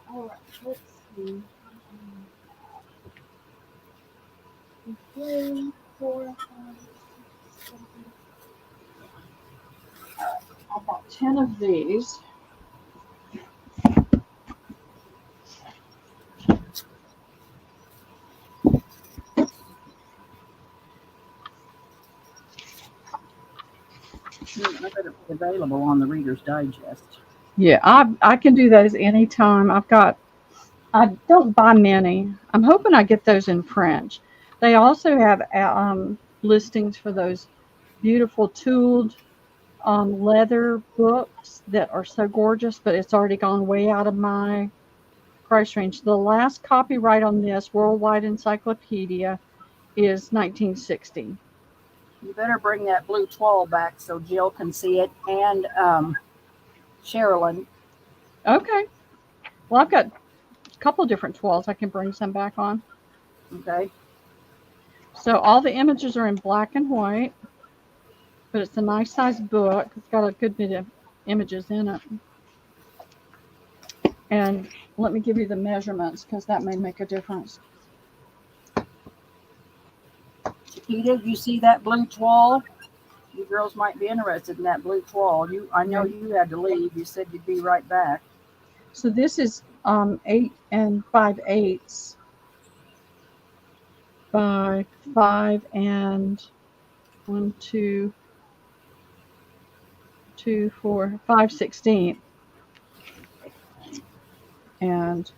All right, let's see. 3, 4, 5, 6, 7. I bought 10 of these. I bet it's available on the Reader's Digest. Yeah, I can do those anytime. I don't buy many. I'm hoping I get those in French. They also have listings for those beautiful tooled leather books that are so gorgeous, but it's already gone way out of my price range. The last copyright on this Worldwide Encyclopedia is 1960. You better bring that blue toile back so Jill can see it, and Sherilyn. Okay. Well, I've got a couple different toiles I can bring some back on. Okay. So all the images are in black and white, but it's a nice size book. It's got a good bit of images in it. And let me give you the measurements because that may make a difference. Chiquita, you see that blue toile? You girls might be interested in that blue toile. I know you had to leave. You said you'd be right back. So this is 8 5/8 by 5 and 1, 2, 2, 4, 5/16, and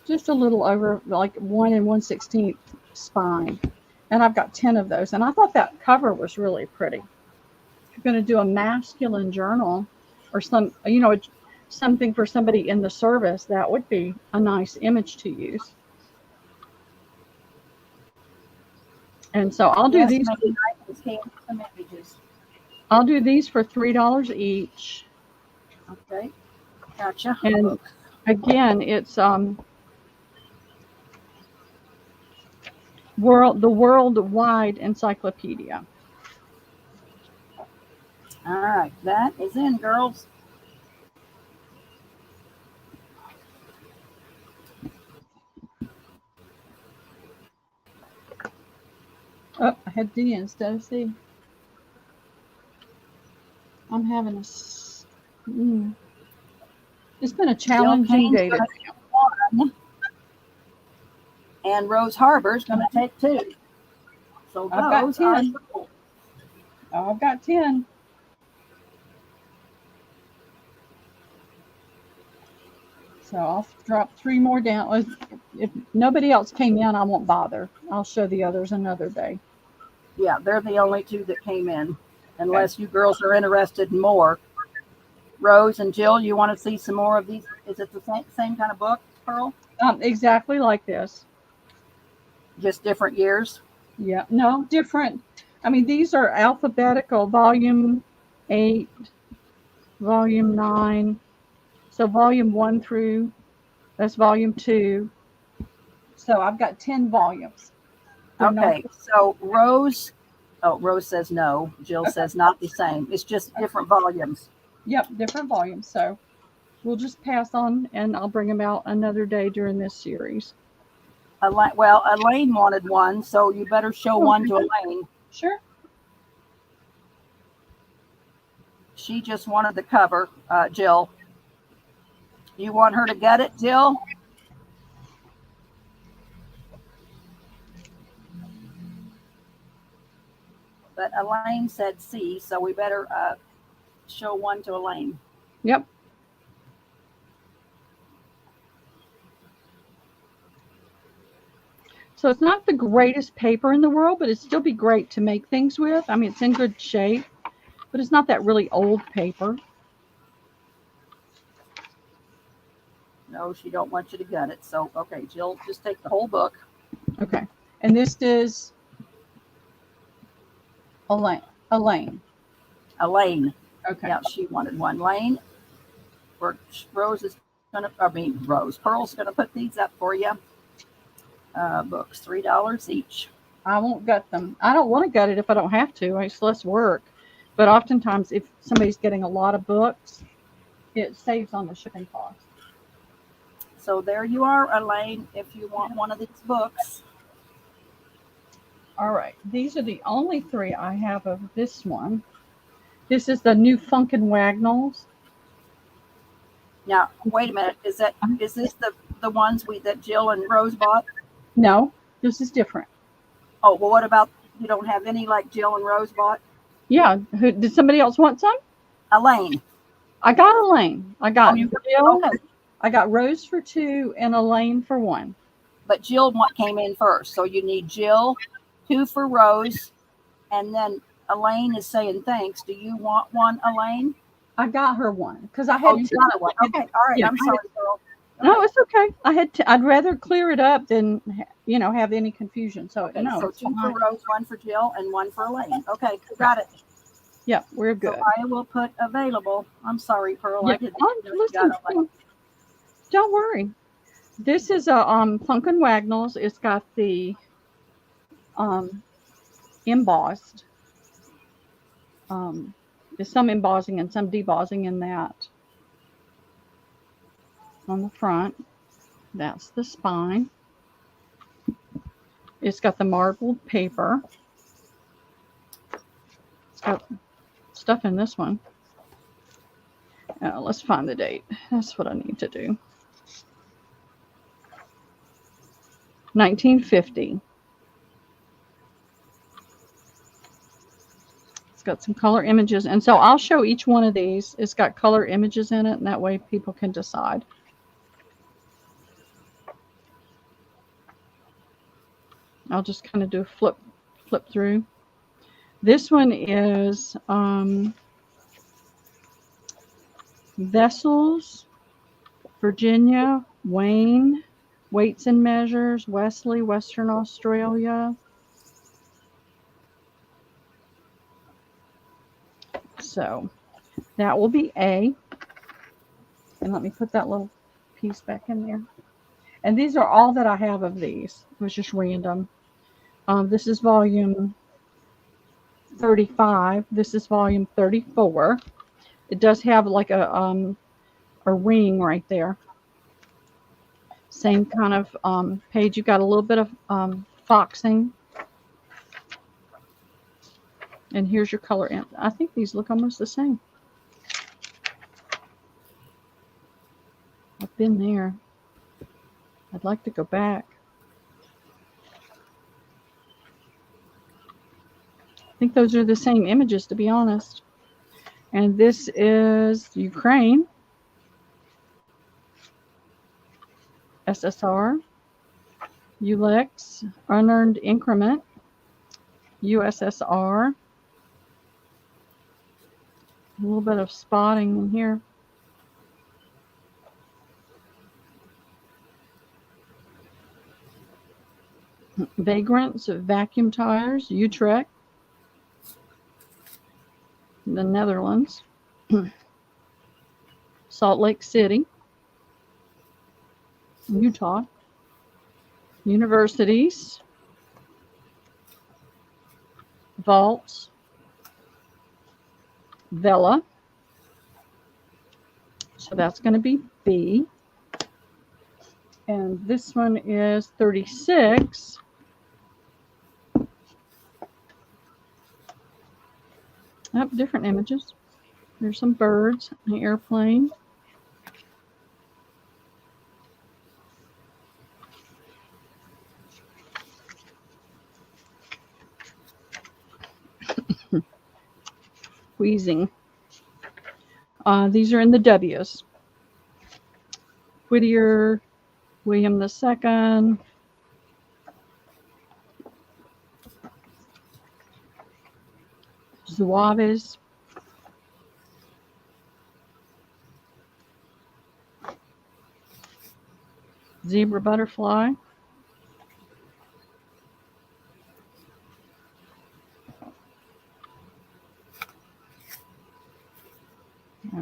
just a little over like 1 1/16 spine. And I've got 10 of those. And I thought that cover was really pretty. If you're going to do a masculine journal or something for somebody in the service, that would be a nice image to use. And so I'll do these. I'll do these for $3 each. Okay. Gotcha. And again, it's the Worldwide Encyclopedia. All right, that is in, girls. Oh, I had D instead of C. I'm having it's been a challenging day today. And Rose Harbor's going to take 2. So I've got 10. I've got 10. So I'll drop 3 more down. If nobody else came in, I won't bother. I'll show the others another day. Yeah, they're the only 2 that came in, unless you girls are interested in more. Rose and Jill, you want to see some more of these? Is it the same kind of book, Pearl? Exactly like this. Just different years? Yeah, no, different. I mean, these are alphabetical, volume 8, volume 9. So volume 1 through That's volume 2. So I've got 10 volumes. They're not. Okay, so Rose says no. Jill says not the same. It's just different volumes. Yep, different volumes. So we'll just pass on, and I'll bring them out another day during this series. Well, Elaine wanted one, so you better show one to Elaine. Sure. She just wanted the cover, Jill. You want her to get it, Jill? But Elaine said C, so we better show one to Elaine. Yep. So it's not the greatest paper in the world, but it'd still be great to make things with. I mean, it's in good shape, but it's not that really old paper. No, she don't want you to get it. So, okay, Jill, just take the whole book. Okay. And this is Elaine. Elaine. Okay. Yeah, she wanted one. Lane, Pearl's gonna put these up for you. Books, $3 each. I won't gut them. I don't want to gut it if I don't have to. It's less work. But oftentimes, if somebody's getting a lot of books, it saves on the shipping cost. So there you are, Elaine, if you want one of these books. All right. These are the only 3 I have of this one. This is the new Funkin' Wagnalls. Now, wait a minute. Is this the ones that Jill and Rose bought? No, this is different. Oh, well, what about, you don't have any like Jill and Rose bought? Yeah. Did somebody else want some? Elaine. I got Elaine. I got Jill. Okay. I got Rose for 2 and Elaine for 1. But Jill came in first. So you need Jill, 2 for Rose, and then Elaine is saying thanks. Do you want one, Elaine? I got her one because I had you got one. Okay, all right. Yeah, I'm sorry, girl. Okay. No, it's okay. I'd rather clear it up than have any confusion. So okay, no. So 2 for Rose, 1 for Jill, and 1 for Elaine. Okay, got it. Yeah, we're good. So I will put available. I'm sorry, Pearl. Yeah. I didn't Listen, don't worry. This is a Funkin' Wagnalls. It's got the embossed. There's some embossing and some debossing in that. On the front, that's the spine. It's got the marbled paper. It's got stuff in this one. Let's find the date. That's what I need to do. 1950. It's got some color images. And so I'll show each one of these. It's got color images in it, and that way people can decide. I'll just kind of do a flip through. This one is Vessels, Virginia, Wayne, Weights and Measures, Wesley, Western Australia. So that will be A. And let me put that little piece back in there. And these are all that I have of these. It was just random. This is volume 35. This is volume 34. It does have like a ring right there. Same kind of page. You've got a little bit of foxing. And here's your color. I think these look almost the same. I've been there. I'd like to go back. I think those are the same images, to be honest. And this is Ukraine, SSR, ULEX, Unearned Increment, USSR. A little bit of spotting in here. Vagrants, Vacuum Tires, Utrecht, the Netherlands, Salt Lake City, Utah, universities, vaults, vela. So that's going to be B. And this one is 36. Oh, different images. There's some birds, an airplane. Wheezing. These are in the W's. Whittier, William II, Zouaves, zebra butterfly,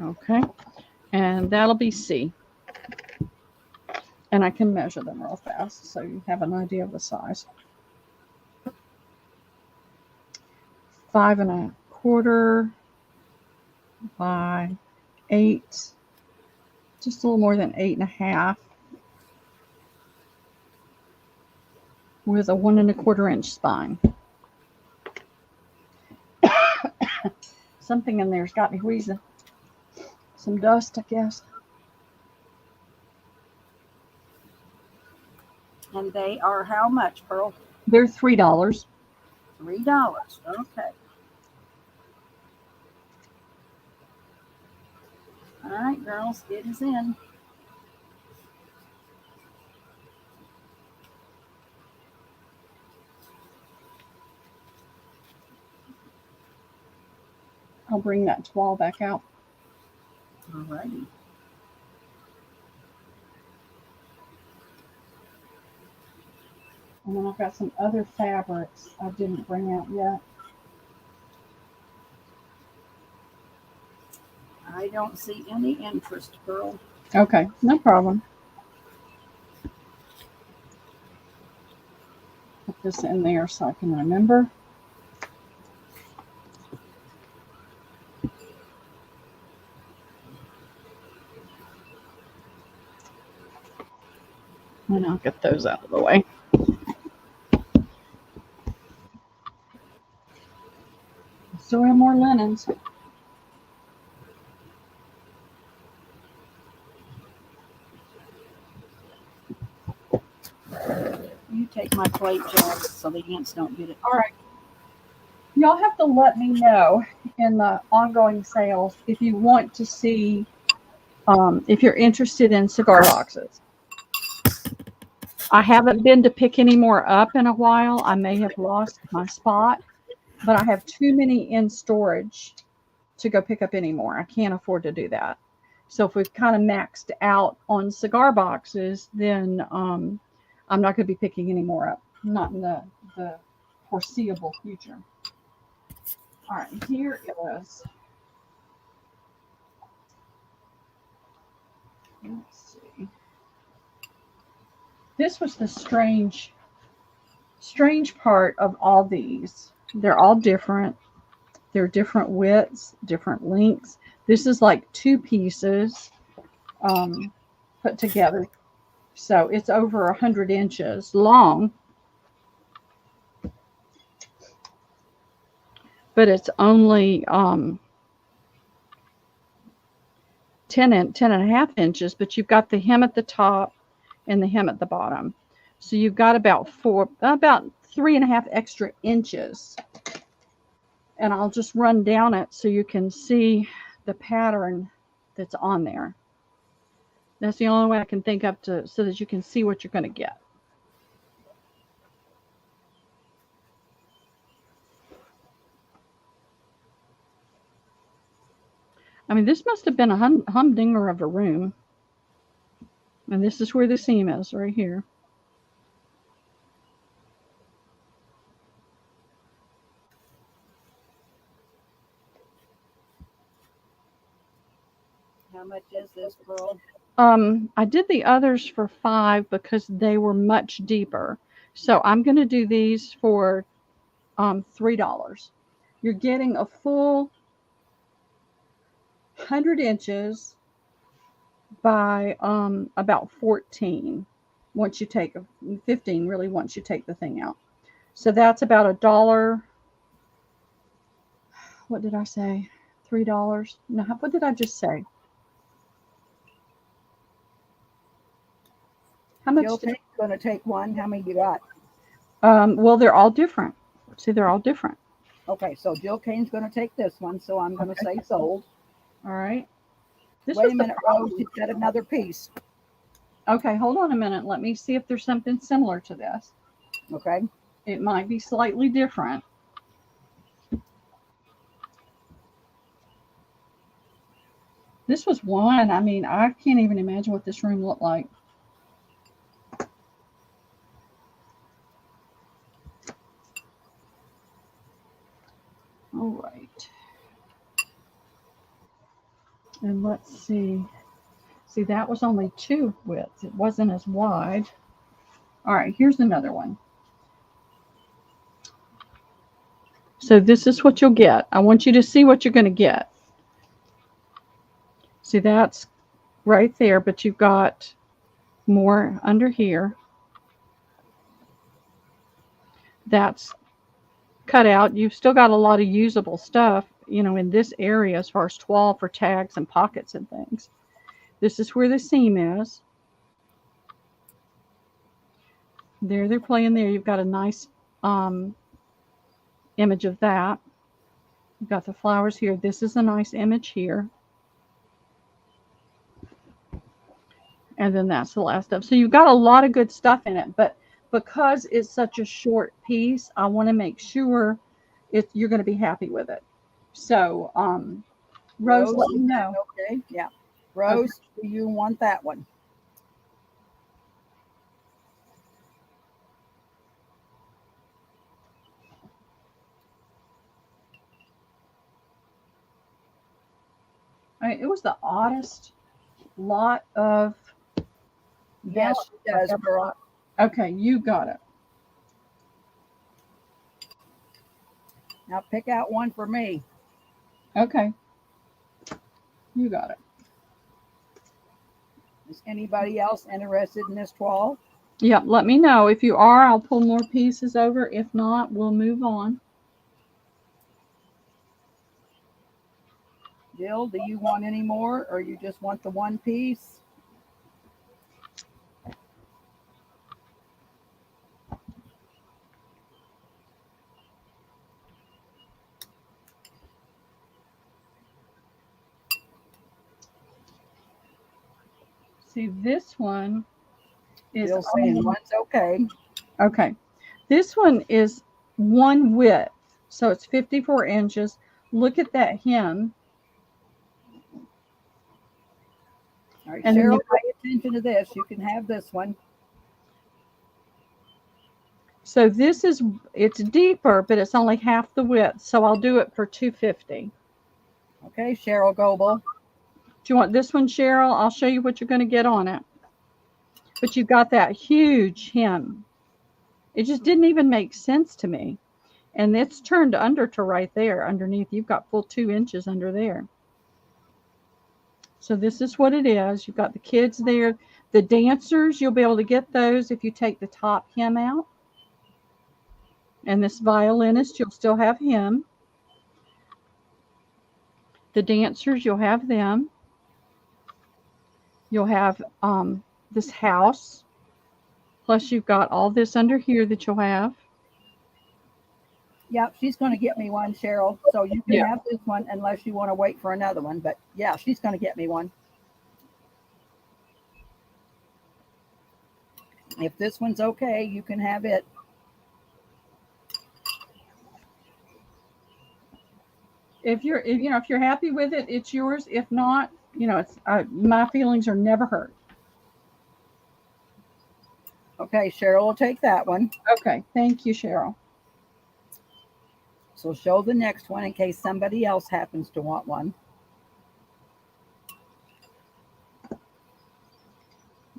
okay, and that'll be C. And I can measure them real fast so you have an idea of the size. 5 1/4 by 8, just a little more than 8 1/2, with a 1 1/4 inch spine. Something in there's got me wheezing. Some dust, I guess. And they are how much, Pearl? They're $3. $3. Okay. All right, girls, it is in. I'll bring that toile back out. All righty. And then I've got some other fabrics I didn't bring out yet. I don't see any interest, Pearl. Okay, no problem. Put this in there so I can remember. And I'll get those out of the way. Still have more linens. You take my plate, Jack, so the ants don't get it. All right. Y'all have to let me know in the ongoing sales if you want to see, if you're interested in cigar boxes. I haven't been to pick any more up in a while. I may have lost my spot, but I have too many in storage to go pick up any more. I can't afford to do that. So if we've kind of maxed out on cigar boxes, then I'm not going to be picking any more up. Not in the foreseeable future. All right, here is. Let's see. This was the strange part of all these. They're all different. They're different widths, different lengths. This is like 2 pieces put together. So it's over 100 inches long. But it's only 10 and 1/2 inches, but you've got the hem at the top and the hem at the bottom. So you've got about 3 1/2 extra inches. And I'll just run down it so you can see the pattern that's on there. That's the only way I can think of so that you can see what you're going to get. I mean, this must have been a humdinger of a room. And this is where the seam is, right here. How much is this, Pearl? I did the others for 5 because they were much deeper. So I'm going to do these for $3. You're getting a full 100 inches by about 14 once you take 15 really once you take the thing out. So that's about $1. What did I say? $3? No, what did I just say? How much? Jill going to take one. How many you got? Well, they're all different. See, they're all different. Okay, so Jill Kane's going to take this one, so I'm going to say sold. All right. Wait a minute, Rose. She's got another piece. Okay, hold on a minute. Let me see if there's something similar to this. Okay. It might be slightly different. This was one. I mean, I can't even imagine what this room looked like. All right. And let's see. See, that was only 2 widths. It wasn't as wide. All right, here's another one. So this is what you'll get. I want you to see what you're going to get. See, that's right there, but you've got more under here. That's cut out. You've still got a lot of usable stuff, you know, in this area as far as toile for tags and pockets and things. This is where the seam is. There, they're playing there. You've got a nice image of that. You've got the flowers here. This is a nice image here. And then that's the last stuff. So you've got a lot of good stuff in it, but because it's such a short piece, I want to make sure you're going to be happy with it. So, Rose, let me know. Okay, yeah. Rose, okay. Do you want that one? It was the oddest lot of. Yes, she does, girl. Okay, you got it. Now pick out one for me. Okay. You got it. Is anybody else interested in this toile? Yep, let me know. If you are, I'll pull more pieces over. If not, we'll move on. Jill, do you want any more, or you just want the one piece? See, this one is Jill saying one's okay. Okay. This one is 1 width, so it's 54 inches. Look at that hem. All right, Cheryl, pay attention to this. You can have this one. So this is, it's deeper, but it's only half the width. So I'll do it for $2.50. Okay, Cheryl Goebel. Do you want this one, Cheryl? I'll show you what you're going to get on it. But you've got that huge hem. It just didn't even make sense to me. And it's turned under to right there underneath. You've got full 2 inches under there. So this is what it is. You've got the kids there. The dancers, you'll be able to get those if you take the top hem out. And this violinist, you'll still have him. The dancers, you'll have them. You'll have this house. Plus you've got all this under here that you'll have. Yep, she's going to get me one, Cheryl. So you can have this one unless you want to wait for another one. But yeah, she's going to get me one. If this one's okay, you can have it. If you're happy with it, it's yours. If not, it's my feelings are never hurt. Okay, Cheryl will take that one. Okay, thank you, Cheryl. So show the next one in case somebody else happens to want one.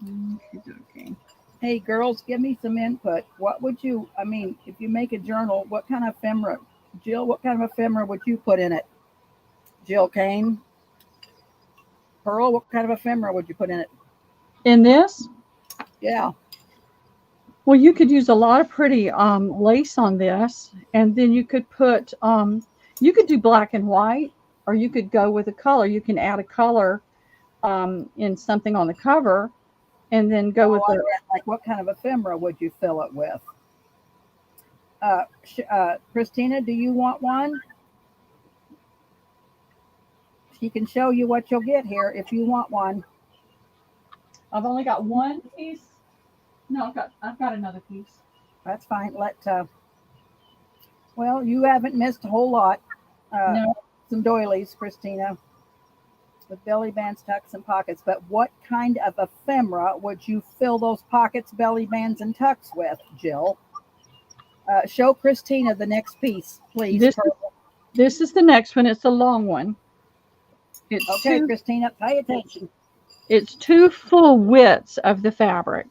Okay. Hey, girls, give me some input. What would you, I mean, if you make a journal, what kind of ephemera, Jill, what kind of ephemera would you put in it? Jill Kane? Pearl, what kind of ephemera would you put in it? In this, Yeah. well, you could use a lot of pretty lace on this, and then you could put you could do black and white, or you could go with a color. You can add a color in something on the cover, and then go with I the. meant, like, what kind of ephemera would you fill it with? Christina, do you want one? She can show you what you'll get here if you want one. I've only got one piece. No, I've got another piece. That's fine. Well, you haven't missed a whole lot. No, Some doilies, Christina, with belly bands, tucks, and pockets. But what kind of ephemera would you fill those pockets, belly bands, and tucks with, Jill? Show Christina the next piece, please. this is the next one. It's a long one. It's Okay, two, Christina, pay attention. it's two full widths of the fabric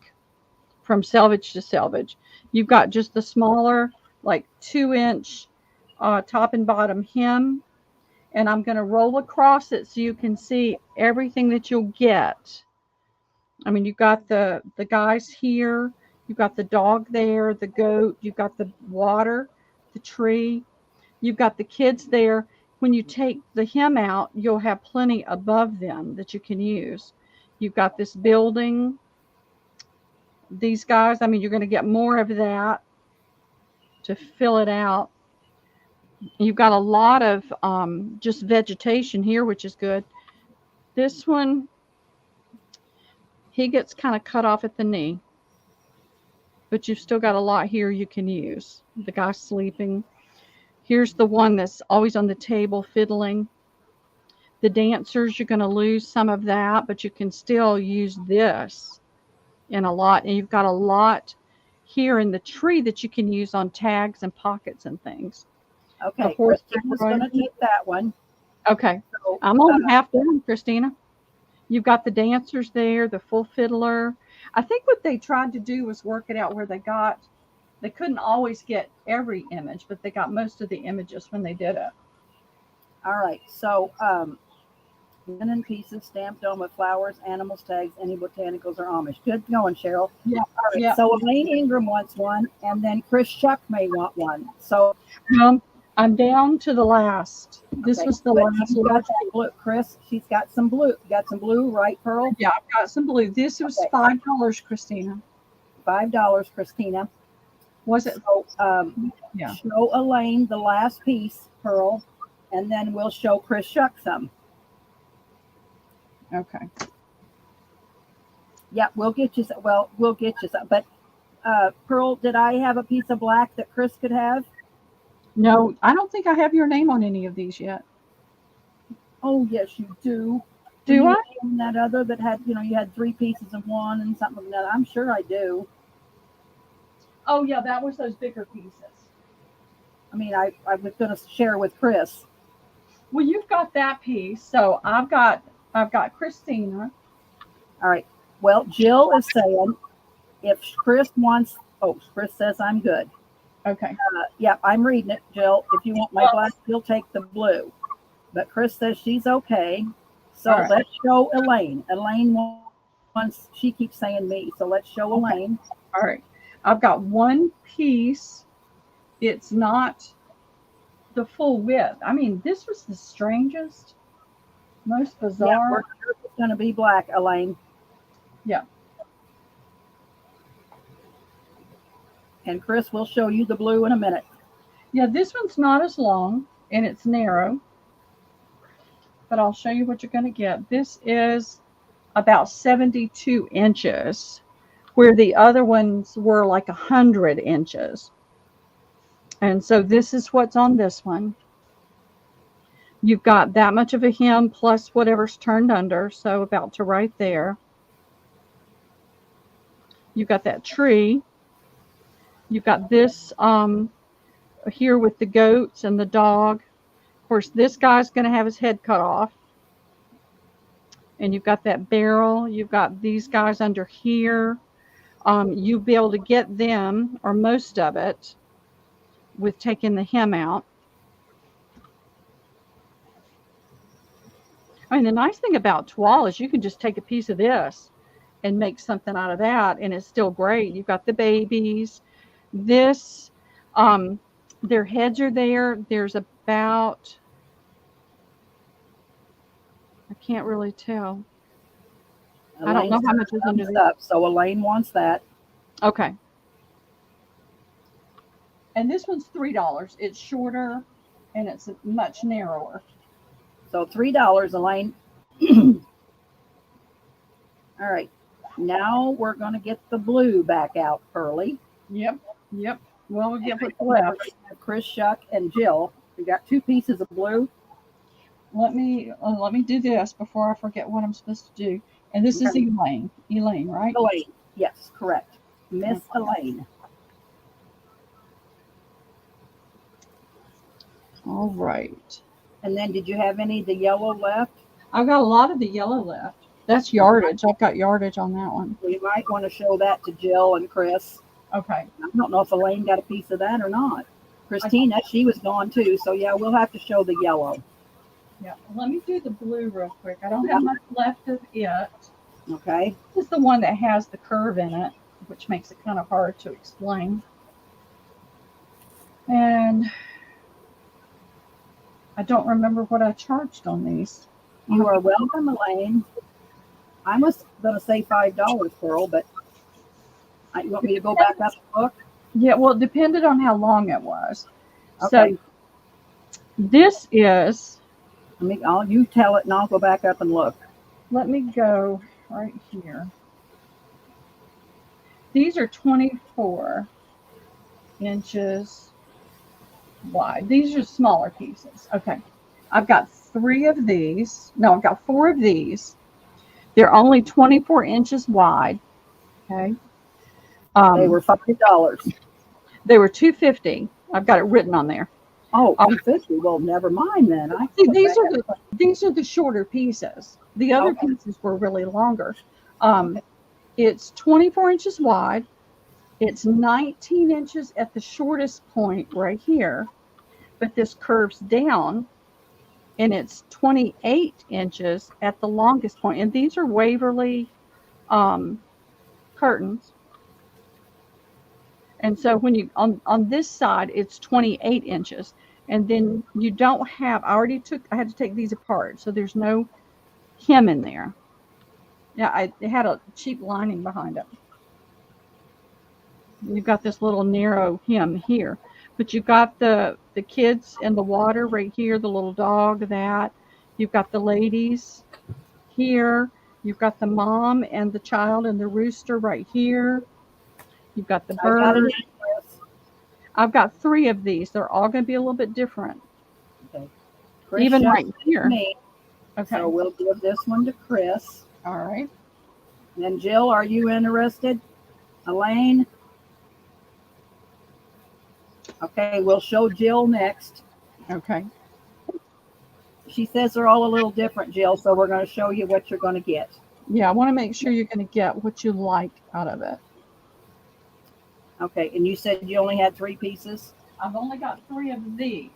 from selvage to selvage. You've got just the smaller, like 2-inch top and bottom hem, and I'm going to roll across it so you can see everything that you'll get. I mean, you've got the guys here, you've got the dog there, the goat, you've got the water, the tree, you've got the kids there. When you take the hem out, you'll have plenty above them that you can use. You've got this building, these guys. I mean, you're going to get more of that to fill it out. You've got a lot of just vegetation here, which is good. This one, he gets kind of cut off at the knee, but you've still got a lot here you can use. The guy sleeping. Here's the one that's always on the table fiddling. The dancers, you're going to lose some of that, but you can still use this in a lot. And you've got a lot here in the tree that you can use on tags and pockets and things. Okay, Christina's going to take that one. Okay, So, I'm only half done, Christina. You've got the dancers there, the full fiddler. I think what they tried to do was work it out where they couldn't always get every image, but they got most of the images when they did it. All right, so linen pieces stamped on with flowers, animals, tags, any botanicals or Amish. Good going, Cheryl. Yeah. All right, Yeah. so Elaine Ingram wants one, and then Chris Shuck may want one. So I'm down to the last. This was the last. Blue. Chris, she's got some blue. You got some blue, right, Pearl? Yeah, I've got some blue. This was $5, Christina. $5, Christina. Was it? So, yeah. Show Elaine the last piece, Pearl, and then we'll show Chris Shuck some. Okay. Yeah, we'll get you some. Well, we'll get you some. But Pearl, did I have a piece of black that Chris could have? No, I don't think I have your name on any of these yet. Oh, yes, you do. Do I? That other that had, you had 3 pieces of one and something of another. I'm sure I do. Oh, yeah, that was those bigger pieces. I mean, I was going to share with Chris. Well, you've got that piece, so I've got Christina. All right. Well, Jill is saying if Chris wants. Oh, Chris says I'm good. Okay. Yeah, I'm reading it, Jill. If you want my black, you'll take the blue. But Chris says she's okay. So let's show Elaine. Elaine wants. She keeps saying me. So let's show Elaine. All right. I've got one piece. It's not the full width. I mean, this was the strangest, most bizarre. Yeah, we're sure it's going to be black, Elaine. Yeah. And Chris will show you the blue in a minute. Yeah, this one's not as long and it's narrow, but I'll show you what you're going to get. This is about 72 inches, where the other ones were like 100 inches. And so this is what's on this one. You've got that much of a hem plus whatever's turned under, so about to right there. You've got that tree. You've got this here with the goats and the dog. Of course, this guy's going to have his head cut off. and you've got that barrel. You've got these guys under here. You'll be able to get them, or most of it, with taking the hem out. I mean, the nice thing about toile is you can just take a piece of this and make something out of that, and it's still great. You've got the babies. This, their heads are there. There's about, I can't really tell. I don't know how much is under there. So Elaine wants that. Okay. And this one's $3. It's shorter and it's much narrower. So $3, Elaine. All right. Now we're going to get the blue back out, Pearlie. Yep. Well, we'll get what's left. Chris, Chuck, and Jill. We got 2 pieces of blue. Let me do this before I forget what I'm supposed to do. And this is Elaine. Elaine, right? Elaine. Yes, correct. Miss Elaine. All right. And then did you have any of the yellow left? I've got a lot of the yellow left. That's yardage. I've got yardage on that one. We might want to show that to Jill and Chris. Okay. I don't know if Elaine got a piece of that or not. Christina, she was gone too. So yeah, we'll have to show the yellow. Yeah. Let me do the blue real quick. I don't have much left of it. Okay. This is the one that has the curve in it, which makes it kind of hard to explain. And I don't remember what I charged on these. You are welcome, Elaine. I was going to say $5, Pearl, but you want me to go back up and look? Yeah, well, it depended on how long it was. Okay. So this is, you tell it and I'll go back up and look. let me go right here. These are 24 inches wide. These are smaller pieces. Okay. I've got 3 of these. No, I've got 4 of these. They're only 24 inches wide. Okay. They were $5. They were $2.50. I've got it written on there. Oh, $2.50. Well, never mind then. See, these are the shorter pieces. The other pieces were really longer. It's 24 inches wide. It's 19 inches at the shortest point right here, but this curves down, and it's 28 inches at the longest point. And these are Waverly curtains. And so when you on this side, it's 28 inches. And then you don't have, I had to take these apart. So there's no hem in there. Yeah, it had a cheap lining behind it. You've got this little narrow hem here. But you've got the kids in the water right here, the little dog, that. You've got the ladies here. You've got the mom and the child and the rooster right here. You've got the bird. I've got 3 of these. They're all going to be a little bit different. Okay. Even right here. Okay. So we'll give this one to Chris. All right. And then Jill, are you interested? Elaine? Okay, we'll show Jill next. Okay. She says they're all a little different, Jill, so we're going to show you what you're going to get. Yeah, I want to make sure you're going to get what you like out of it. Okay, and you said you only had 3 pieces? I've only got 3 of these.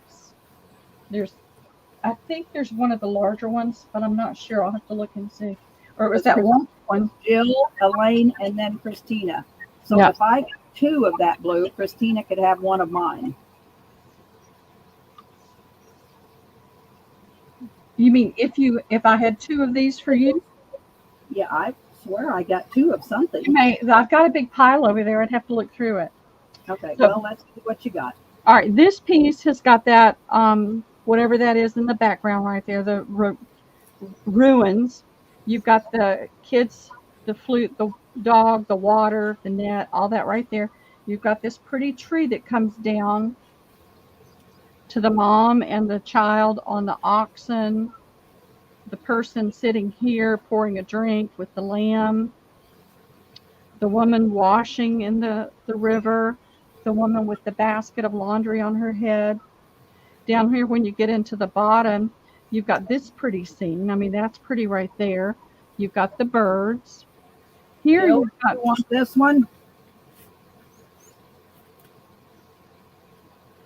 I think there's one of the larger ones, but I'm not sure. I'll have to look and see. Or was that one? Jill, Elaine, and then Christina. So if I got 2 of that blue, Christina could have 1 of mine. You mean if I had 2 of these for you? Yeah, I swear I got 2 of something. I've got a big pile over there. I'd have to look through it. Okay, so, well, let's see what you got. All right, this piece has got that, whatever that is in the background right there, the ruins. You've got the kids, the flute, the dog, the water, the net, all that right there. You've got this pretty tree that comes down to the mom and the child on the oxen, the person sitting here pouring a drink with the lamb, the woman washing in the river, the woman with the basket of laundry on her head. Down here, when you get into the bottom, you've got this pretty scene. I mean, that's pretty right there. You've got the birds. Here Jill, you've got, you want this one?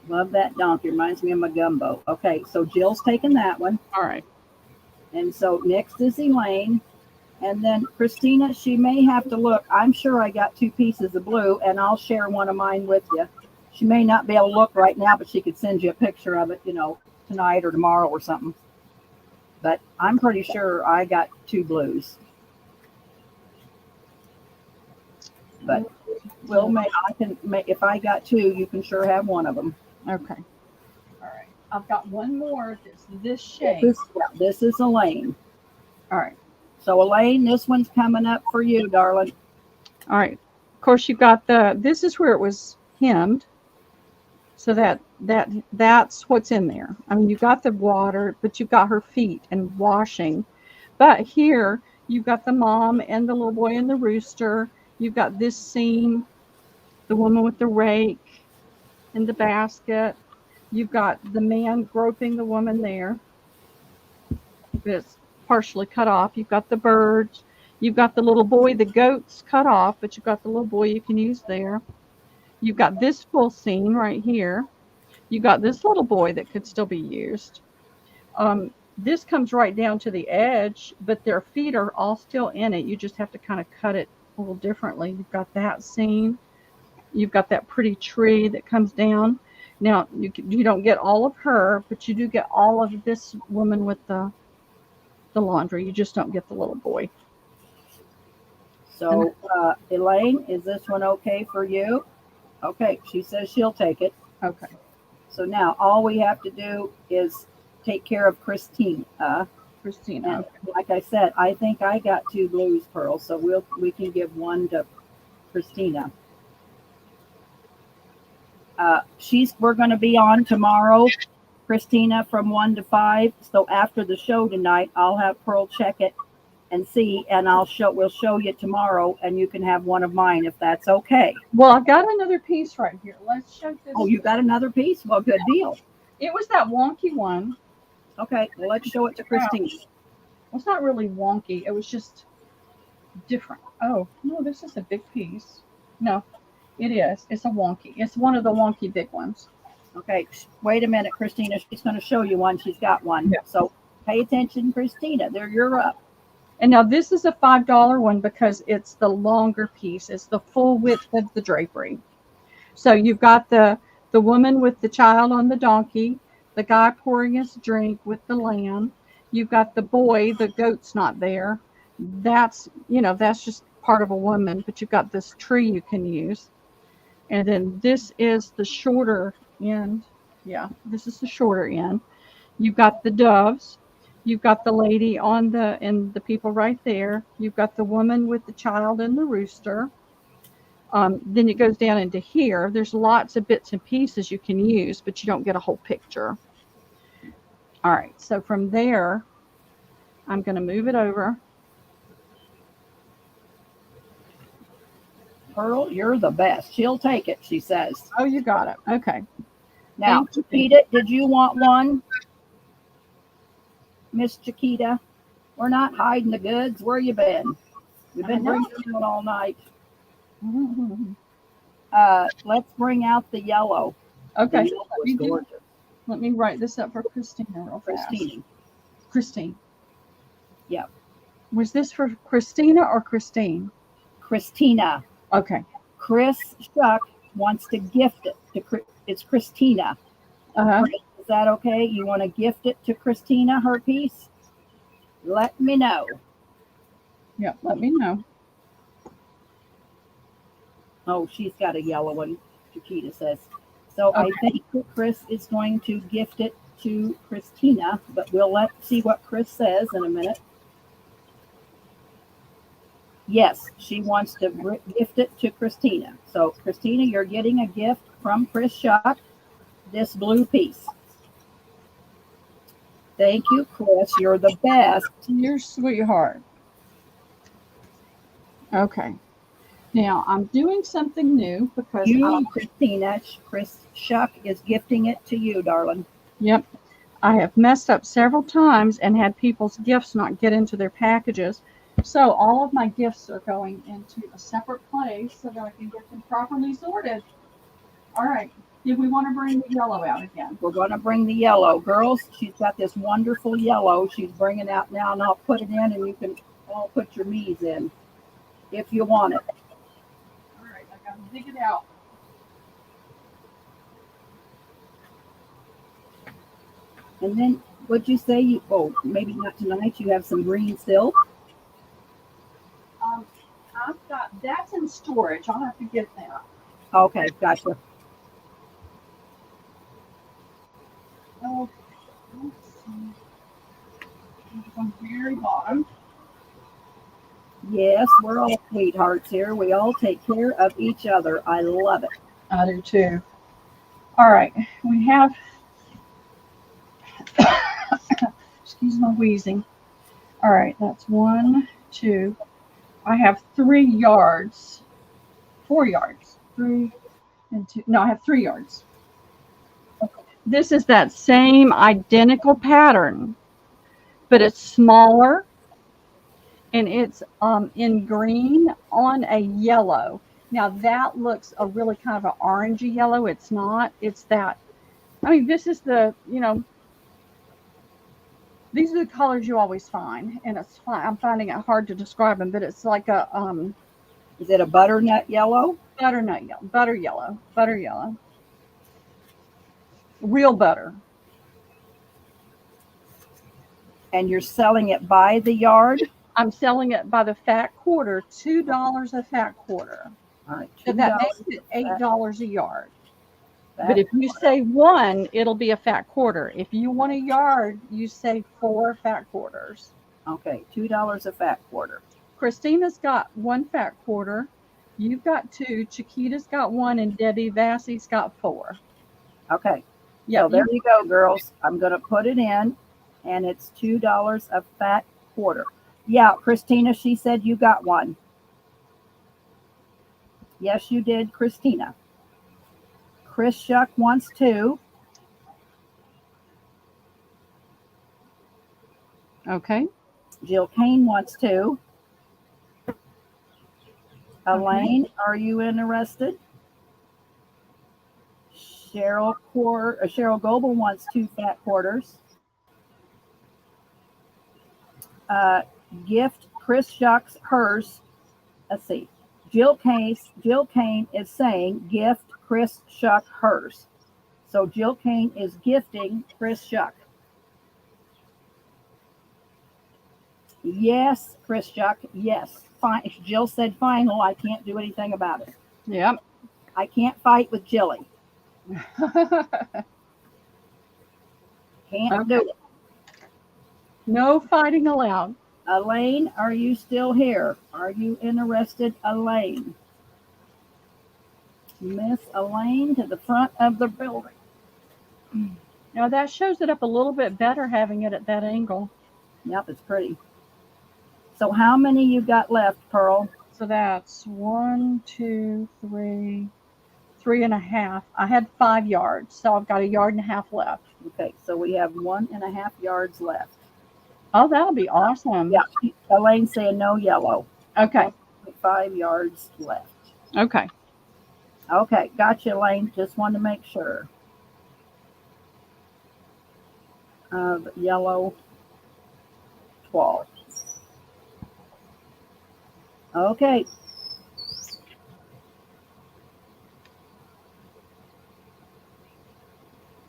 Love that donkey. Reminds me of my gumbo. Okay, so Jill's taking that one. all right. And so next is Elaine. And then Christina, she may have to look. I'm sure I got 2 pieces of blue, and I'll share one of mine with you. She may not be able to look right now, but she could send you a picture of it, tonight or tomorrow or something. But I'm pretty sure I got 2 blues. But I can make, if I got 2, you can sure have one of them. Okay. All right. I've got one more that's this shade. This is Elaine. All right. So Elaine, this one's coming up for you, darling. All right. Of course, you've got this is where it was hemmed. So that's what's in there. I mean, you got the water, but you've got her feet and washing. But here, you've got the mom and the little boy and the rooster. You've got this scene, the woman with the rake in the basket. You've got the man groping the woman there. It's partially cut off. You've got the birds. You've got the little boy, the goat's cut off, but you've got the little boy you can use there. You've got this full scene right here. You've got this little boy that could still be used. This comes right down to the edge, but their feet are all still in it. You just have to kind of cut it a little differently. You've got that scene. You've got that pretty tree that comes down. Now, you don't get all of her, but you do get all of this woman with the laundry. You just don't get the little boy. So, Elaine, is this one okay for you? Okay, she says she'll take it. Okay. So now all we have to do is take care of Christina. Christina. Okay. Like I said, I think I got 2 blues, Pearl, so we can give one to Christina. We're going to be on tomorrow, Christina, from 1 to 5. So after the show tonight, I'll have Pearl check it and see, and we'll show you tomorrow, and you can have one of mine if that's okay. Well, I've got another piece right here. Let's show this. Oh, you got another piece? Well, good deal. It was that wonky one. Okay, well, let's show it to Christine. Well, it's not really wonky. It was just different. Oh, no, this is a big piece. No, it is. It's a wonky. It's one of the wonky big ones. Okay, wait a minute, Christina. She's going to show you one. She's got one. Yeah. So pay attention, Christina. You're up. And now this is a $5 one because it's the longer piece. It's the full width of the drapery. So you've got the woman with the child on the donkey, the guy pouring his drink with the lamb. You've got the boy, the goat's not there. That's just part of a woman, but you've got this tree you can use. And then this is the shorter end. Yeah, this is the shorter end. You've got the doves. You've got the lady and the people right there. You've got the woman with the child and the rooster. Then it goes down into here. There's lots of bits and pieces you can use, but you don't get a whole picture. All right, so from there, I'm going to move it over. Pearl, you're the best. She'll take it, she says. Oh, you got it. Okay. Now, Chiquita, did you want one? Miss Chiquita, we're not hiding the goods. Where you been? We've been bringing them out all night. Let's bring out the yellow. Okay. The yellow is gorgeous. Let me write this up for Christina real fast. Christine. Yeah. Was this for Christina or Christine? Christina. Okay. Chris Shuck wants to gift it to. It's Christina. Uh-huh. Is that okay? You want to gift it to Christina, her piece? Let me know. Yeah, let me know. Oh, she's got a yellow one, Chiquita says. So okay. I think Chris is going to gift it to Christina, but we'll see what Chris says in a minute. Yes, she wants to gift it to Christina. So, Christina, you're getting a gift from Chris Shuck, this blue piece. Thank you, Chris. You're the best. You're a sweetheart. Okay. Now, I'm doing something new because Christina, Chris Shuck is gifting it to you, darling. Yep. I have messed up several times and had people's gifts not get into their packages. So all of my gifts are going into a separate place so that I can get them properly sorted. All right. Did we want to bring the yellow out again? We're going to bring the yellow. Girls, she's got this wonderful yellow she's bringing out now, and I'll put it in, and you can all put your me's in if you want it. All right. I got to dig it out. And then, what'd you say? Maybe not tonight. You have some green silk. I've got, that's in storage. I'll have to get that. Okay, gotcha. Oh, let's see. It's on the very bottom. Yes, we're all sweethearts here. We all take care of each other. I love it. I do too. All right. We have, excuse my wheezing. All right. That's 1, 2. I have 3 yards, 4 yards, 3 and 2. No, I have 3 yards. Okay. This is that same identical pattern, but it's smaller, and it's in green on a yellow. Now that looks a really kind of an orangey yellow. It's not. It's that. I mean, this is the, these are the colors you always find, and it's fine. I'm finding it hard to describe them, but it's like a Is it a butternut yellow? butter yellow, real butter. And you're selling it by the yard? I'm selling it by the fat quarter, $2 a fat quarter. All right, So that makes it $8 a yard. But if you say 1, it'll be a fat quarter. If you want a yard, you say 4 fat quarters. Okay, $2 a fat quarter. Christina's got 1 fat quarter. You've got 2. Chiquita's got 1, and Debbie Vassey's got 4. Okay. Yeah. So there you go, girls. I'm going to put it in, and it's $2 a fat quarter. Yeah, Christina, she said you got 1. Yes, you did, Christina. Chris Shuck wants 2. Okay. Jill Kane wants 2. Elaine, are you interested? Cheryl Goebel wants 2 fat quarters. Gift Chris Shucks hers. Let's see. Jill Kane is saying gift Chris Shuck hers. So Jill Kane is gifting Chris Shuck. Yes, Chris Shuck. Yes. Fine. Jill said final. I can't do anything about it. Yep. I can't fight with Jilly. Can't do it. No fighting allowed. Elaine, are you still here? Are you interested, Elaine? Miss Elaine to the front of the building. Now that shows it up a little bit better having it at that angle. Yep, it's pretty. So how many you got left, Pearl? So that's 1, 2, 3, 3.5. I had 5 yards, so I've got 1.5 yards left. Okay, so we have 1.5 yards left. Oh, that'll be awesome. Yeah, Elaine saying no yellow. Okay. 5 yards left. Okay. Okay, gotcha, Elaine. Just wanted to make sure. Yellow 12. Okay.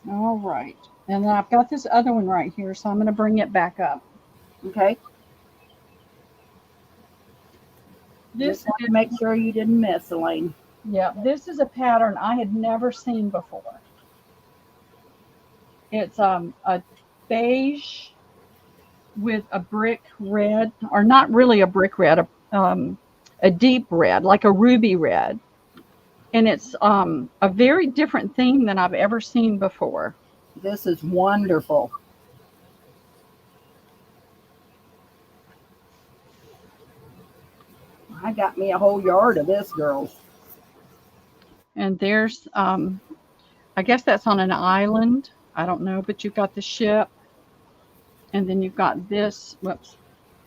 All right. And then I've got this other one right here, so I'm going to bring it back up. Okay. Just want to make sure you didn't miss, Elaine. Yeah, this is a pattern I had never seen before. It's a beige with a brick red, or not really a brick red, a deep red, like a ruby red. And it's a very different theme than I've ever seen before. This is wonderful. I got me a whole yard of this, girls. And there's, I guess that's on an island. I don't know, but you've got the ship. And then you've got this, whoops.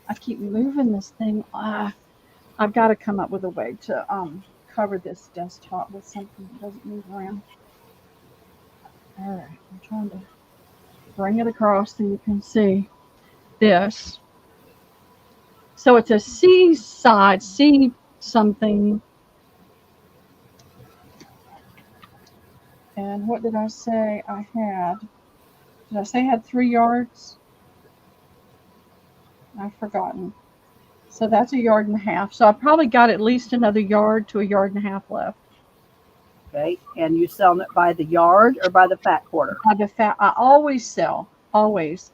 I keep moving this thing. I've got to come up with a way to cover this desktop with something that doesn't move around. All right, I'm trying to bring it across so you can see this. So it's a seaside, sea something. And what did I say I had? Did I say I had 3 yards? I've forgotten. So that's a yard and a half. So I probably got at least another yard to a yard and a half left. Okay. And you selling it by the yard or by the fat quarter? By the fat, I always sell, almost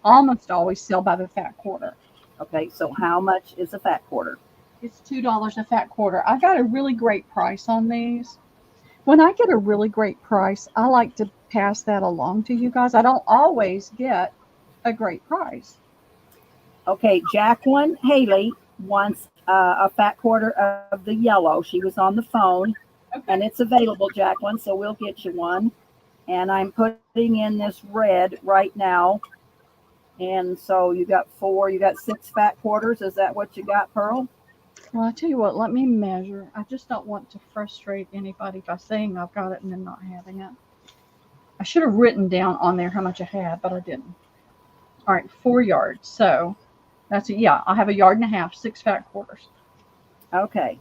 always sell by the fat quarter. Okay. So how much is a fat quarter? It's $2 a fat quarter. I got a really great price on these. When I get a really great price, I like to pass that along to you guys. I don't always get a great price. Okay. Jacqueline Haley wants a fat quarter of the yellow. She was on the phone. Okay. And it's available, Jacqueline, so we'll get you one. And I'm putting in this red right now. And so you got 4, you got 6 fat quarters. Is that what you got, Pearl? Well, I tell you what, let me measure. I just don't want to frustrate anybody by saying I've got it and then not having it. I should have written down on there how much I had, but I didn't. All right, 4 yards. So that's yeah, I have a yard and a half, 6 fat quarters. Okay.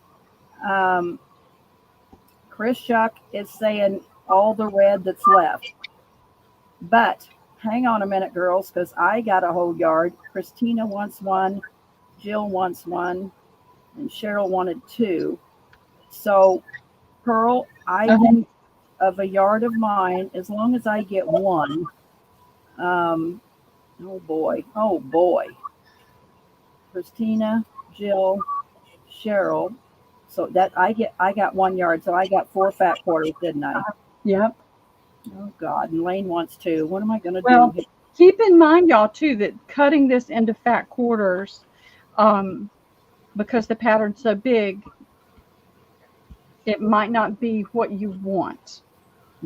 Chris Shuck is saying all the red that's left. But hang on a minute, girls, because I got a whole yard. Christina wants one, Jill wants one, and Cheryl wanted 2. So, Pearl, I can, of a yard of mine, as long as I get one. Oh boy. Christina, Jill, Cheryl. So that I got 1 yard, so I got 4 fat quarters, didn't I? Yep. Oh God, and Lane wants 2. What am I going to Well, do? keep in mind, y'all, too, that cutting this into fat quarters, because the pattern's so big, it might not be what you want.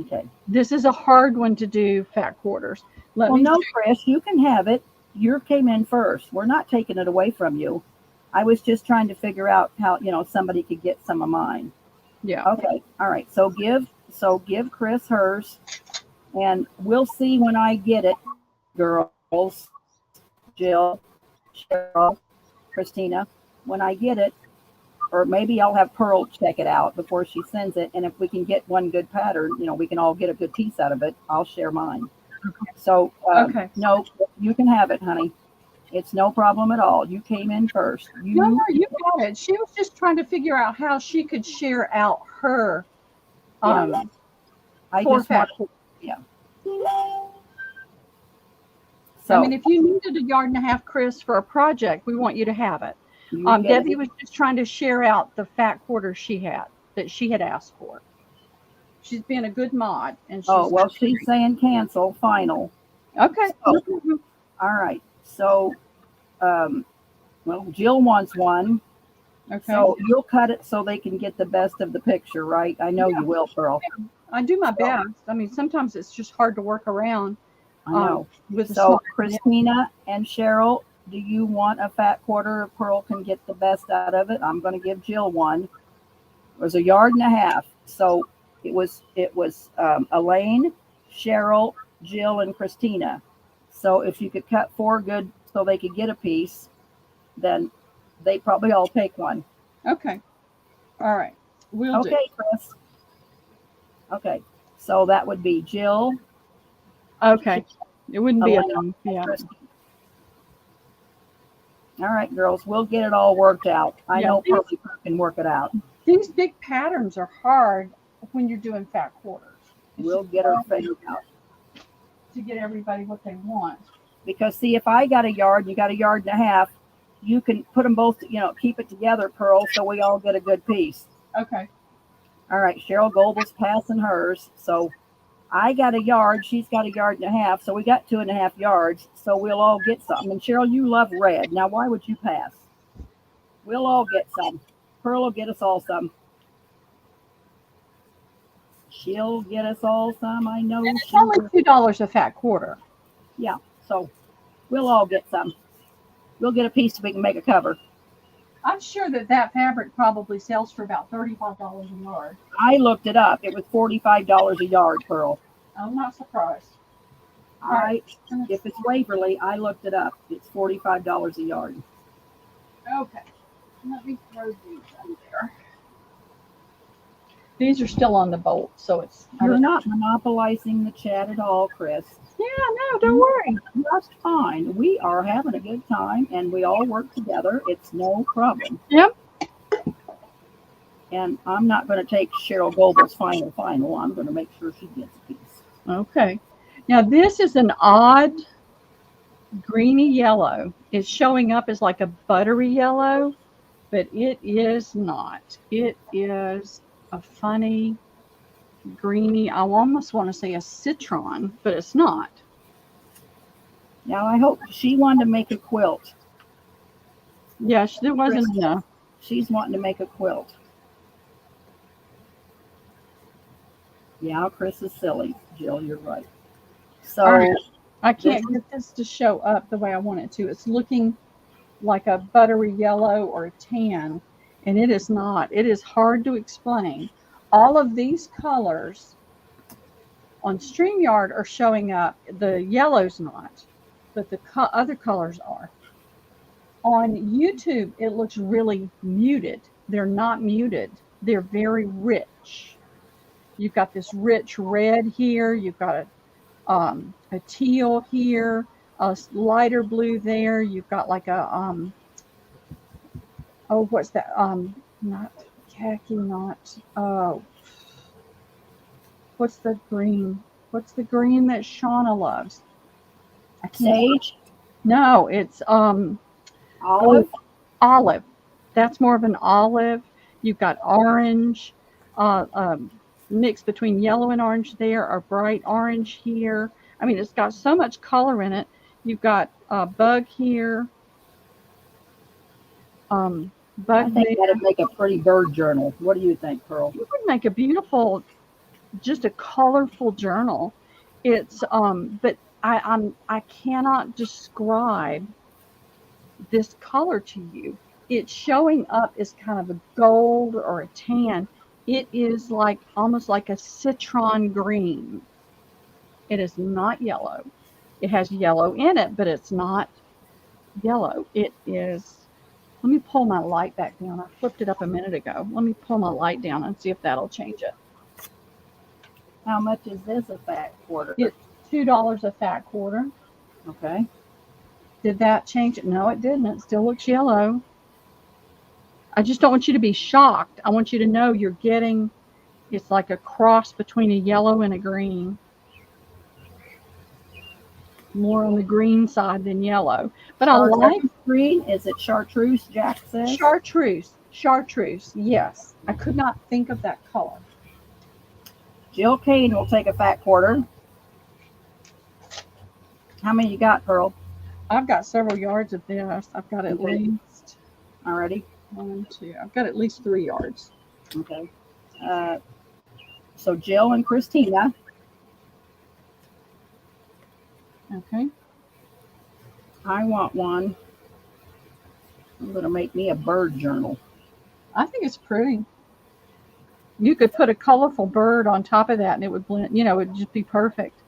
Okay. This is a hard one to do, fat quarters. No, Chris, you can have it. You came in first. We're not taking it away from you. I was just trying to figure out how, somebody could get some of mine. Yeah. Okay. All right. So give Chris hers, and we'll see when I get it, girls, Jill, Cheryl, Christina, when I get it, or maybe I'll have Pearl check it out before she sends it. And if we can get one good pattern, we can all get a good piece out of it. I'll share mine. Okay. So, okay. No, you can have it, honey. It's no problem at all. You came in first. No, you got it. She was just trying to figure out how she could share out her. I just want, yeah. So, I mean, if you needed a yard and a half, Chris, for a project, we want you to have it. Debbie was just trying to share out the fat quarters she had asked for. She's being a good mod, and she's saying cancel final. Okay. So, all right. So, Jill wants one. Okay. So you'll cut it so they can get the best of the picture, right? I know you will, Pearl. Yeah. I do my best. I mean, sometimes it's just hard to work around. I know. So Christina and Cheryl, do you want a fat quarter? Pearl can get the best out of it. I'm going to give Jill one. It was a yard and a half. So it was Elaine, Cheryl, Jill, and Christina. So if you could cut 4 good so they could get a piece, then they probably all take one. Okay. All right. We'll do. Okay, Chris. Okay. So that would be Jill. Okay. It wouldn't be enough. Yeah. All right, girls. We'll get it all worked out. I know Pearl can work it out. These big patterns are hard when you're doing fat quarters. We'll get her figured out. To get everybody what they want. Because see, if I got a yard, you got a yard and a half, you can put them both, keep it together, Pearl, so we all get a good piece. Okay. All right, Cheryl Goebel's passing hers. So I got a yard, she's got a yard and a half, so we got 2.5 yards, so we'll all get something. And Cheryl, you love red. Now, why would you pass? We'll all get some. Pearl will get us all some. She'll get us all some, I know. And it's only $2 a fat quarter. Yeah, so we'll all get some. We'll get a piece so we can make a cover. I'm sure that fabric probably sells for about $35 a yard. I looked it up. It was $45 a yard, Pearl. I'm not surprised. If it's Waverly, I looked it up. It's $45 a yard. Okay. Let me throw these up there. These are still on the bolt, so it's... You're not monopolizing the chat at all, Chris. Yeah, no, don't worry. Just fine. We are having a good time, and we all work together. It's no problem. Yep. And I'm not going to take Cheryl Goebel's final. I'm going to make sure she gets a piece. Okay. Now, this is an odd greeny yellow. It's showing up as like a buttery yellow, but it is not. It is a funny greeny, I almost want to say a citron, but it's not. Now, I hope she wanted to make a quilt. Yeah, there wasn't enough. She's wanting to make a quilt. Yeah, Chris is silly. Jill, you're right. So right. I can't get this to show up the way I want it to. It's looking like a buttery yellow or a tan, and it is not. It is hard to explain. All of these colors on StreamYard are showing up. The yellow's not, but the other colors are. On YouTube, it looks really muted. They're not muted. They're very rich. You've got this rich red here. You've got a teal here, a lighter blue there. You've got like a oh, what's that? Not khaki, not what's the green? What's the green that Shauna loves? Sage? No, it's olive. Olive. That's more of an olive. You've got orange, mixed between yellow and orange there, or bright orange here. I mean, it's got so much color in it. You've got a bug here. Bug. I think that'd make a pretty bird journal. What do you think, Pearl? It would make a beautiful, just a colorful journal. It's but I cannot describe this color to you. It's showing up as kind of a gold or a tan. It is like almost like a citron green. It is not yellow. It has yellow in it, but it's not yellow. It is. Let me pull my light back down. I flipped it up a minute ago. Let me pull my light down and see if that'll change it. How much is this a fat quarter? It's $2 a fat quarter. Okay. Did that change it? No, it didn't. It still looks yellow. I just don't want you to be shocked. I want you to know you're getting, it's like a cross between a yellow and a green. More on the green side than yellow. But I like green. Is it chartreuse, Jack says? Chartreuse. Chartreuse, yes. I could not think of that color. Jill Kane will take a fat quarter. How many you got, Pearl? I've got several yards of this. I've got at least. Already? 1, 2. I've got at least 3 yards. Okay. So Jill and Christina. Okay. I want one. I'm going to make me a bird journal. I think it's pretty. You could put a colorful bird on top of that and it would blend, it would just be perfect.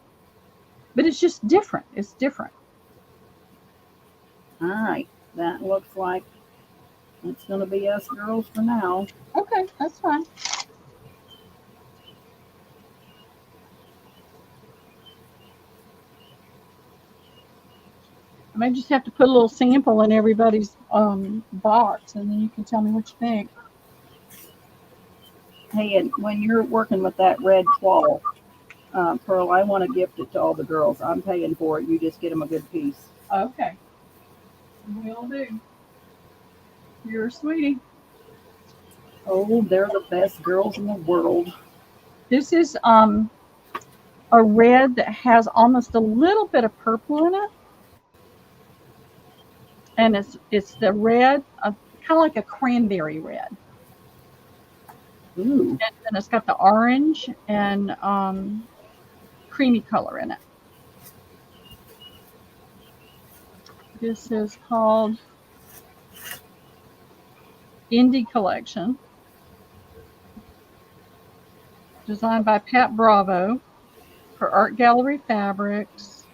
But it's just different. It's different. All right. That looks like it's going to be us girls for now. Okay, that's fine. I may just have to put a little sample in everybody's box, and then you can tell me what you think. Hey, and when you're working with that red twaddle, Pearl, I want to gift it to all the girls. I'm paying for it. You just get them a good piece. Okay. Will do. You're a sweetie. Oh, they're the best girls in the world. This is a red that has almost a little bit of purple in it. And it's the red, kind of like a cranberry red. Ooh. And then it's got the orange and creamy color in it. This is called Indie Collection, designed by Pat Bravo for Art Gallery Fabrics.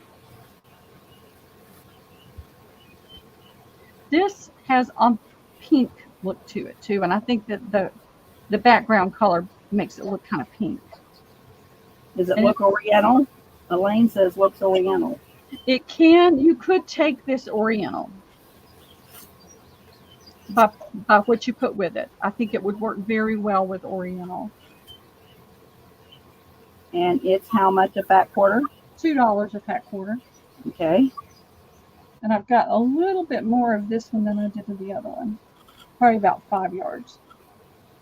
This has a pink look to it too, and I think that the background color makes it look kind of pink. Does it look oriental? Elaine says looks oriental. It can. You could take this oriental by what you put with it. I think it would work very well with oriental. And it's how much a fat quarter? $2 a fat quarter. Okay. And I've got a little bit more of this one than I did of the other one. Probably about 5 yards.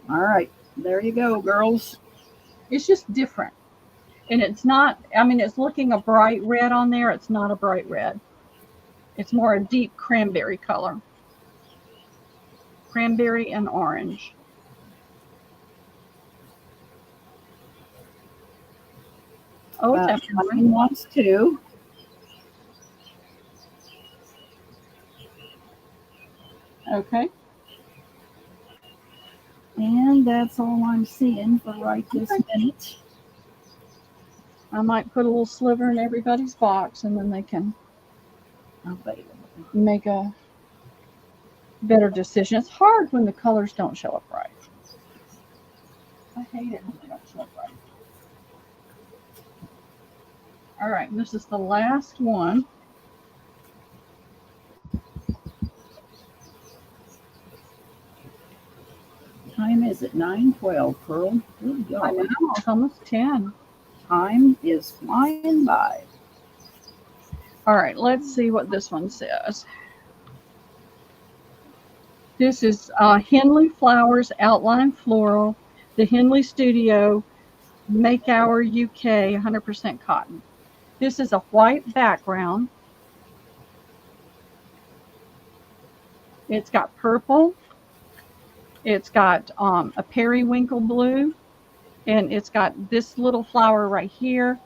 All right. There you go, girls. It's just different. And it's not, I mean, it's looking a bright red on there. It's not a bright red. It's more a deep cranberry color. Cranberry and orange. Oh, it's Elaine wants two. Okay. And that's all I'm seeing for right this minute. I might put a little sliver in everybody's box, and then they can make a better decision. It's hard when the colors don't show up right. I hate it when they don't show up right. All right, this is the last one. Time is at 9:12, Pearl. Good God. I know, it's almost 10. Time is flying by. All right, let's see what this one says. This is Henley Flowers Outline Floral, the Henley Studio, Make Our UK, 100% cotton. This is a white background. It's got purple. It's got a periwinkle blue. And it's got this little flower right here.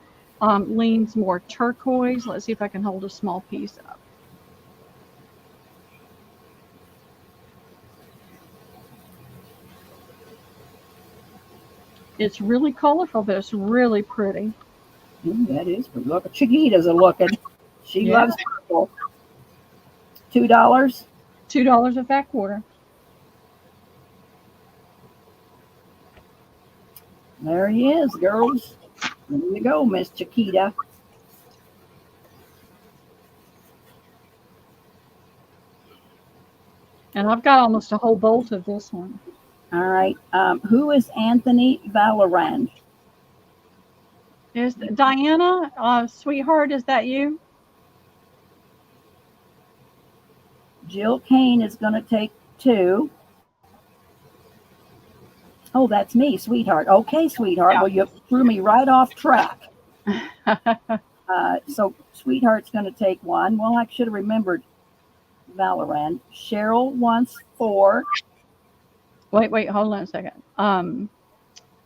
Leans more turquoise. Let's see if I can hold a small piece up. It's really colorful, but it's really pretty. That is pretty. Look, Chiquita's a looking. She loves purple. $2. $2 a fat quarter. There he is, girls. There you go, Miss Chiquita. And I've got almost a whole bolt of this one. All right. Who is Anthony Valorand? Is Diana, sweetheart, is that you? Jill Kane is going to take 2. Oh, that's me, sweetheart. Okay, sweetheart. Yeah. Well, you threw me right off track. So sweetheart's going to take 1. Well, I should have remembered Valorant. Cheryl wants 4. Wait, hold on a second.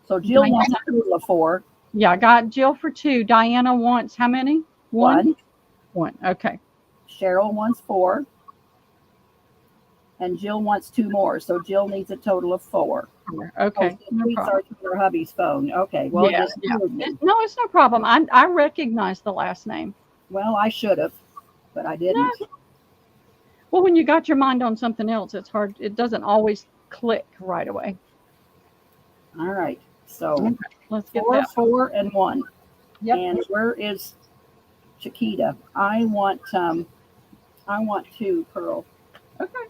So Jill wants a total of 4. Yeah, I got Jill for 2. Diana wants how many? 1. 1. Okay. Cheryl wants 4. And Jill wants 2 more. So Jill needs a total of 4. Okay. No problem. Her hubby's phone. Okay. Well, yeah. No, it's no problem. I recognize the last name. Well, I should have, but I didn't. No. Well, when you got your mind on something else, it's hard. It doesn't always click right away. All right. So let's get 4, 4, and 1. Yep. And where is Chiquita? I want 2, Pearl. Okay.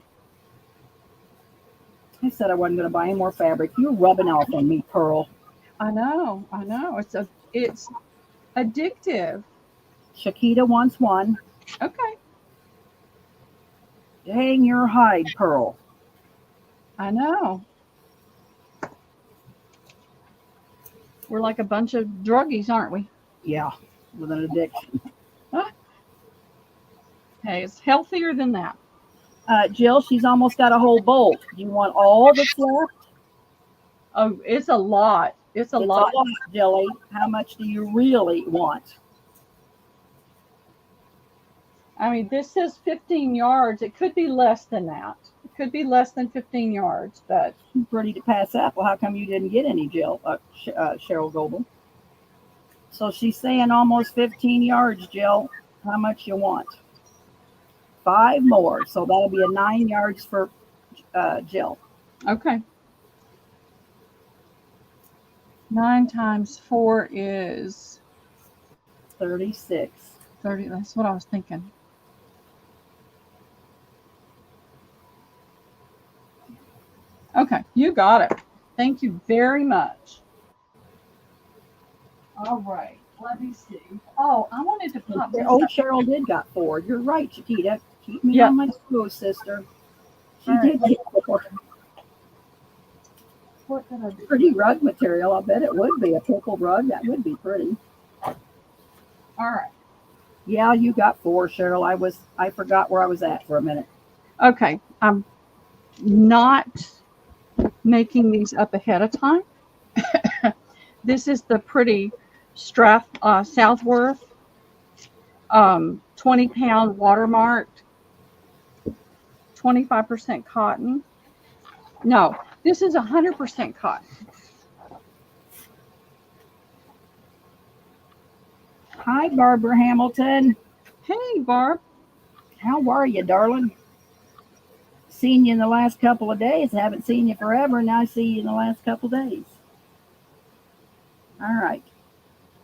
I said I wasn't going to buy any more fabric. You're rubbing off on me, Pearl. I know. It's addictive. Chiquita wants 1. Okay. Dang your hide, Pearl. I know. We're like a bunch of druggies, aren't we? Yeah, with an addiction. Hey, it's healthier than that. Jill, she's almost got a whole bolt. Do you want all that's left? Oh, it's a lot. It's a lot, Jilly. How much do you really want? I mean, this says 15 yards. It could be less than that. It could be less than 15 yards, but Pretty to pass up. Well, how come you didn't get any, Jill? Cheryl Goebel. So she's saying almost 15 yards, Jill. How much you want? 5 more. So that'll be a 9 yards for Jill. okay. 9 times 4 is 36. 30. That's what I was thinking. Okay, you got it. Thank you very much. All right, let me see. Oh, I wanted to pop this. Oh, Cheryl did got 4. You're right, Chiquita. Keep me Yep. on my toes, sister. She All did right. get 4. What did I do? Pretty rug material. I bet it would be a pickle rug. That would be pretty. All right. Yeah, you got 4, Cheryl. I forgot where I was at for a minute. Okay, I'm not making these up ahead of time. This is the pretty Southworth 20-pound watermarked, 25% cotton. No, this is 100% cotton. Hi, Barbara Hamilton. Hey, Barb. How are you, darling? Seen you in the last couple of days. Haven't seen you forever. Now I see you in the last couple of days. All right.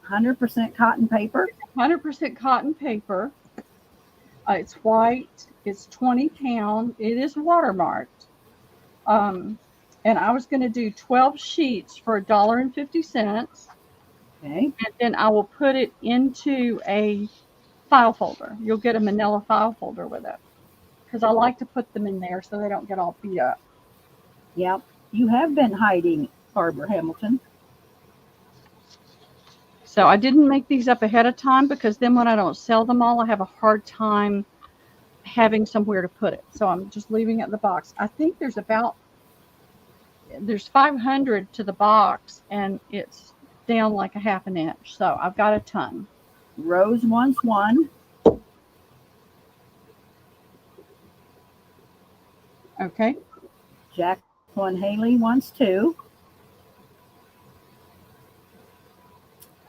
100% cotton paper. 100% cotton paper. It's white. It's 20 pound. It is watermarked. And I was going to do 12 sheets for $1.50. Okay. And then I will put it into a file folder. You'll get a manila file folder with it. Because I like to put them in there so they don't get all beat up. Yeah. You have been hiding, Barbara Hamilton. So I didn't make these up ahead of time because then when I don't sell them all, I have a hard time having somewhere to put it. So I'm just leaving it in the box. I think there's 500 to the box and it's down like a half an inch. So I've got a ton. Rose wants 1. Okay. Jacqueline Haley wants 2.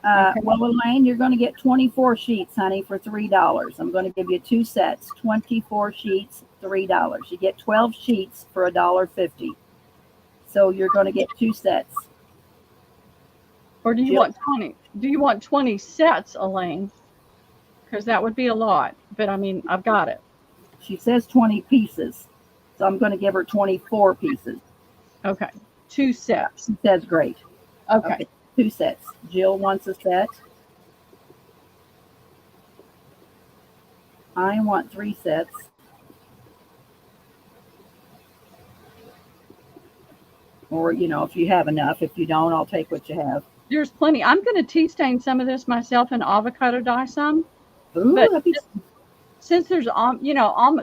Okay. Well, Elaine, you're going to get 24 sheets, honey, for $3. I'm going to give you 2 sets, 24 sheets, $3. You get 12 sheets for $1.50. So you're going to get 2 sets. Or do you want 20? Do you want 20 sets, Elaine? Because that would be a lot. But I mean, I've got it. She says 20 pieces. So I'm going to give her 24 pieces. Okay. 2 sets. She says great. Okay. 2 sets. Jill wants a set. I want 3 sets. Or, if you have enough. If you don't, I'll take what you have. There's plenty. I'm going to tea stain some of this myself and avocado dye some. Ooh, But since there's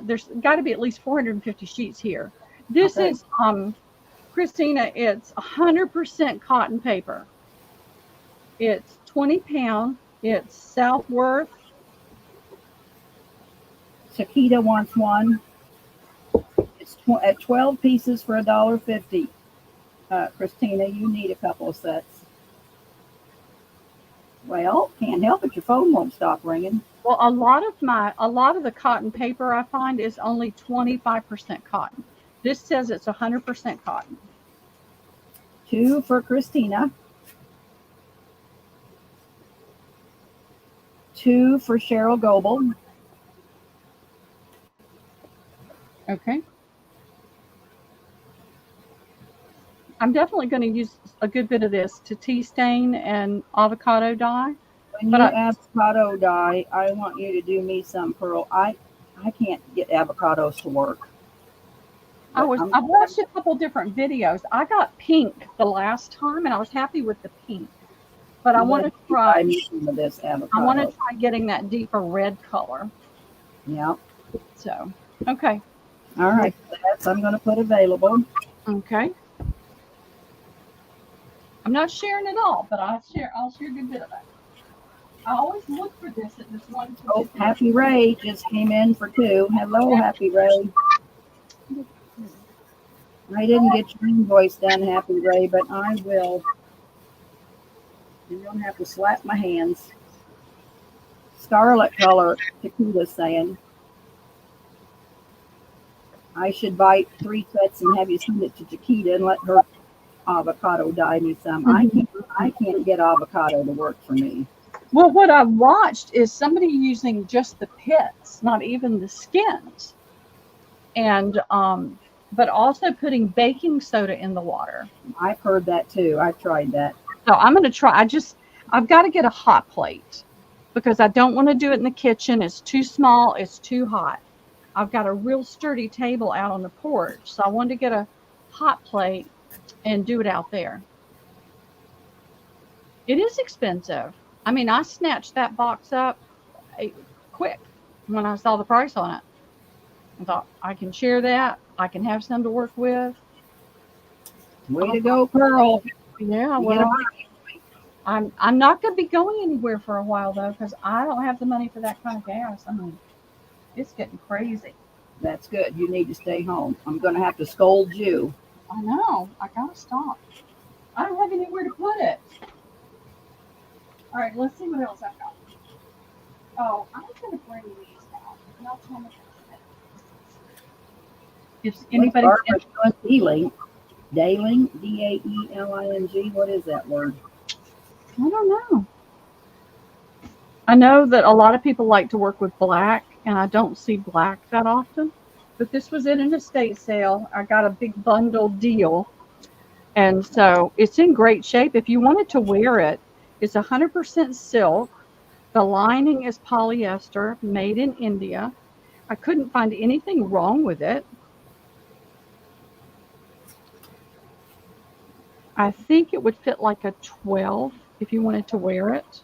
there's got to be at least 450 sheets here. This is Christina. It's 100% cotton paper. It's 20 pound. It's Southworth. Chiquita wants 1. It's at 12 pieces for $1.50. Christina, you need a couple of sets. Well, can't help it. Your phone won't stop ringing. Well, a lot of the cotton paper I find is only 25% cotton. This says it's 100% cotton. 2 for Christina. 2 for Cheryl Goebel. Okay. I'm definitely going to use a good bit of this to tea stain and avocado dye. When you avocado dye, I want you to do me some, Pearl. I can't get avocados to work. I've watched a couple different videos. I got pink the last time, and I was happy with the pink. But I want to try this avocado. I want to try getting that deeper red color. Yeah. So, okay. All right. That's I'm going to put available. Okay. I'm not sharing it all, but I'll share a good bit of it. I always look for this at this one Oh, particular. Happy Ray just came in for 2. Hello, Happy Ray. I didn't get your invoice done, Happy Ray, but I will. You don't have to slap my hands. Scarlet color, Takita's saying. I should buy 3 sets and have you send it to Chiquita and let her avocado dye me some. I can't get avocado to work for me. Well, what I watched is somebody using just the pits, not even the skins, and but also putting baking soda in the water. I've heard that too. I've tried that. So I'm going to try. I've got to get a hot plate because I don't want to do it in the kitchen. It's too small. It's too hot. I've got a real sturdy table out on the porch, so I wanted to get a hot plate and do it out there. It is expensive. I mean, I snatched that box up quick when I saw the price on it. I thought I can share that. I can have some to work with. Way to go, Pearl. Yeah, You well, I'm not going to be going anywhere for a while though because I don't have the money for that kind of gas. I mean, it's getting crazy. That's good. You need to stay home. I'm going to have to scold you. I know. I gotta stop. I don't have anywhere to put it. All right, let's see what else I've got. Oh, I'm gonna bring these out. And I'll tell me if anybody's Barbara's doing dealing. Daling, D-A-E-L-I-N-G. What is that word? I don't know. I know that a lot of people like to work with black, and I don't see black that often. But this was in an estate sale. I got a big bundle deal, and so it's in great shape. If you wanted to wear it, it's 100% silk. The lining is polyester, made in India. I couldn't find anything wrong with it. I think it would fit like a 12 if you wanted to wear it.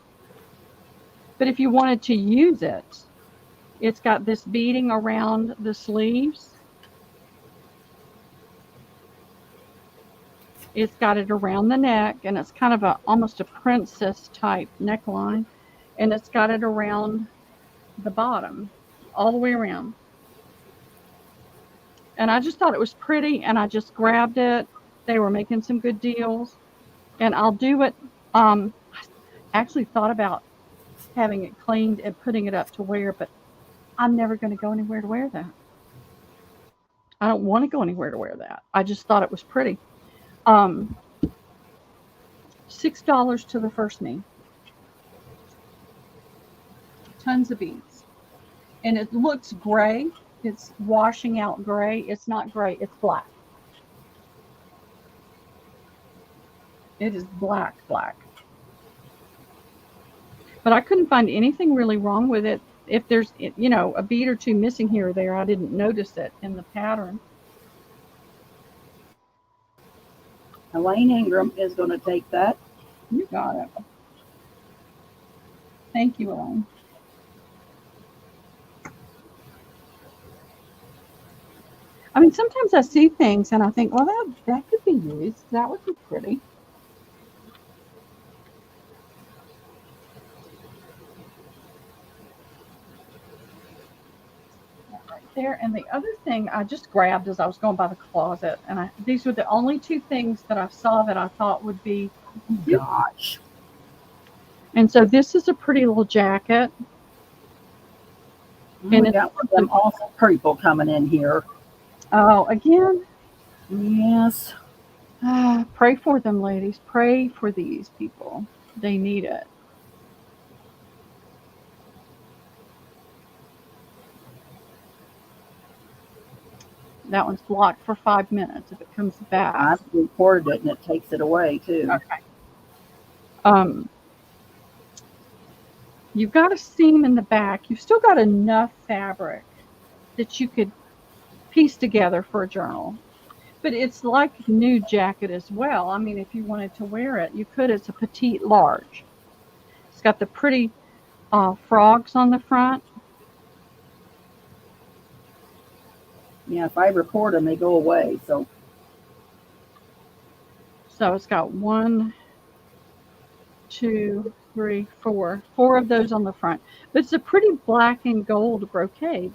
But if you wanted to use it, it's got this beading around the sleeves. It's got it around the neck, and it's kind of almost a princess type neckline. And it's got it around the bottom, all the way around. And I just thought it was pretty, and I just grabbed it. They were making some good deals, and I'll do it. I actually thought about having it cleaned and putting it up to wear, but I'm never going to go anywhere to wear that. I don't want to go anywhere to wear that. I just thought it was pretty. Um, $6 to the first knee. Tons of beads, and it looks gray. It's washing out gray. It's not gray. It's black. It is black, black. But I couldn't find anything really wrong with it. If there's, a bead or two missing here or there, I didn't notice it in the pattern. Elaine Ingram is going to take that. You got it. Thank you, Elaine. I mean, sometimes I see things and I think, well, that could be used. That would be pretty. There. And the other thing I just grabbed as I was going by the closet, and these were the only two things that I saw that I thought would be cute. Gosh. And so this is a pretty little jacket. And we got some awful people coming in here. Oh, again? Yes. Pray for them, ladies. Pray for these people. They need it. That one's blocked for 5 minutes. If it comes back, I've recorded it and it takes it away too. Okay. You've got a seam in the back. You've still got enough fabric that you could piece together for a journal. But it's like a new jacket as well. I mean, if you wanted to wear it, you could. It's a petite large. It's got the pretty frogs on the front. Yeah, if I report them, they go away. So it's got 1, 2, 3, 4. 4 of those on the front. But it's a pretty black and gold brocade.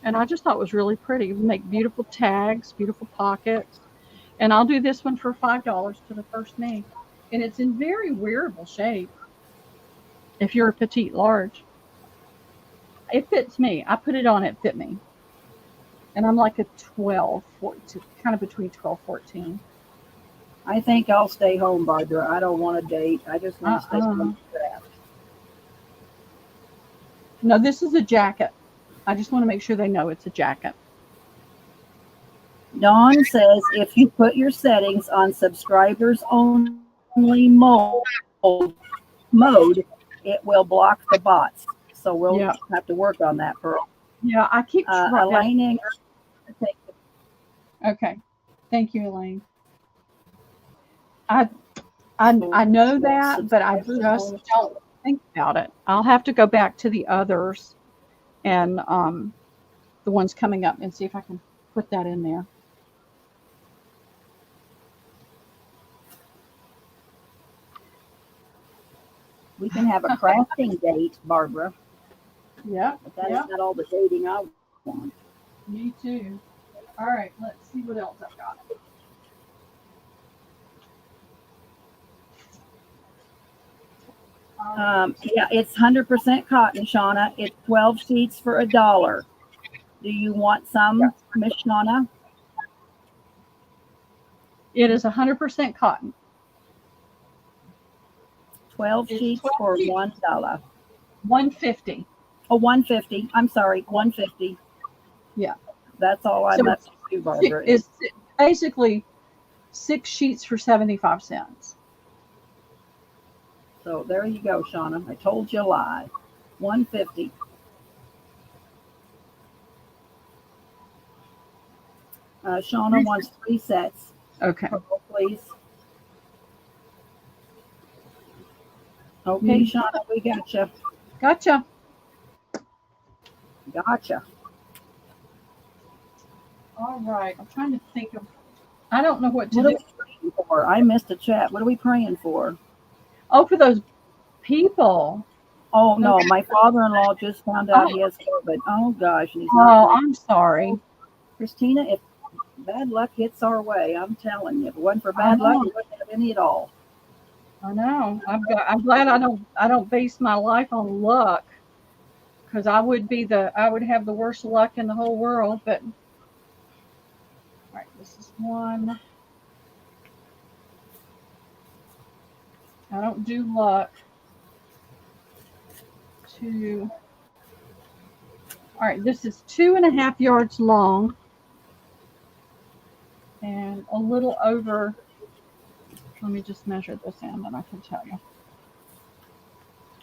And I just thought it was really pretty. You make beautiful tags, beautiful pockets. And I'll do this one for $5 to the first me. And it's in very wearable shape if you're a petite large. It fits me. I put it on, it fit me. And I'm like a 12, 14, kind of between 12, 14. I think I'll stay home, Barbara. I don't want to date. I just want to stay home. No, this is a jacket. I just want to make sure they know it's a jacket. Dawn says if you put your settings on subscribers only mode, it will block the bots. So we'll have to work on that, Pearl. Yeah, I keep Elaine. Okay. Thank you, Elaine. I know that, but I just don't think about it. I'll have to go back to the others and the ones coming up and see if I can put that in there. We can have a crafting date, Barbara. Yeah. But that is not all the dating I want. Me too. All right, let's see what else I've got. Yeah, it's 100% cotton, Shauna. It's 12 sheets for $1. Do you want some, Miss Shauna? It is 100% cotton. 12 sheets for $1. $150. Oh, $150. I'm sorry, $150. Yeah. That's all I'm up to, Barbara. It's basically 6 sheets for 75 cents. So there you go, Shauna. I told you a lie. $150. Shauna wants 3 sets. Okay. Please. Okay, Shauna, we gotcha. Gotcha. All right. I'm trying to think of. I don't know what to do. What are we praying for? I missed a chat. What are we praying for? Oh, for those people. Oh no, my father-in-law just found out he has COVID. Oh gosh, he's I'm sorry, Christina. If bad luck hits our way, I'm telling you, if it wasn't for bad luck, we wouldn't have any at all. I know. I'm glad I don't base my life on luck, because I would have the worst luck in the whole world. But all right, this is 1. I don't do luck. 2. All right, this is 2.5 yards long and a little over. Let me just measure this in and I can tell you.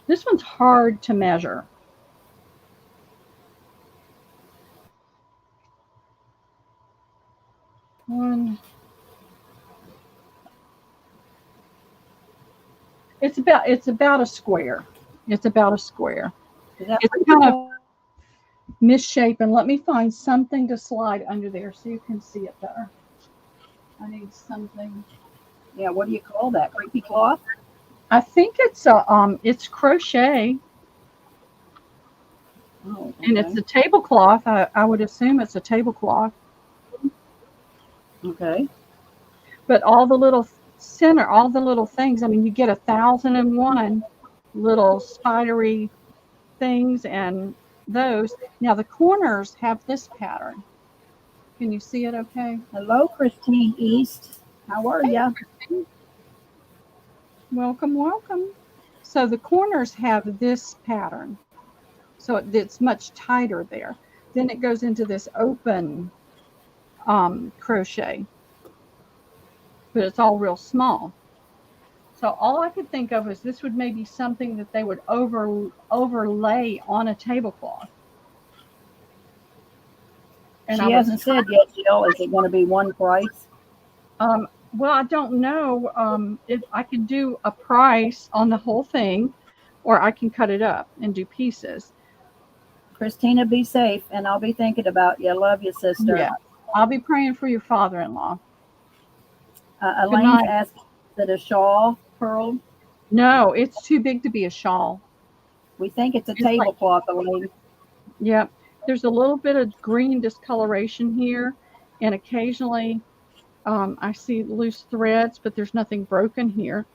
This one's hard to measure. It's about a square. It's about a square. It's kind of misshapen. Let me find something to slide under there so you can see it better. I need something. Yeah, what do you call that? Creepy cloth? I think it's crochet. Oh, okay. And it's a tablecloth. I would assume it's a tablecloth. Okay. But all the little things, I mean, you get 1,001 little spidery things and those. Now the corners have this pattern. Can you see it okay? Hello, Christine East. How are you? Welcome. So the corners have this pattern. So it's much tighter there. Then it goes into this open crochet. But it's all real small. So all I could think of is this would maybe something that they would overlay on a tablecloth. And she hasn't said yet, Jill. Is it going to be one price? Well, I don't know if I can do a price on the whole thing, or I can cut it up and do pieces. Christina, be safe, and I'll be thinking about you. Love you, sister. Yeah, I'll be praying for your father-in-law. Elaine's asking, is it a shawl, Pearl? No, it's too big to be a shawl. We think it's a It's like, tablecloth, Elaine. yeah, there's a little bit of green discoloration here, and occasionally I see loose threads, but there's nothing broken here.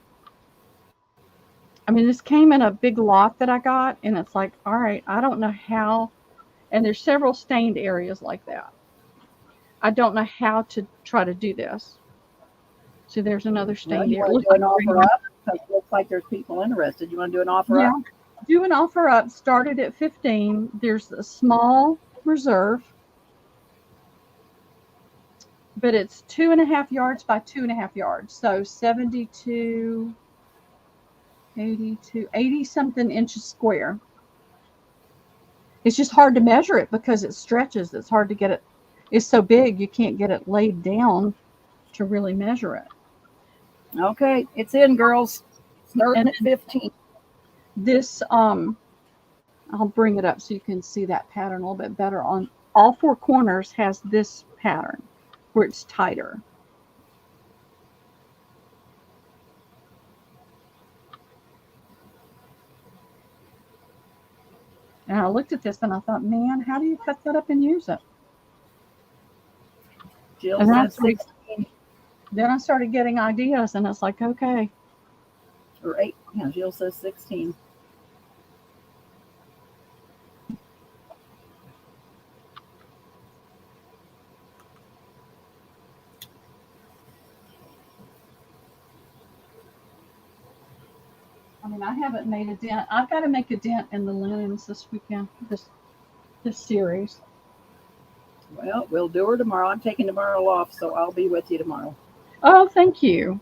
I mean, this came in a big lot that I got, and it's like, all right, I don't know how, and there's several stained areas like that. I don't know how to try to do this. See, there's another Well, stained you area. It want to looks do like an offer green. up? Because it looks like there's people interested. You want to do an offer Yeah, up? do an offer up. Started at 15. There's a small reserve, but it's 2.5 yards by 2.5 yards. So 72, 82, 80 something inches square. It's just hard to measure it because it stretches. It's hard to get it. It's so big you can't get it laid down to really measure it. Okay, it's in, girls. Starting And at 15. this, I'll bring it up so you can see that pattern a little bit better. On all four corners has this pattern where it's tighter. And I looked at this and I thought, man, how do you cut that up and use it? Jill And says 16 then I started getting ideas, and it's like, okay. or 8. Yeah, Jill says 16. I mean, I haven't made a dent. I've got to make a dent in the linens this weekend, this series. Well, we'll do her tomorrow. I'm taking tomorrow off, so I'll be with you tomorrow. Oh, thank you.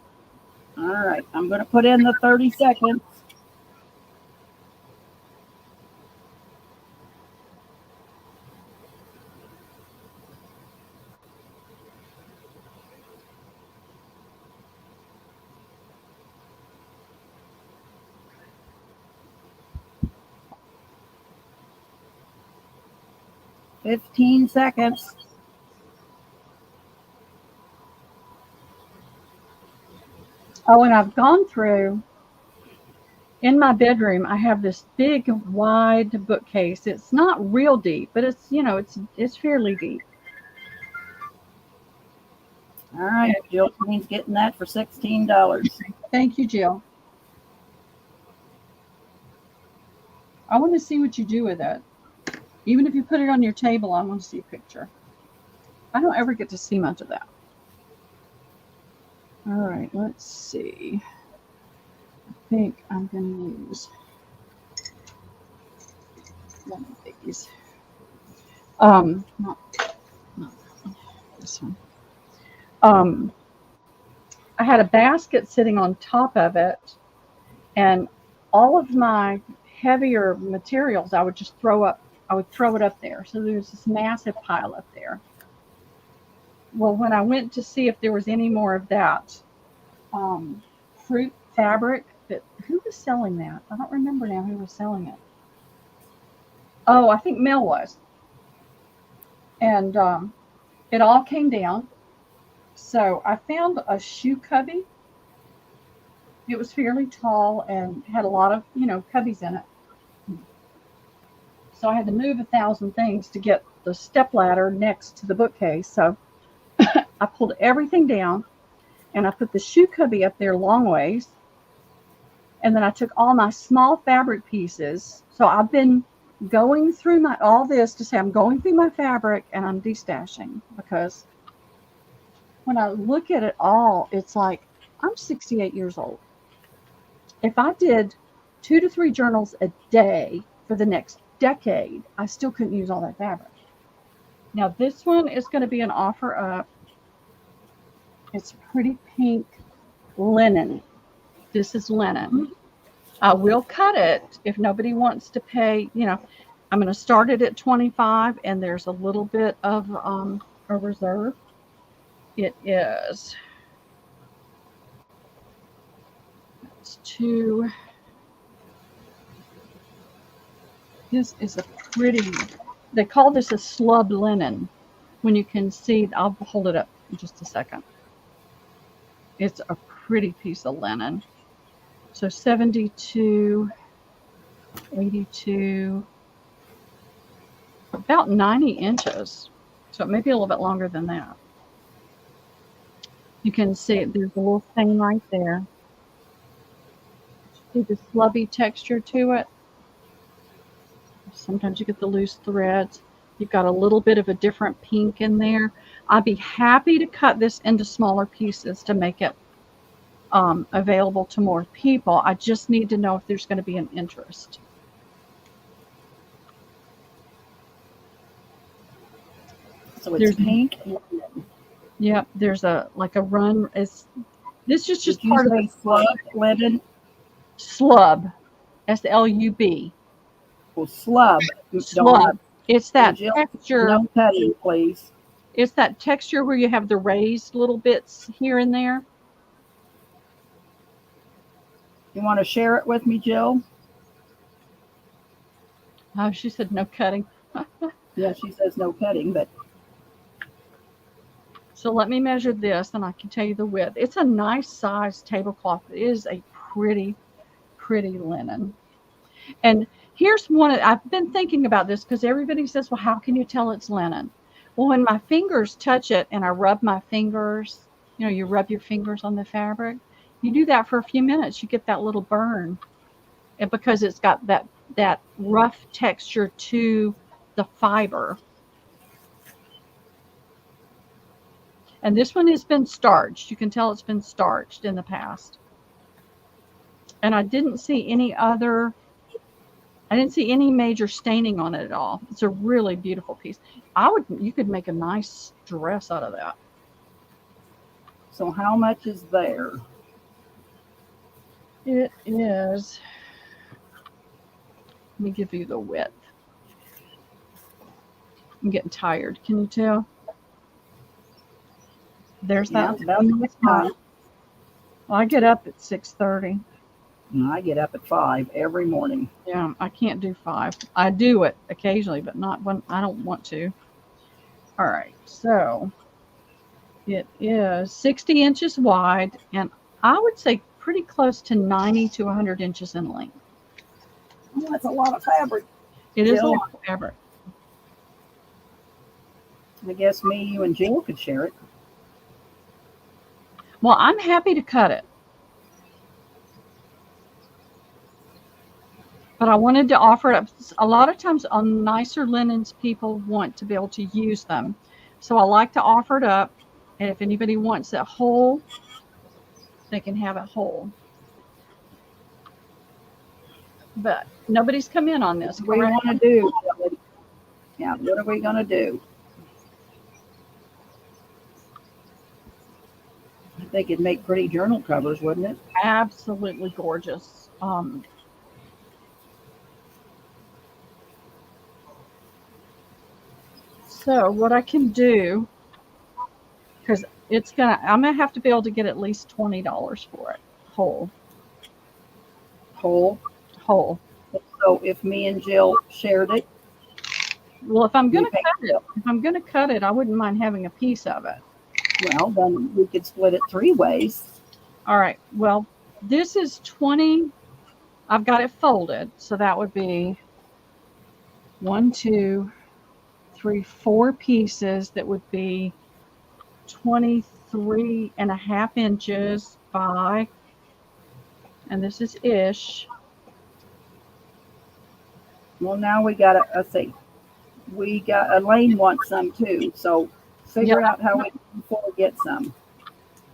All right, I'm going to put in the 30 seconds. "15 seconds. Oh, and I've gone through in my bedroom. I have this big, wide bookcase. It's not real deep, but it's it's fairly deep. All right, Jill means getting that for $16. Thank you, Jill. I want to see what you do with it. Even if you put it on your table, I want to see a picture. I don't ever get to see much of that. All right, let's see. I think I'm going to use one of these. Not this one. I had a basket sitting on top of it, and all of my heavier materials I would just throw up. I would throw it up there. So there's this massive pile up there. Well, when I went to see if there was any more of that fruit fabric, but who was selling that? I don't remember now who was selling it. Oh, I think Mel was. And it all came down. So I found a shoe cubby. It was fairly tall and had a lot of, cubbies in it. So I had to move 1,000 things to get the stepladder next to the bookcase. So I pulled everything down and I put the shoe cubby up there long ways. And then I took all my small fabric pieces. So I've been going through all this to say I'm going through my fabric and I'm destashing, because when I look at it all, it's like I'm 68 years old. If I did 2 to 3 journals a day for the next decade, I still couldn't use all that fabric. Now this one is going to be an offer up. It's pretty pink linen. This is linen. I will cut it if nobody wants to pay. I'm going to start it at 25, and there's a little bit of a reserve. It is. It's 2. This is a pretty. They call this a slub linen. When you can see, I'll hold it up in just a second. It's a pretty piece of linen. So 72, 82, about 90 inches. So it may be a little bit longer than that. You can see it, there's a little thing right there. See the slubby texture to it? Sometimes you get the loose threads. You've got a little bit of a different pink in there. I'd be happy to cut this into smaller pieces to make it available to more people. I just need to know if there's going to be an interest. So it's pink. Yep, there's a like a run. This is just Did part you of say the slub linen? slub, SLUB. Well, slub. Slub. It's that Jill, texture. no cutting, please. It's that texture where you have the raised little bits here and there. You want to share it with me, Jill? Oh, she said no cutting. Yeah, she says no cutting, but So let me measure this and I can tell you the width. It's a nice size tablecloth. It is a pretty, pretty linen. And here's I've been thinking about this because everybody says, well, how can you tell it's linen? Well, when my fingers touch it and I rub my fingers, you rub your fingers on the fabric, you do that for a few minutes, you get that little burn. And because it's got that rough texture to the fiber. And this one has been starched. You can tell it's been starched in the past. And I didn't see any major staining on it at all. It's a really beautiful piece. You could make a nice dress out of that. so how much is there? It is, let me give you the width. I'm getting tired. Can you tell? There's that. Well, I get up at 6:30. I get up at 5 every morning. Yeah, I can't do 5. I do it occasionally, but not when I don't want to. All right, so it is 60 inches wide, and I would say pretty close to 90 to 100 inches in length. Oh, that's a lot of fabric. It is a lot of fabric. I guess me, you, and Jill could share it. Well, I'm happy to cut it. But I wanted to offer it up. A lot of times on nicer linens, people want to be able to use them. So I like to offer it up. And if anybody wants it whole, they can have it whole. But nobody's come in on this. What do we want to do? Yeah, what are we going to do? I think it'd make pretty journal covers, wouldn't it? Absolutely gorgeous. So what I can do, because I'm gonna have to be able to get at least $20 for it, whole. Whole. So if me and Jill shared it. Well, if I'm gonna cut it, I wouldn't mind having a piece of it. Well, then we could split it 3 ways. All right. Well, this is 20. I've got it folded, so that would be 1, 2, 3, 4 pieces. That would be 23.5 inches by, and this is ish. Well, now we got Elaine wants some too, so figure out how we can get some.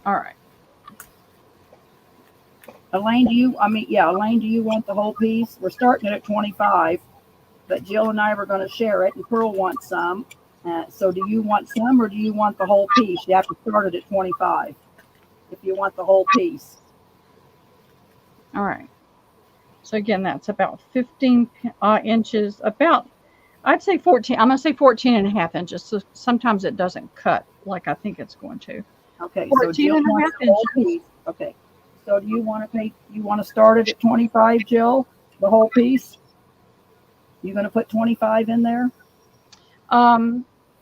All right. Elaine, do you want the whole piece? We're starting it at 25, but Jill and I were going to share it, and Pearl wants some. So do you want some, or do you want the whole piece? You have to start it at 25 if you want the whole piece. All right. So again, that's about 15 inches, I'd say 14. I'm going to say 14.5 inches. So sometimes it doesn't cut like I think it's going to. Okay. 14.5 inches. Okay. So do you want to start it at 25, Jill? The whole piece? You going to put 25 in there?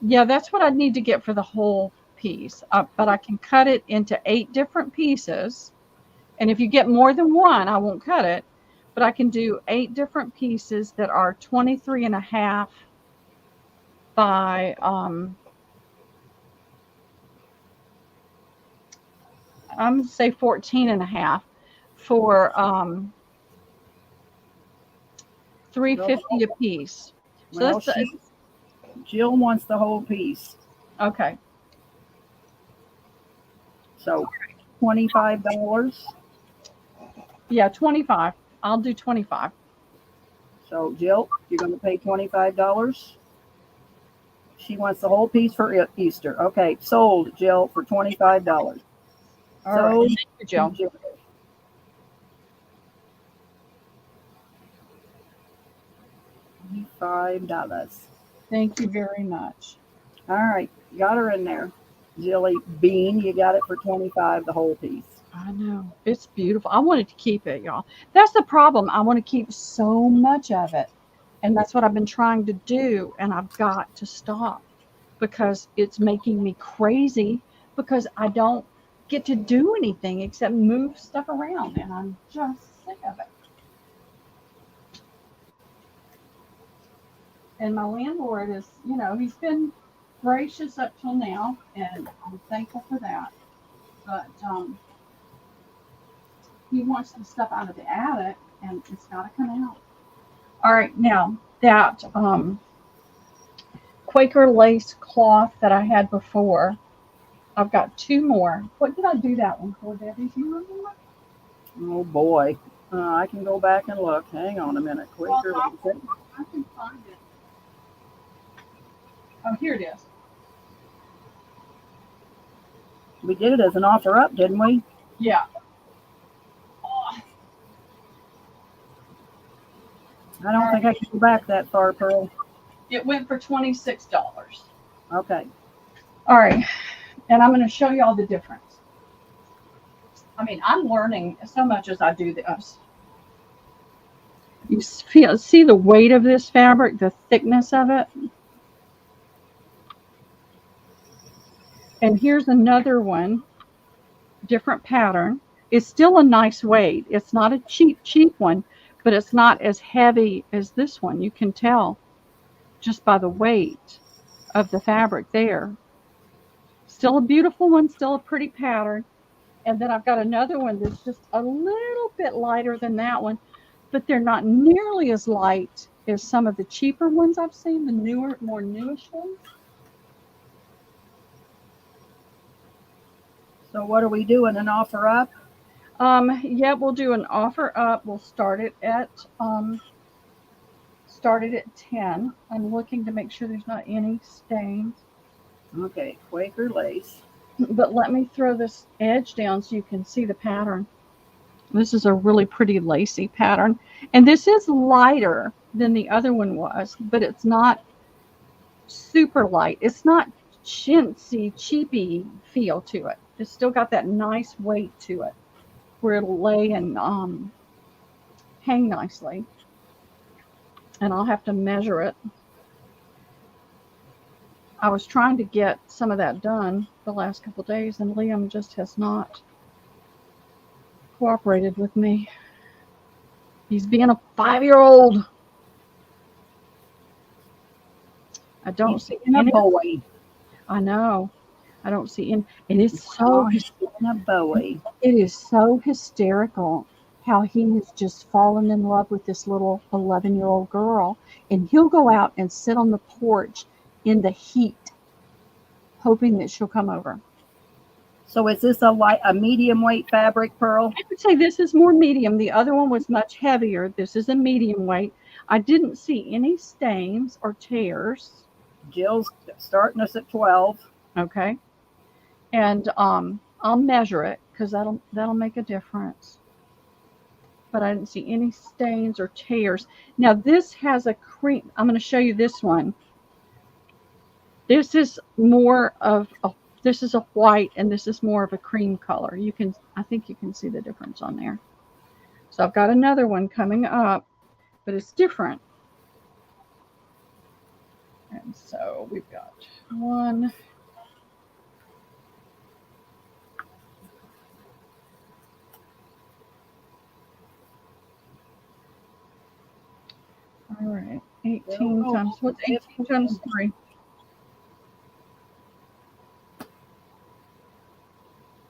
Yeah, that's what I'd need to get for the whole piece. But I can cut it into 8 different pieces, And if you get more than one, I won't cut it, but I can do 8 different pieces that are 23 and a half by, I'm going to say 14 and a half for, 350 a piece. So Well, that's Jill wants the whole piece. okay. So $25. Yeah, 25. I'll do 25. So Jill, you're going to pay $25. She wants the whole piece for Easter. Okay, sold, Jill, for $25. All So, right. Thank you, Jill. Jill. $5. Thank you very much. All right, got her in there. Jilly Bean, you got it for 25, the whole piece. I know. It's beautiful. I wanted to keep it, y'all. That's the problem. I want to keep so much of it. And that's what I've been trying to do. And I've got to stop because it's making me crazy because I don't get to do anything except move stuff around. And I'm just sick of it. And my landlord is, he's been gracious up till now. And I'm thankful for that. But, he wants some stuff out of the attic, and it's got to come out. All right, now that Quaker lace cloth that I had before, I've got 2 more. What did I do that one for, Debbie? Do you remember? Oh boy, I can go back and look. Hang on a minute, Quaker. I can find it. Oh, here it is. We did it as an offer up, didn't we? Yeah. I don't think I can go back that far, Pearl. It went for $26. Okay. All right, and I'm going to show y'all the difference. I mean, I'm learning so much as I do this. You see the weight of this fabric, the thickness of it. And here's another one, different pattern. It's still a nice weight. It's not a cheap one, but it's not as heavy as this one. You can tell just by the weight of the fabric there. Still a beautiful one, still a pretty pattern. And then I've got another one that's just a little bit lighter than that one, but they're not nearly as light as some of the cheaper ones I've seen, the newer, more newish ones. So what are we doing? An offer up? Yeah, we'll do an offer up. We'll start it at 10. I'm looking to make sure there's not any stains. Okay, Quaker lace. But let me throw this edge down so you can see the pattern. This is a really pretty lacy pattern. And this is lighter than the other one was, but it's not super light. It's not chintzy, cheapy feel to it. It's still got that nice weight to it where it'll lay and hang nicely. And I'll have to measure it. I was trying to get some of that done the last couple of days, and Liam just has not cooperated with me. He's being a 5-year-old. I don't see any boy. I know. I don't see any. And it's so a boy. It is so hysterical how he has just fallen in love with this little 11-year-old girl, and he'll go out and sit on the porch in the heat, hoping that she'll come over. So is this a medium weight fabric, Pearl? I would say this is more medium. The other one was much heavier. This is a medium weight. I didn't see any stains or tears. Jill's starting us at 12. Okay. And I'll measure it because that'll make a difference. But I didn't see any stains or tears. Now this has a cream. I'm going to show you this one. This is more of a, this is a white, and this is more of a cream color. I think you can see the difference on there. So I've got another one coming up, but it's different. And so we've got one. 18 times, what's 18 times 3?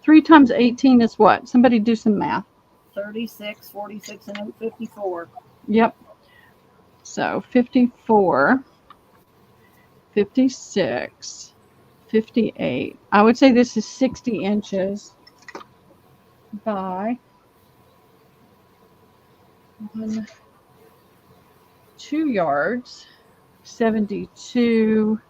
3 times 18 is what? Somebody do some math. 36, 46, and 54. Yep. So 54, 56, 58. I would say this is 60 inches by 2 yards, 72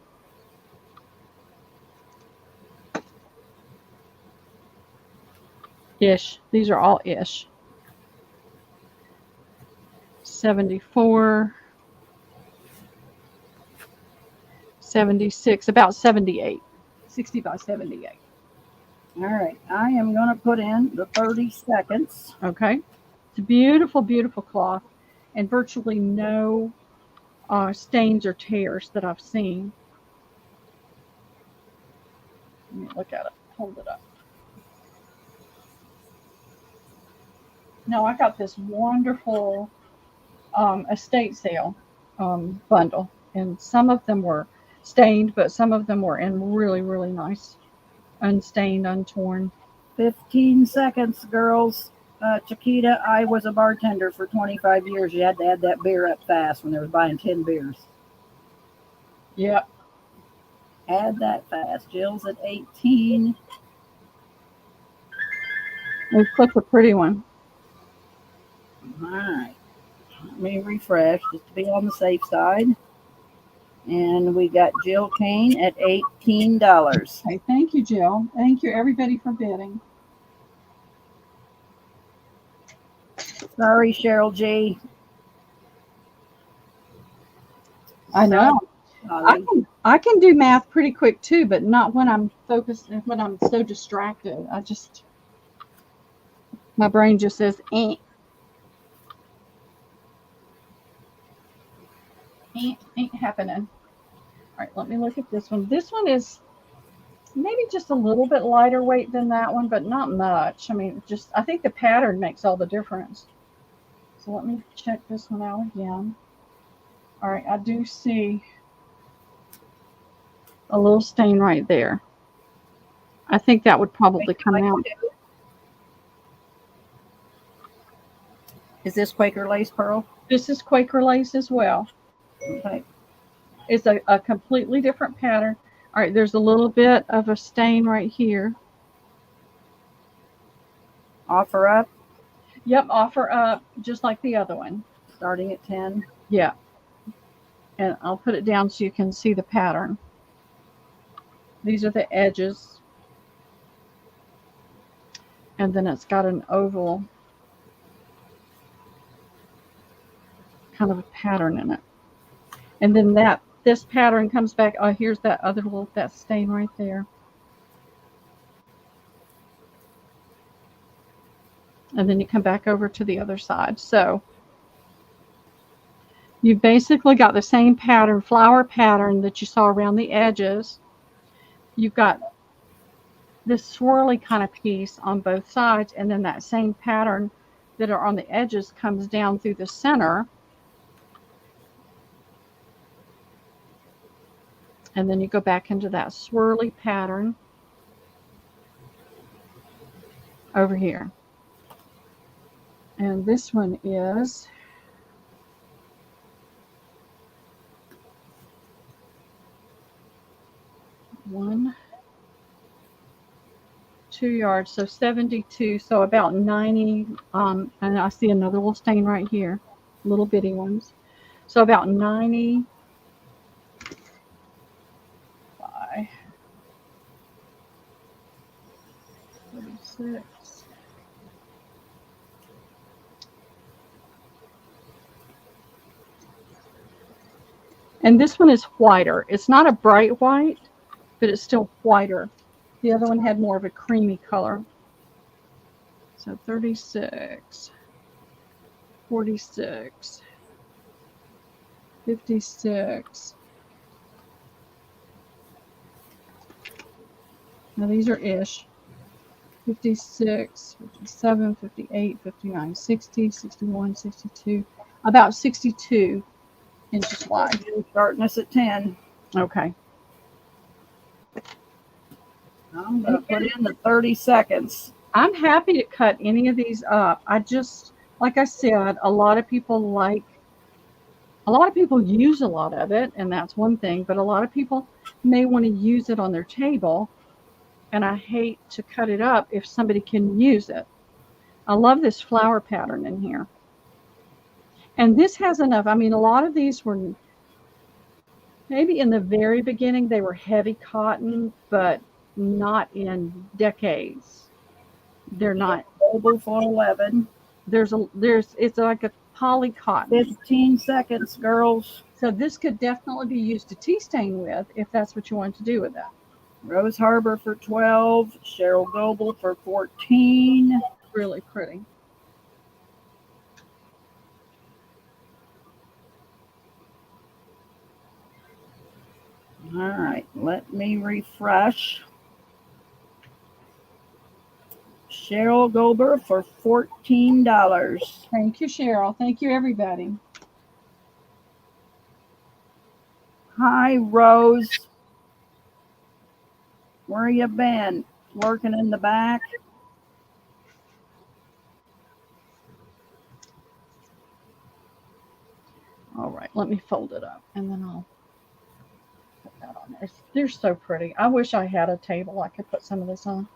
ish. These are all ish. 74, 76, about 78. 60 by 78. All right, I am going to put in the 30 seconds. Okay. It's a beautiful, beautiful cloth and virtually no stains or tears that I've seen. Let me look at it. Hold it up. Now, I got this wonderful estate sale bundle, and some of them were stained, but some of them were in really, really nice, unstained, untorn. 15 seconds, girls. Chiquita, I was a bartender for 25 years. You had to add that beer up fast when they was buying 10 beers. Yep. Add that fast. Jill's at 18. We've clicked a pretty one. All right. Let me refresh just to be on the safe side. And we got Jill Kane at $18. Okay, thank you, Jill. Thank you, everybody, for bidding. Sorry, Cheryl G. I know. Sorry. I can do math pretty quick too, but not when I'm focused and when I'm so distracted. My brain just says, ain't happening. All right, let me look at this one. This one is maybe just a little bit lighter weight than that one, but not much. I mean, I think the pattern makes all the difference. So let me check this one out again. All right, I do see a little stain right there. I think that would probably come out. Is this Quaker lace pearl? This is Quaker lace as well. Okay. It's a completely different pattern. All right, there's a little bit of a stain right here. Offer up? Yep, offer up, just like the other one. Starting at 10? Yeah. And I'll put it down so you can see the pattern. These are the edges. And then it's got an oval kind of a pattern in it. And then this pattern comes back. Oh, here's that other that stain right there. And then you come back over to the other side. So you basically got the same pattern, flower pattern that you saw around the edges. You've got this swirly kind of piece on both sides, and then that same pattern that are on the edges comes down through the center. And then you go back into that swirly pattern over here. And this one is one, 2 yards, so 72, so about 90. And I see another little stain right here, little bitty ones. So about 90 by 36. And this one is whiter. It's not a bright white, but it's still whiter. The other one had more of a creamy color. So 36, 46, 56. Now these are ish. 56, 57, 58, 59, 60, 61, 62. About 62 Inches wide. Starting us at 10. Okay. I'm going to put in the 30 seconds. I'm happy to cut any of these up. I just, like I said, a lot of people use a lot of it, and that's one thing, but a lot of people may want to use it on their table, and I hate to cut it up if somebody can use it. I love this flower pattern in here. And this has enough. I mean, a lot of these were maybe in the very beginning, they were heavy cotton, but not in decades. They're not. Global for 11. It's like a poly cotton. 15 seconds, girls. So this could definitely be used to tea stain with if that's what you want to do with that. Rose Harbor for 12. Cheryl Goebel for 14. Really pretty. All right, let me refresh. Cheryl Goebel for $14. Thank you, Cheryl. Thank you, everybody. Hi, Rose. Where you been? Working in the back? All right, let me fold it up, and then I'll put that on there. They're so pretty. I wish I had a table I could put some of this on.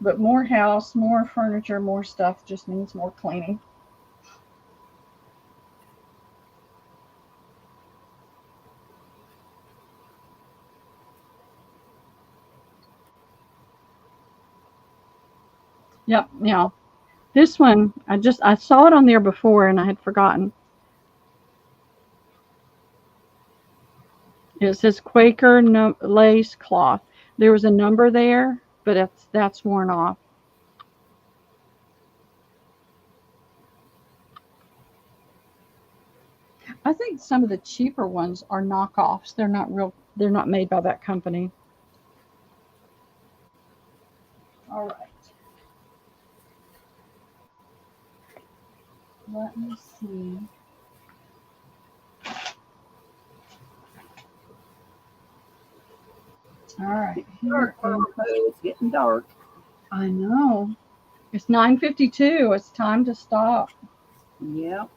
But more house, more furniture, more stuff just means more cleaning. Yep. Now, this one, I saw it on there before and I had forgotten. It says Quaker lace cloth. There was a number there, but that's worn off. I think some of the cheaper ones are knockoffs. They're not real. They're not made by that company. All right. Let me see. All right. It's getting dark. I know. It's 9:52. It's time to stop. Yep.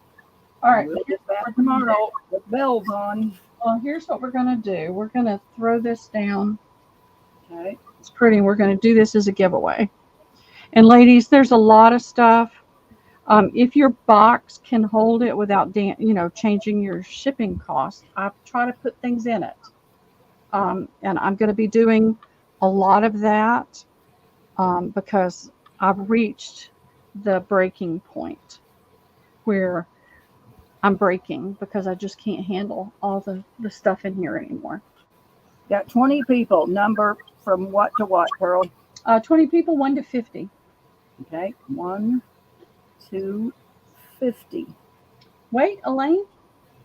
All right. We'll get back tomorrow with bells on. Well, here's what we're going to do. We're going to throw this down. Okay. It's pretty. We're going to do this as a giveaway. And ladies, there's a lot of stuff. If your box can hold it without, changing your shipping cost, I try to put things in it. And I'm going to be doing a lot of that because I've reached the breaking point where I'm breaking because I just can't handle all the stuff in here anymore. Got 20 people. Number from what to what, Pearl? 20 people, 1 to 50. Okay. 1 to 50. Wait, Elaine.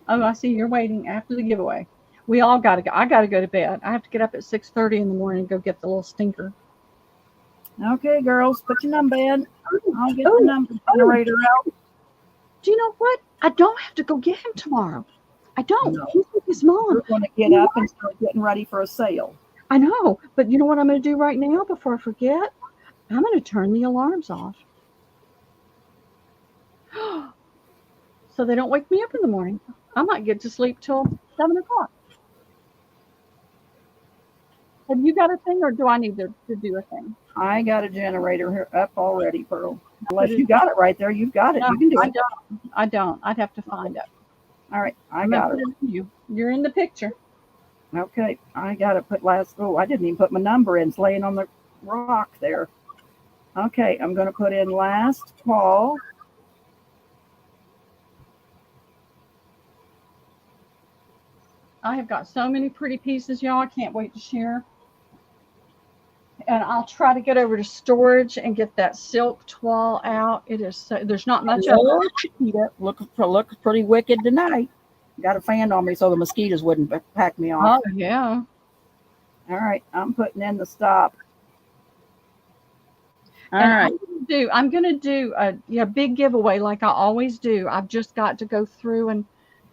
Oh, I see you're waiting after the giveaway. We all got to go. I got to go to bed. I have to get up at 6:30 in the morning and go get the little stinker. Okay, girls, put your number in. I'll get the number generator out. Do you know what? I don't have to go get him tomorrow. I don't. No. He's with his mom. We're going to get up and start getting ready for a sale. I know, but you know what I'm going to do right now before I forget? I'm going to turn the alarms off. So they don't wake me up in the morning. I might get to sleep till 7 o'clock. Have you got a thing, or do I need to do a thing? I got a generator here up already, Pearl. Unless you got it right there, you've got it. No, you can do it. I don't. I'd have to find it. All right, I got it. You're in the picture. Okay, I got to put I didn't even put my number in. It's laying on the rock there. Okay, I'm going to put in last call. I have got so many pretty pieces, y'all. I can't wait to share. And I'll try to get over to storage and get that silk toile out. It is so, there's not much of it. Chiquita, looks pretty wicked tonight. Got a fan on me so the mosquitoes wouldn't pack me off. Oh, yeah. All right, I'm putting in the stop. All And right. I'm I'm gonna do a big giveaway like I always do. I've just got to go through and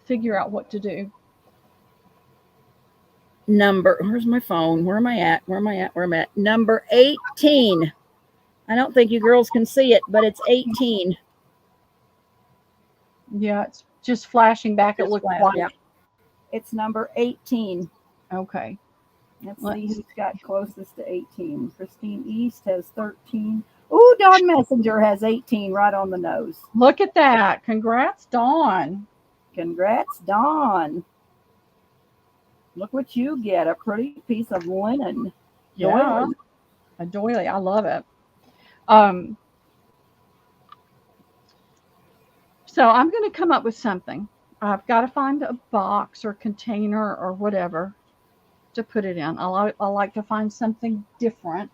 figure out what to do. Where's my phone? Where am I at? Where am I at? Where am I at? Number 18. I don't think you girls can see it, but it's 18. Yeah, it's just flashing back. It looks white. Yeah. It's number 18. Okay. Let's see who's got closest to 18. Christine East has 13. Ooh, Dawn Messenger has 18 right on the nose. Look at that. Congrats, Dawn. Congrats, Dawn. Look what you get. A pretty piece of linen. Yeah. Doily. A doily. I love it. So I'm going to come up with something. I've got to find a box or container or whatever to put it in. I like to find something different.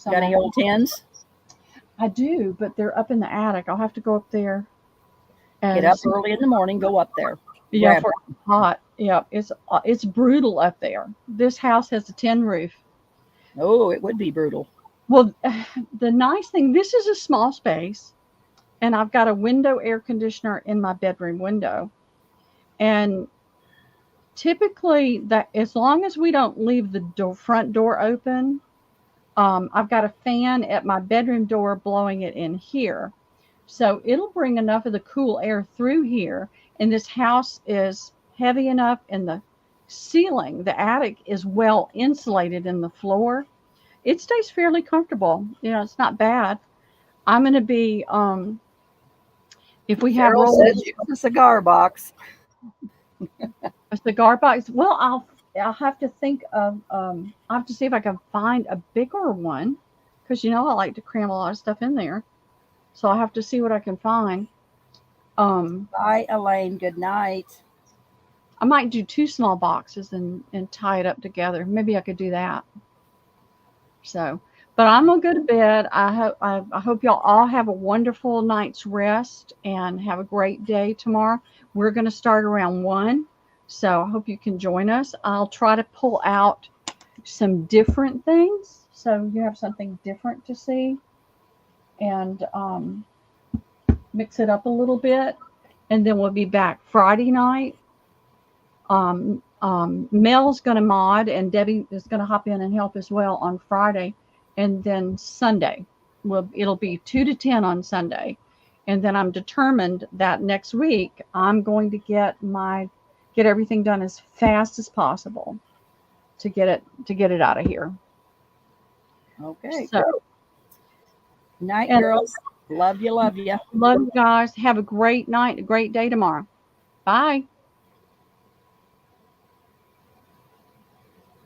Got any old tins? I do, but they're up in the attic. I'll have to go up there. And get up early in the morning. Go up there. Yeah, for hot. Yeah, it's brutal up there. This house has a tin roof. Oh, it would be brutal. Well, the nice thing, this is a small space, and I've got a window air conditioner in my bedroom window. And typically, that as long as we don't leave the front door open, I've got a fan at my bedroom door blowing it in here. So it'll bring enough of the cool air through here. And this house is heavy enough, and the ceiling, the attic is well insulated in the floor. It stays fairly comfortable. You know, it's not bad. I'm going to be, if we have a cigar box. A cigar box. Well, I'll have to think of, I'll have to see if I can find a bigger one, because, you know, I like to cram a lot of stuff in there. So I'll have to see what I can find. Bye, Elaine. Good night. I might do 2 small boxes and tie it up together. Maybe I could do that. So, but I'm gonna go to bed. I hope y'all all have a wonderful night's rest and have a great day tomorrow. We're gonna start around 1, so I hope you can join us. I'll try to pull out some different things so you have something different to see, and mix it up a little bit, and then we'll be back Friday night. Mel's going to mod, and Debbie is going to hop in and help as well on Friday, and then Sunday it'll be 2 to 10 on Sunday, and then I'm determined that next week I'm going to get everything done as fast as possible to get it out of here. Okay. So, night, girls. Love you. Love you guys. Have a great night, a great day tomorrow. Bye.